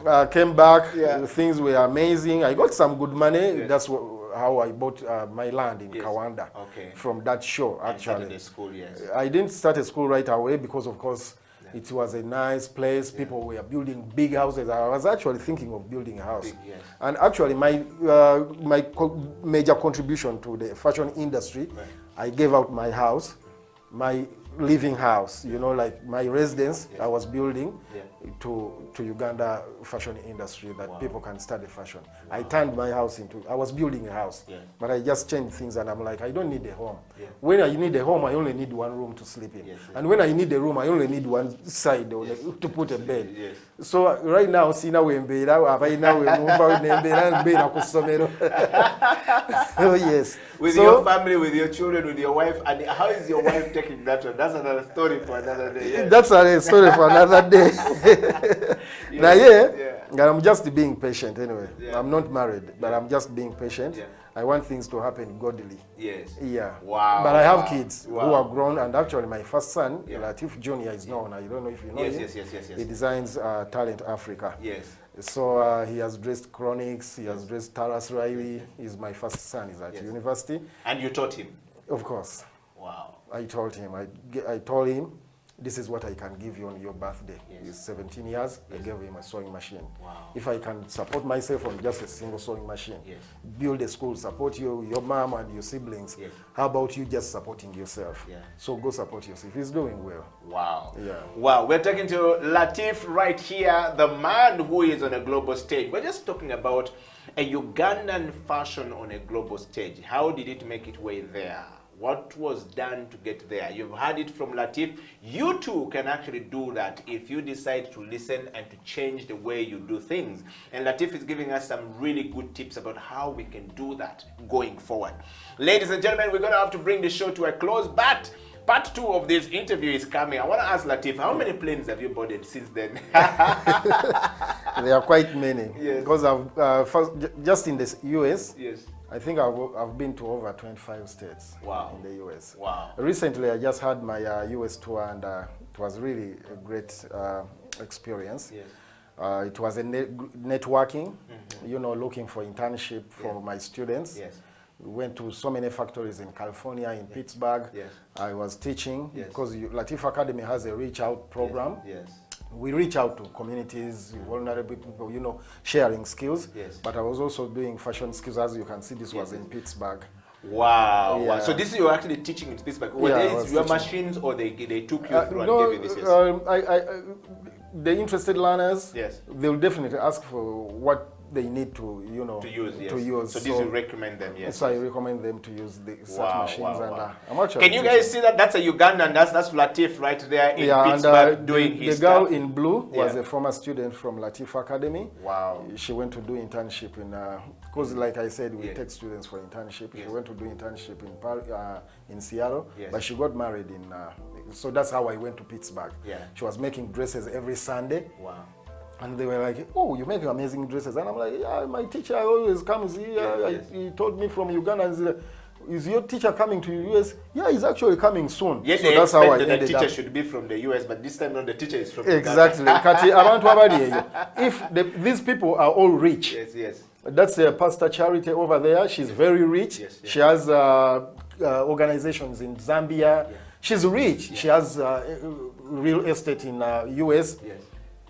Yes. Came back. Things were amazing. I got some good money. That's how I bought my land in Kawanda. Okay. From that show, actually. The school, yes. I didn't start a school right away because, of course, it was a nice place. People were building big houses. I was actually thinking of building a house. And actually, my major contribution to the fashion industry, I gave out my house, my living house, like my residence I was building to Uganda fashion industry that people can study fashion. I turned my house I was building a house, but I just changed things, and I'm like, I don't need a home. When I need a home, I only need one room to sleep in. And when I need a room, I only need one side to put a bed. So right now, oh yes. With your family, with your children, with your wife, and how is your wife taking that one? That's another story for another day. Yes. That's a story for another day. Now, I'm just being patient anyway. I'm not married, but I'm just being patient. I want things to happen godly. Yes. Yeah. Wow. But I have kids who are grown, and actually my first son, Latif Jr. is known. I don't know if you know him. Yes. He designs Talent Africa. Yes. So he has dressed Chronics, he has dressed Taras Riley. He's my first son, he's at university. And you taught him? Of course. Wow. I told him, I told him, this is what I can give you on your birthday. He's 17 years, I gave him a sewing machine. Wow. If I can support myself on just a single sewing machine, build a school, support your mom and your siblings, how about you just supporting yourself? So go support yourself. He's doing well. Wow. Yeah. Wow. We're talking to Latif right here, the man who is on a global stage. We're just talking about a Ugandan fashion on a global stage. How did it make its way there? What was done to get there? You've heard it from Latif. You too can actually do that if you decide to listen and to change the way you do things. And Latif is giving us some really good tips about how we can do that going forward. Ladies and gentlemen, we're going to have to bring the show to a close, but part 2 of this interview is coming. I want to ask Latif, how many planes have you boarded since then? There are quite many. Yes. Because I've just in the US, Yes. I think I've been to over 25 states. Wow. In the US. Wow. Recently, I just had my US tour, and it was really a great experience. Yes. It was a networking, you know, looking for internship for my students. Yes. We went to so many factories in California, in Pittsburgh. Yes. I was teaching Yes. because Latif Academy has a reach out program. Yes. We reach out to communities, vulnerable people, you know, sharing skills. Yes. But I was also doing fashion skills. As you can see, this was in Pittsburgh. Wow. Yeah. Wow. So this is you're actually teaching in Pittsburgh. Were Yeah, I these was your teaching. machines, or they took you through No, and gave you this? the interested learners, Yes. they'll definitely ask for what they need to, you know, To use, yes. to use. So this you recommend them, yes. So I recommend them to use such Wow, machines, wow, and wow. I'm actually Can you teaching. guys see that? That's a Ugandan. That's Latif right there in Yeah, Pittsburgh and doing the his girl stuff. in blue was Yeah. a former student from Latif Academy. Wow. She went to do internship in, because like I said, we Yes. take students for internship. Yes. She went to do internship in Seattle, Yes. but she got married in, so that's how I went to Pittsburgh. Yeah. She was making dresses every Sunday. Wow. And they were like, oh, you make amazing dresses. And I'm like, yeah, my teacher always comes here. Yes, yes. He told me from Uganda. And he's like, is your teacher coming to the US? Yeah, he's actually coming soon. Yes, so they that's how I expect that the ended teacher up. should be from the US, but this time no, the teacher is from Exactly. Kati, abantu abali eyo. If these people are all rich, Uganda. Yes, yes. that's Pastor Charity over there. She's very rich. Yes, yes. She has organizations in Zambia. Yeah. She's rich. She has real estate in US. Yes.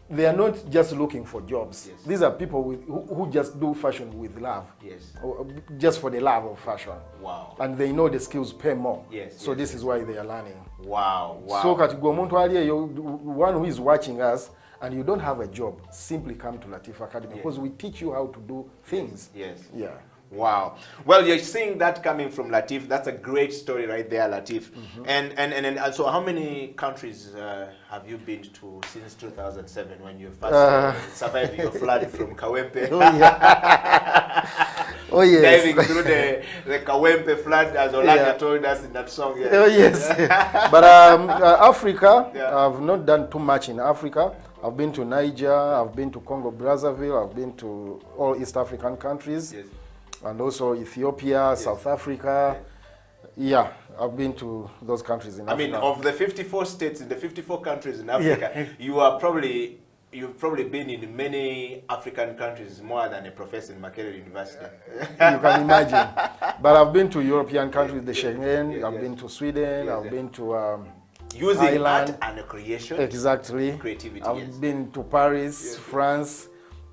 They are not just looking for jobs. Yes. These are people who just do fashion with love. Yes. Or just for the love of fashion. Wow. And they know the skills pay more. Yes, So yes, this is why they are learning. Wow. Wow. So kati gwe omuntu ali eyo, one who is watching us and you don't have a job, simply come to Latif Academy because we teach you how to do things. Yes. Yeah. Wow. Well, you're seeing that coming from Latif. That's a great story right there, Latif. And so how many countries have you been to since 2007 when you first survived your flood from Kawempe? Oh, yeah. Oh, yes. Diving through the Kawempe flood, as Olanga told us in that song. Yeah. Oh, yes. But Africa, Yeah. I've not done too much in Africa. I've been to Niger, I've been to Congo, Brazzaville, I've been to all East African countries. Yes. And also Ethiopia, South Africa. Yeah, I've been to those countries in I Africa. mean, of the 54 states in the 54 countries in Africa, you've probably been in many African countries more than a professor in Makerere University. You can imagine. But I've been to European countries, the Schengen, yes, I've yes. been to Sweden, Yes, I've yes. been to Using art Ireland. and creation. Exactly. Creativity, I've yes. been to Paris, Yes. France.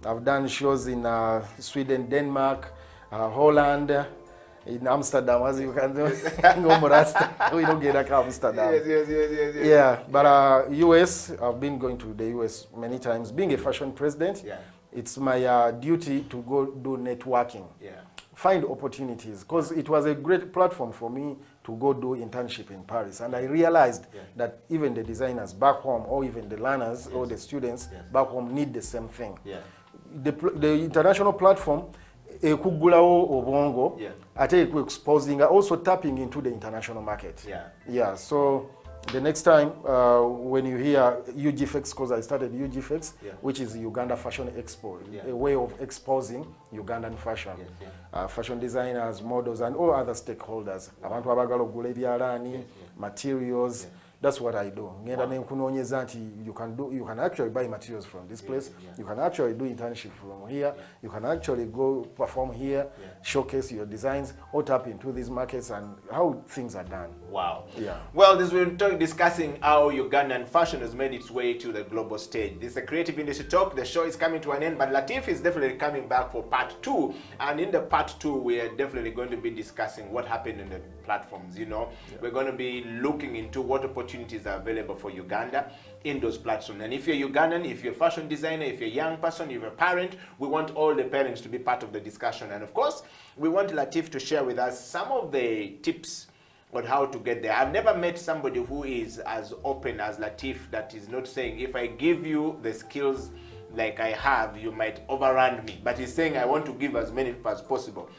I've done shows in Sweden, Denmark, Holland, in Amsterdam, as you can do. No more Rasta. We don't get like Amsterdam. Yes. Yeah, but US, I've been going to the US many times. Being a fashion president, Yeah. it's my duty to go do networking. Yeah. Find opportunities, because it was a great platform for me to go do internship in Paris. And I realized that even the designers back home, or even the learners or the students back home need the same thing. Yeah. The international platform, ekugulawo obongo, ate exposing, also tapping into the international market. Yeah, so the next time when you hear UGFX, because I started UGFX, which is Uganda Fashion Expo, a way of exposing Ugandan fashion. Fashion designers, models, and all other stakeholders. Abantu abagala okugula ebyalaani, materials. That's what I do. You can actually buy materials from this place. You can actually do internship from here. You can actually go perform here, showcase your designs, or tap into these markets and how things are done. Wow. Yeah. Well, we're discussing how Ugandan fashion has made its way to the global stage. This is a Creative Industry Talk. The show is coming to an end, but Latif is definitely coming back for part 2. And in the part 2, we are definitely going to be discussing what happened in the platforms. You know, we're going to be looking into what opportunities are available for Uganda in those platforms. And if you're Ugandan, if you're a fashion designer, if you're a young person, if you're a parent, we want all the parents to be part of the discussion. And of course, we want Latif to share with us some of the tips on how to get there. I've never met somebody who is as open as Latif, that is not saying, if I give you the skills like I have, you might overrun me. But he's saying, I want to give as many as possible.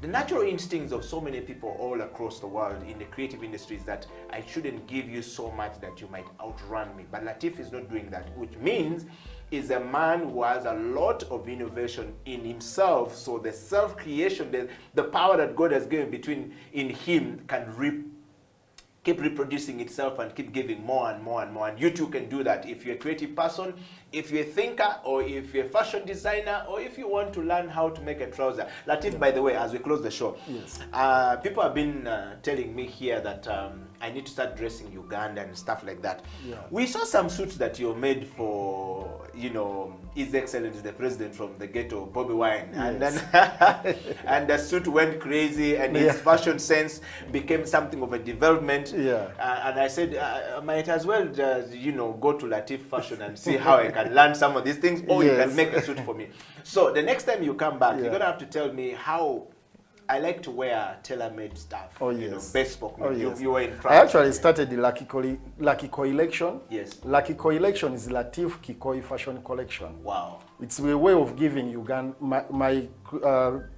The natural instincts of so many people all across the world in the creative industry is that I shouldn't give you so much that you might outrun me. But Latif is not doing that, which means is a man who has a lot of innovation in himself. So the self-creation, the power that God has given in him can keep reproducing itself and keep giving more and more and more. And you too can do that if you're a creative person, if you're a thinker, or if you're a fashion designer, or if you want to learn how to make a trouser. Latif, by the way, as we close the show, yes, people have been telling me here that I need to start dressing Uganda and stuff like that. Yeah. We saw some suits that you made for, you know, His Excellency the President from the ghetto, Bobby Wine, and Yes. then and the suit went crazy, and his fashion sense became something of a development. Yeah. And I said, I might as well just, you know, go to Latif Fashion and see how I can learn some of these things, or you can make a suit for me. So the next time you come back, you're gonna have to tell me how. I like to wear tailor-made stuff. Oh, you know, yes. bespoke. Oh, you, yes. you were in I France. actually started the Lucky Collection. Yes. Lucky Collection is Latif Kikoi Fashion Collection. Wow. It's a way of giving Uganda my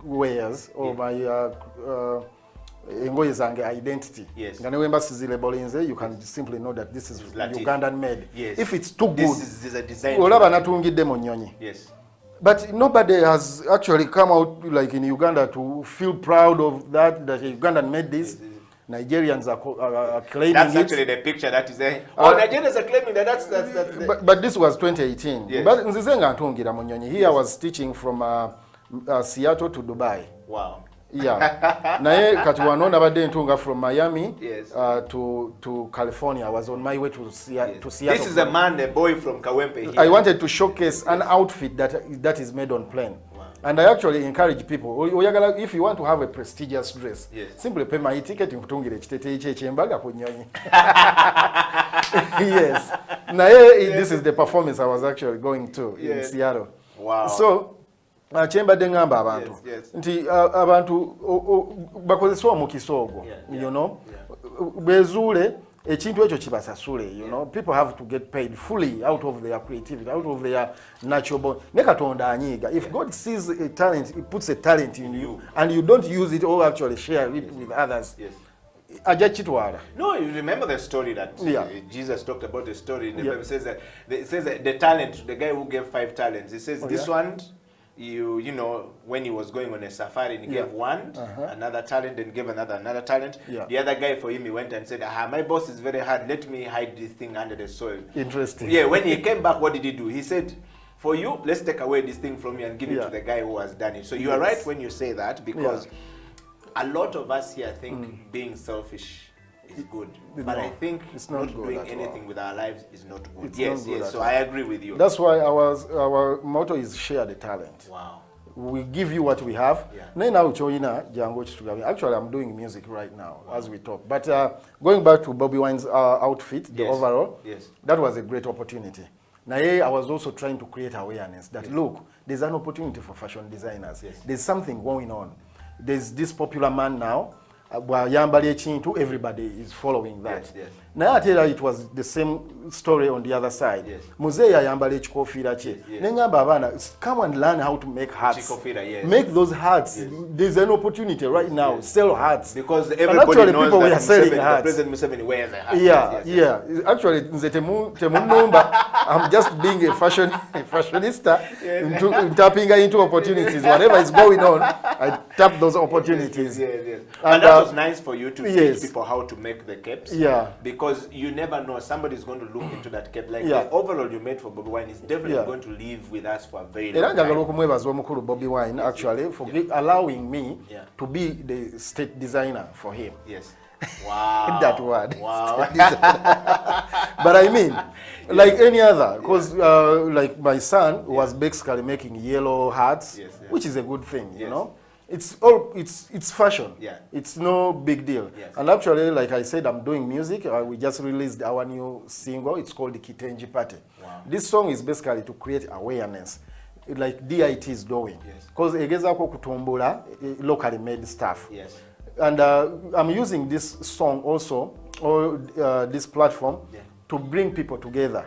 wares or my engoye zange identity. Yes. Ngane wemba sizilabelinze, you can simply know that this is Latif. Ugandan made. Yes. If it's too good, This is a design. olaba natungidde mu nnyonyi. Yes. But nobody has actually come out like in Uganda to feel proud of that Ugandan made this. Nigerians are claiming That's it. actually the picture that is there. Oh, Nigerians are claiming that that's but this was 2018. Yes. But nzizenga ntungira mu nnyonyi. Here I was teaching from Seattle to Dubai. Wow. Yeah. Naye kati wano nabadde ntunga from Miami Yes. to California. I was on my way to Seattle. This is a man, a boy from Kawempe here. I wanted to showcase an outfit that is made on plane. Wow. And I actually encourage people, if you want to have a prestigious dress, Yes. simply pay my ticket nkutungire ekiteeteeyi ky'ekyembaga ku nnyonyi. Yes. Naye this is the performance I was actually going to in Seattle. Wow. So, kyembadde ngamba abantu Yes. nti abantu bakozesebwa omukisa ogwo, you know, bezuule ekintu ekyo kibasasule, you know. People have to get paid fully out of their creativity, out of their natural born. Ne Katonda anyiiga. If God sees a talent, he puts a talent in you, and you don't use it or actually share it with others, Yes. ajja kitwala. No, you remember the story that Jesus talked about the story. The Bible says that the talent, the guy who gave 5 talents, he says this one, you know, when he was going on a safari, and he gave one, another talent, and gave another talent. The other guy, for him, he went and said, my boss is very hard, let me hide this thing under the soil. Interesting. Yeah, when he came back, what did he do? He said, for you, let's take away this thing from you and give it to the guy who has done it. So you are right when you say that, because a lot of us here think being selfish is good, but I think it's not good doing at all. anything with our lives is not good. It's Yes, not good yes. at So all. I agree with you. That's why our motto is share the talent. Wow. We give you what we have. Now, actually, I'm doing music right now as we talk. But going back to Bobby Wine's outfit, the overall, that was a great opportunity. Now, I was also trying to create awareness that, look, there's an opportunity for fashion designers. There's something going on. There's this popular man now, everybody is following that. Now I tell you, it was the same story on the other side. Muzeya yambala ekikofiira kye. Nengamba abaana, come and learn how to make hats. Make those hats. There's an opportunity right now. Sell hats. Because everybody knows people that are selling hats. President Museveni wears a hat. Yeah. Actually, nze temunumba. I'm just being a fashionista, tapping into opportunities. Whatever is going on, I tap those opportunities. And that was nice for you to teach people how to make the capes. Because you never know, somebody's going to look into that cape. Like the overall you made for Bobby Wine is definitely going to live with us for a very long time. Okumwebaza omukulu Bobby Wine actually for allowing me to be the state designer for him. Yes. Wow. That word. Wow. But I mean, like any other, because like my son was basically making yellow hats, which is a good thing, you know. It's fashion. It's no big deal. And actually, like I said, I'm doing music. We just released our new single. It's called the Kitenji Party. This song is basically to create awareness, like DIT is doing. Because egezako kutumbula locally made stuff. And I'm using this song also, or this platform, to bring people together.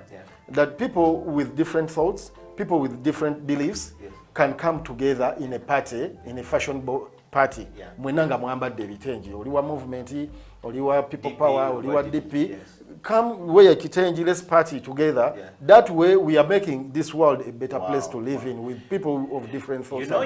That people with different thoughts, people with different beliefs can come together in a party, in a fashion party. Mwenanga mwambadde bitengi, oliwa movement, oliwa people power, oliwa DP. Come wear kitengi, let's party together. That way we are making this world a better place to live in, with people of different thoughts. You know,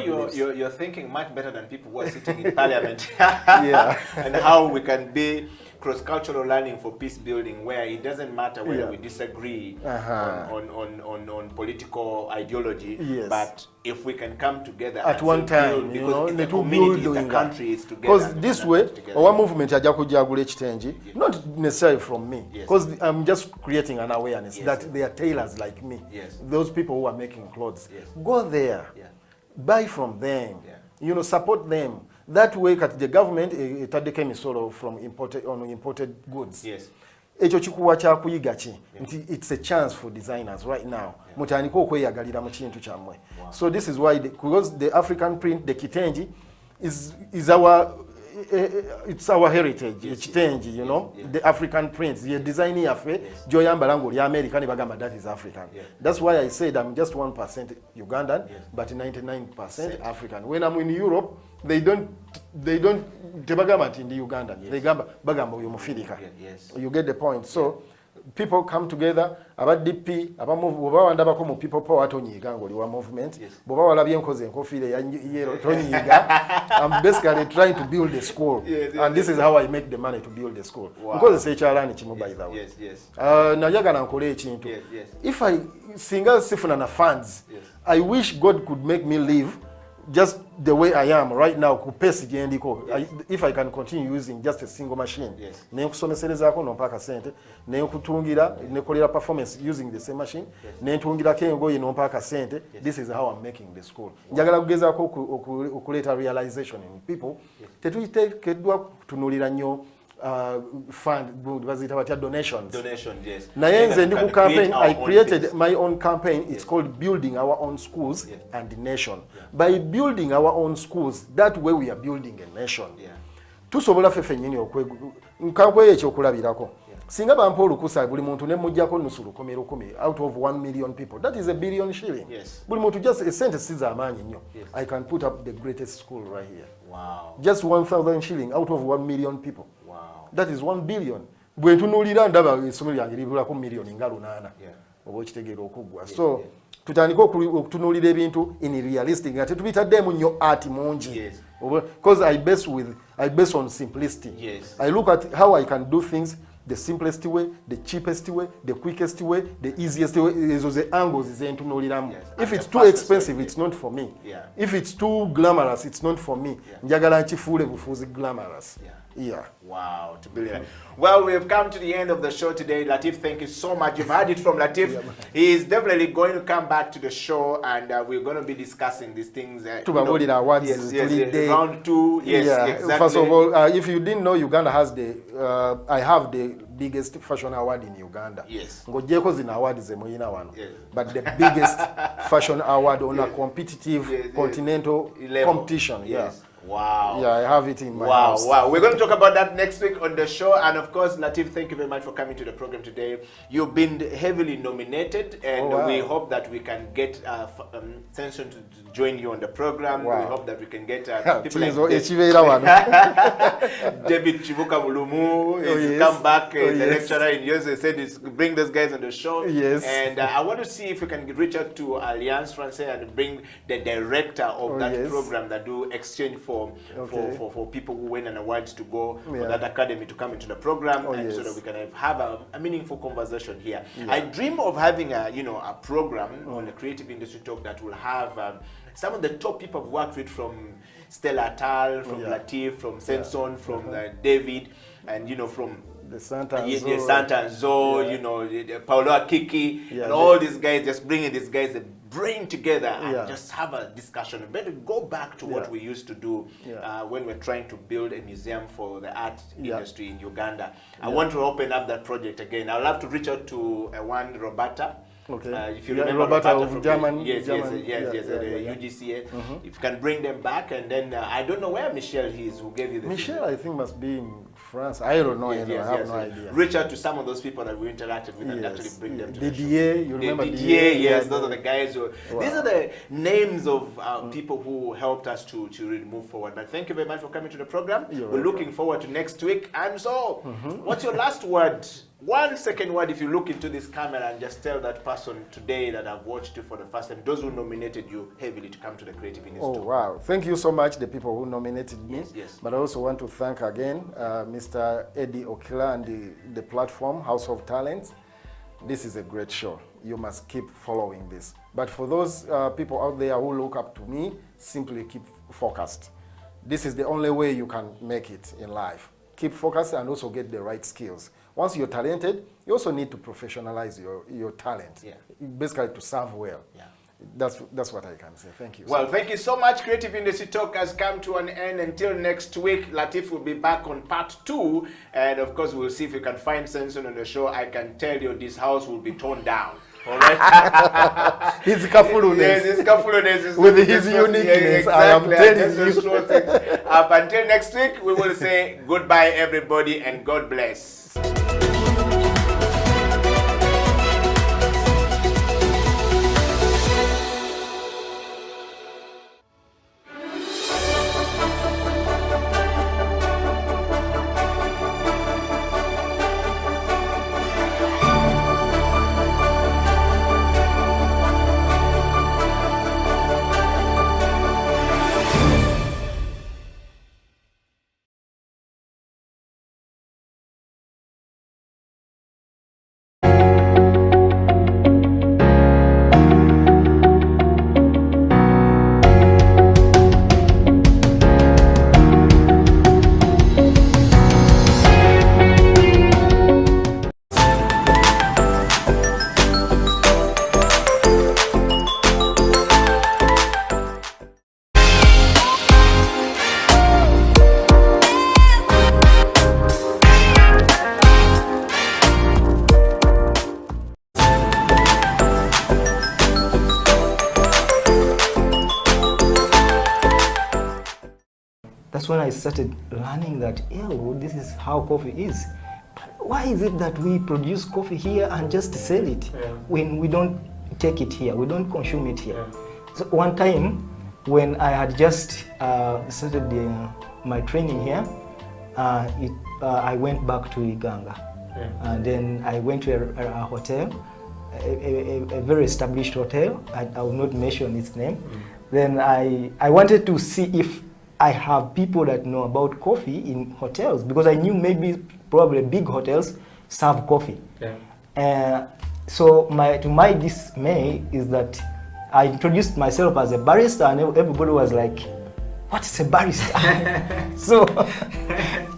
you're thinking much better than people who are sitting in parliament. And how we can be cross-cultural learning for peace building, where it doesn't matter whether we disagree on political ideology, but if we can come together at one time, you know, the community, the country is together. Because this way, our movement not necessarily from me, because I'm just creating an awareness that they are tailors like me. Those people who are making clothes, go there, buy from them, you know, support them. That way, the government came sort of from imported goods. It's a chance for designers right now. So this is why, because the African print, the kitengi, is our it's our heritage, kitengi, you know, the African prints, the designing affair, Joyambalango, the American Bagamba, that is African. That's why I said I'm just 1% Ugandan, but 99% African. When I'm in Europe, they don't Tebagamat in the Ugandan. They gamba Bagamba Yumufidika. You get the point. So people come together about DP, about move and about people power Tony Gango, your movement. I'm basically trying to build a school. And this is how I make the money to build the school. Because it's HRN by the way. If I single sifuna funds, I wish God could make me live just the way I am right now. If I can continue using just a single machine, performance using the same machine, this is how I'm making the school. Realization in people. Fund donations. Campaign, I created my own campaign. It's called Building Our Own Schools and the Nation. By building our own schools, that way we are building a nation. Tusobola fefe nyini nkakwe ekyokulabirako. Singa bampa olukusa buli muntu ne mujjako nusu lukumi out of 1 million people. That is a billion shilling. Buli muntu just a cent siza amaanyi nnyo. I can put up the greatest school right here. Wow. Just 1,000 shilling out of 1 million people. Wow. That is 1 billion. Bwe tunulira ndaba esomero lyange libulako million nga 8. Oba okitegeera okuggwa. So tutandika okutunulira ebintu in realistic nga tetubitaddemu nnyo art mungi. Because I base on simplicity. I look at how I can do things the simplest way, the cheapest way, the quickest way, the easiest way. Those are the angles. If it's too expensive, it's not for me. If it's too glamorous, it's not for me. Glamorous. Wow, to believe. Well, we have come to the end of the show today. Latif, thank you so much. You've heard it from Latif. He is definitely going to come back to the show, and we're going to be discussing these things. Round 2. Exactly. First of all, if you didn't know, Uganda has I have the biggest fashion award in Uganda. But the biggest fashion award on a competitive continental competition. Wow. I have it in my house. Wow. We're going to talk about that next week on the show. And of course, Latif, thank you very much for coming to the program today. You've been heavily nominated, and we hope that we can get Senson to join you on the program. We hope that we can get people like David Chibuka Mulumu to come back, the lecturer in USA said bring those guys on the show. And I want to see if we can reach out to Alliance Française and bring the director of that program that do exchange for people who win an awards to go for that academy to come into the program, and so that we can have a meaningful conversation here. I dream of having a program on the Creative Industry Talk that will have some of the top people I've worked with, from Stella Tal, from Latif, from Senson, from David, and from the Santa and Zo, Paolo Akiki, and all these guys, just bringing these guys the brain together and just have a discussion. Better go back to what we used to do when we're trying to build a museum for the art industry in Uganda. I want to open up that project again. I'll have to reach out to one Roberta Okay. If you Yeah, remember Roberta of from German. yes, German, yes, yeah, the yeah. UGCA. If you can bring them back, and then I don't know where Michelle is, who gave you the Michelle, feedback. I think, must be in France. I don't know. Yes, I yes, have yes, no yes. idea. Reach out to some of those people that we interacted with and actually Yes, bring them to the the show. DA, you remember the DA? DA, yes, Yeah, those are the guys who. Wow. These are the names of people who helped us to really move forward. But thank you very much for coming to the program. You're We're welcome. looking forward to next week. And so, what's your last word? 1 second word if you look into this camera and just tell that person today that I've watched you for the first time, those who nominated you heavily to come to the Creative Industry. Oh, wow. Thank you so much, the people who nominated me. Yes, yes. But I also want to thank again Mr. Eddie Okila and the platform, House of Talents. This is a great show. You must keep following this. But for those people out there who look up to me, simply keep focused. This is the only way you can make it in life. Keep focused and also get the right skills. Once you're talented, you also need to professionalize your talent. Yeah. Basically to serve well. Yeah. That's what I can say. Thank you. Well, thank you so much. Creative Industry Talk has come to an end. Until next week, Latif will be back on part 2. And of course, we'll see if we can find Senson on the show. I can tell you this house will be torn down. All right. His Kafulunes. Yes, his Kafulunes is With his uniqueness, I am telling you. Up until next week, we will say goodbye, everybody, and God bless. That's when I started learning that, this is how coffee is. But why is it that we produce coffee here and just sell it when we don't take it here, we don't consume it here? So one time when I had just started my training here, I went back to Iganga. And then I went to a hotel, a very established hotel. I will not mention its name. Then I wanted to see if I have people that know about coffee in hotels, because I knew maybe probably big hotels serve coffee. So to my dismay is that I introduced myself as a barista and everybody was like, what's a barista? So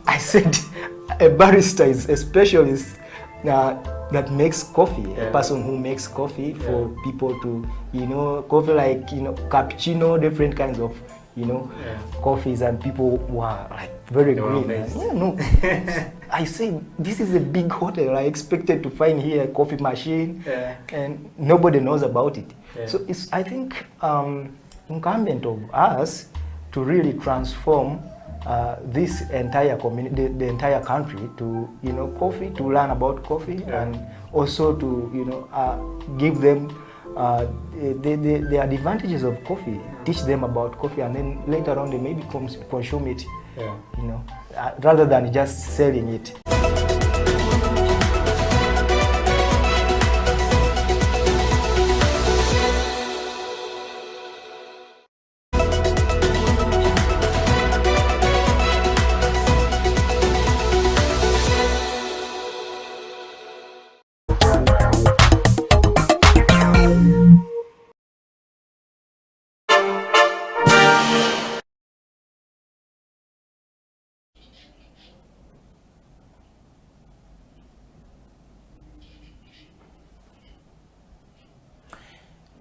I said, a barista is a specialist that makes coffee, a person who makes coffee for people to, coffee like, cappuccino, different kinds of, coffees, and people were like very green. I say, this is a big hotel. I expected to find here a coffee machine, and nobody knows about it. So it's, I think, incumbent of us to really transform this entire community, the entire country, to coffee, to learn about coffee, and also to give them the advantages of coffee, teach them about coffee, and then later on they maybe consume it, rather than just selling it.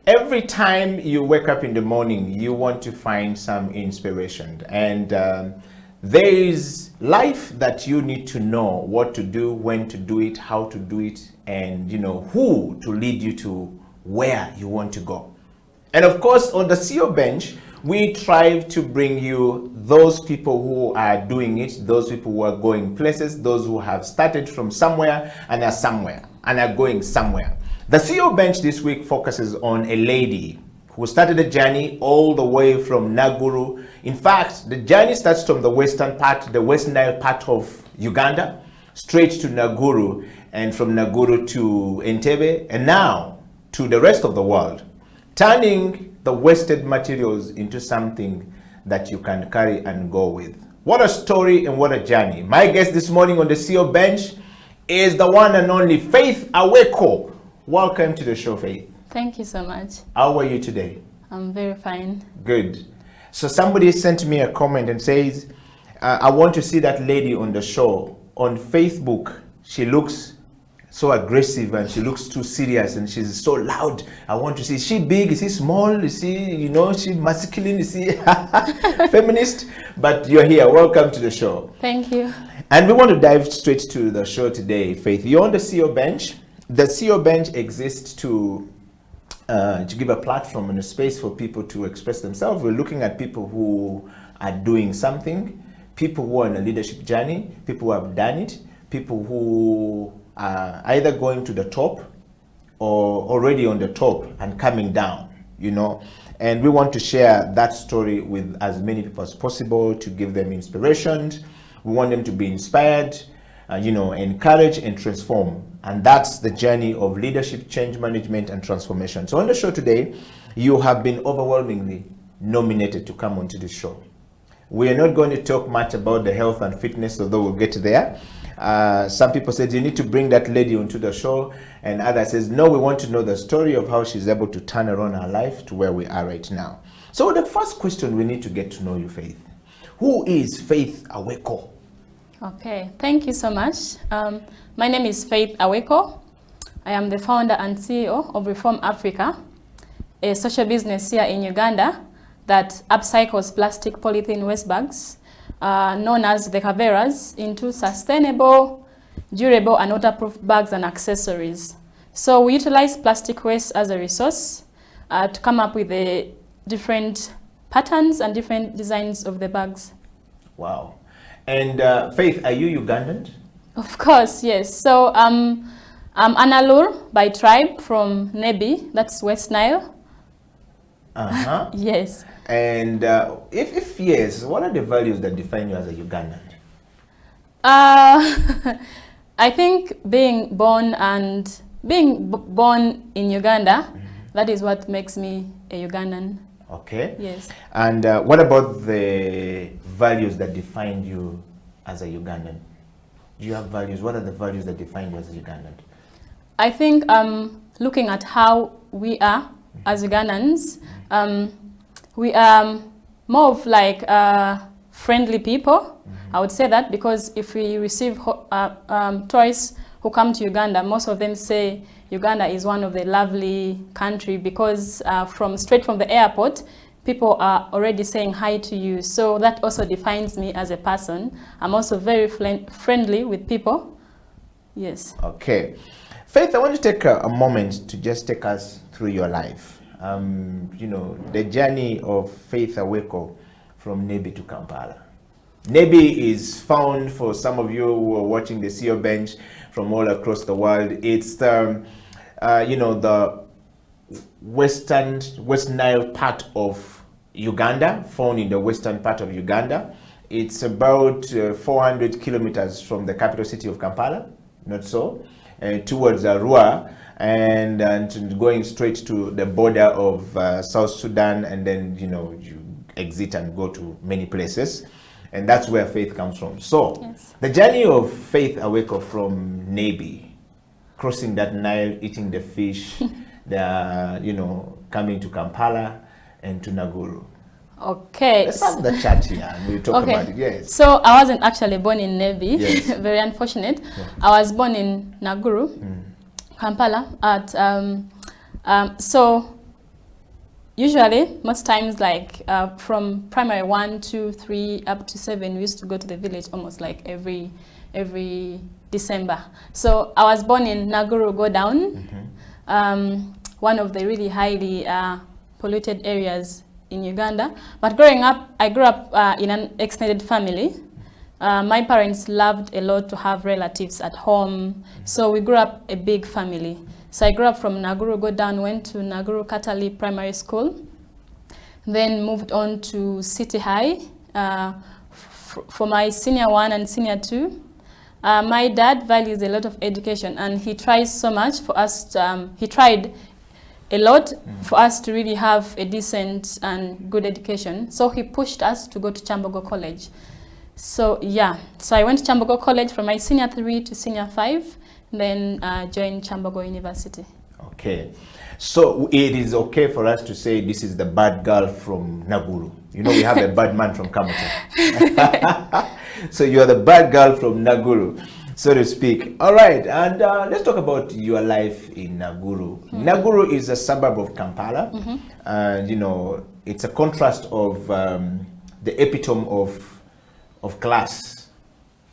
Every time you wake up in the morning, you want to find some inspiration. And there is life that you need to know what to do, when to do it, how to do it, and who to lead you to where you want to go. And of course, on the CEO bench, we try to bring you those people who are doing it, those people who are going places, those who have started from somewhere and are somewhere and are going somewhere. The CEO bench this week focuses on a lady who started a journey all the way from Naguru. In fact, the journey starts from the western part, the West Nile part of Uganda, straight to Naguru, and from Naguru to Entebbe, and now to the rest of the world, turning the wasted materials into something that you can carry and go with. What a story and what a journey. My guest this morning on the CEO bench is the one and only Faith Aweko. Welcome to the show, Faith. Thank you so much. How are you today? I'm very fine. Good. So somebody sent me a comment and says, I want to see that lady on the show. On Facebook, she looks so aggressive and she looks too serious and she's so loud. I want to see, is she big, is she small, is she, she masculine, is she feminist? But you're here, welcome to the show. Thank you. And we want to dive straight to the show today, Faith. You're on the CEO bench. The CEO bench exists to give a platform and a space for people to express themselves. We're looking at people who are doing something, people who are on a leadership journey, people who have done it, people who either going to the top or already on the top and coming down, and we want to share that story with as many people as possible to give them inspiration. We want them to be inspired, encourage and transform. And that's the journey of leadership, change management and transformation. So on the show today, you have been overwhelmingly nominated to come onto the show. We are not going to talk much about the health and fitness, although we'll get there. Some people said you need to bring that lady onto the show, and others says no, we want to know the story of how she's able to turn around her life to where we are right now. So the first question, we need to get to know you, Faith. Who is Faith Aweko? Okay, thank you so much. My name is Faith Aweko. I am the founder and CEO of Reform Africa, a social business here in Uganda that upcycles plastic polythene waste bags, known as the Caveras, into sustainable, durable and waterproof bags and accessories. So we utilize plastic waste as a resource to come up with the different patterns and different designs of the bags. Wow. And Faith, are you Ugandan? Of course, yes. So I'm Analur by tribe from Nebi, that's West Nile. Uh-huh. Yes. And if yes, what are the values that define you as a Ugandan? I think being born in Uganda, that is what makes me a Ugandan. Okay. Yes. And what about the values that define you as a Ugandan? Do you have values? What are the values that define you as a Ugandan? I think looking at how we are as Ugandans, we are more of like friendly people. I would say that because if we receive tourists who come to Uganda, most of them say Uganda is one of the lovely country because straight from the airport, people are already saying hi to you. So that also defines me as a person. I'm also very friendly with people. Yes. Okay. Faith, I want to take a moment to just take us through your life. The journey of Faith Aweko from Nebi to Kampala. Nebi is found, for some of you who are watching the CEO bench from all across the world, it's the West Nile part of Uganda, found in the western part of Uganda. It's about 400 kilometers from the capital city of Kampala, not so, towards Arua, and going straight to the border of South Sudan, and then you exit and go to many places, and that's where Faith comes from. So yes. The journey of Faith Aweko from Nebi, crossing that Nile, eating the fish, coming to Kampala and to Naguru. Okay. Let's have the chat here and we'll talk about it. Yes. So I wasn't actually born in Nebi. Yes. Very unfortunate. Yeah. I was born in Naguru, Kampala. So usually, most times, like from primary 1, 2, 3 up to 7, we used to go to the village almost like every December. So I was born in Naguru Go Down, one of the really highly polluted areas in Uganda. But growing up, I grew up in an extended family. My parents loved a lot to have relatives at home, so we grew up a big family. So I grew up from Naguru Go Down, went to Naguru Katali Primary School, then moved on to City High for my senior 1 and senior 2. My dad values a lot of education, and he tries so much for us to, he tried a lot for us to really have a decent and good education. So he pushed us to go to Chambogo College. So yeah, so I went to Chambogo College from my senior 3 to senior 5, then joined Chambogo University. Okay, so it is okay for us to say this is the bad girl from Naguru. You know, we have a bad man from Kamuta. So you are the bad girl from Naguru, so to speak. All right, and let's talk about your life in Naguru. Naguru is a suburb of Kampala, and you know, it's a contrast of the epitome of class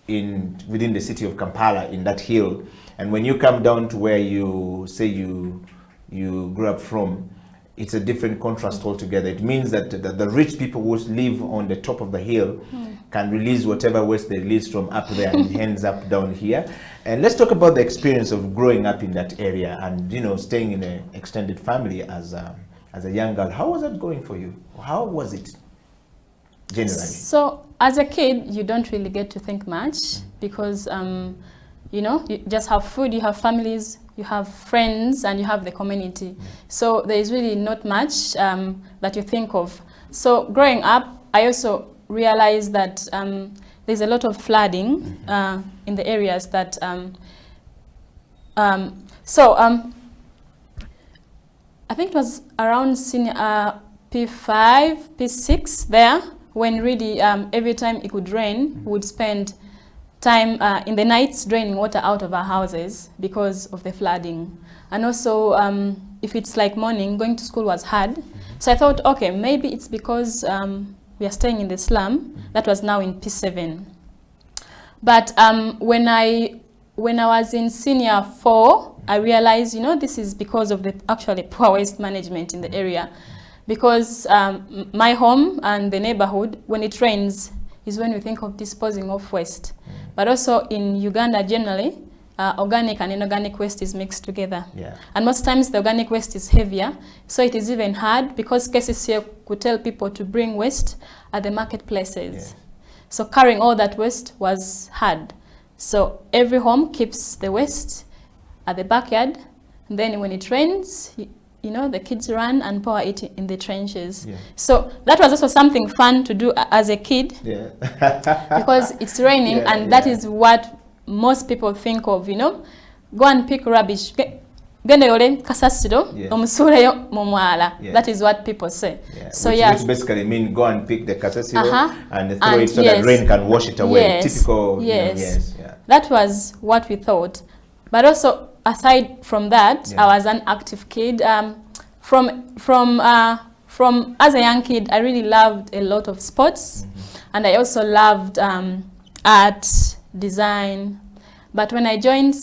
within the city of Kampala, in that hill. And when you come down to where you say you grew up from, it's a different contrast altogether. It means that the rich people who live on the top of the hill can release whatever waste they release from up there and ends up down here. And let's talk about the experience of growing up in that area and, you know, staying in an extended family as a young girl. How was that going for you? How was it generally? So as a kid, you don't really get to think much because you know, you just have food, you have families, you have friends, and you have the community. So there is really not much that you think of. So growing up, I also realized that there's a lot of flooding in the areas that I think it was around senior P5, P6 there, when really every time it would rain, we would spend time in the nights draining water out of our houses because of the flooding. And also, if it's like morning, going to school was hard. So I thought, okay, maybe it's because we are staying in the slum. That was now in P7. But when I was in senior 4, I realized, you know, this is because of the actually poor waste management in the area. Because my home and the neighborhood, when it rains, is when we think of disposing of waste. But also in Uganda generally, organic and inorganic waste is mixed together. Yeah. And most times the organic waste is heavier, so it is even hard because KCCA could tell people to bring waste at the marketplaces. Yeah. So carrying all that waste was hard. So every home keeps the waste at the backyard, and then when it rains, you know, the kids run and pour it in the trenches. Yeah. So that was also something fun to do as a kid. Yeah. Because it's raining, and that is what most people think of, you know. Go and pick rubbish. That is what people say. Yeah. So which basically means go and pick the kasasiro and throw it so that rain can wash it away. Yes. Typical. Yes. You know, yes. Yeah. That was what we thought. But also, aside from that, I was an active kid. From as a young kid, I really loved a lot of sports, and I also loved art, design. But when I joined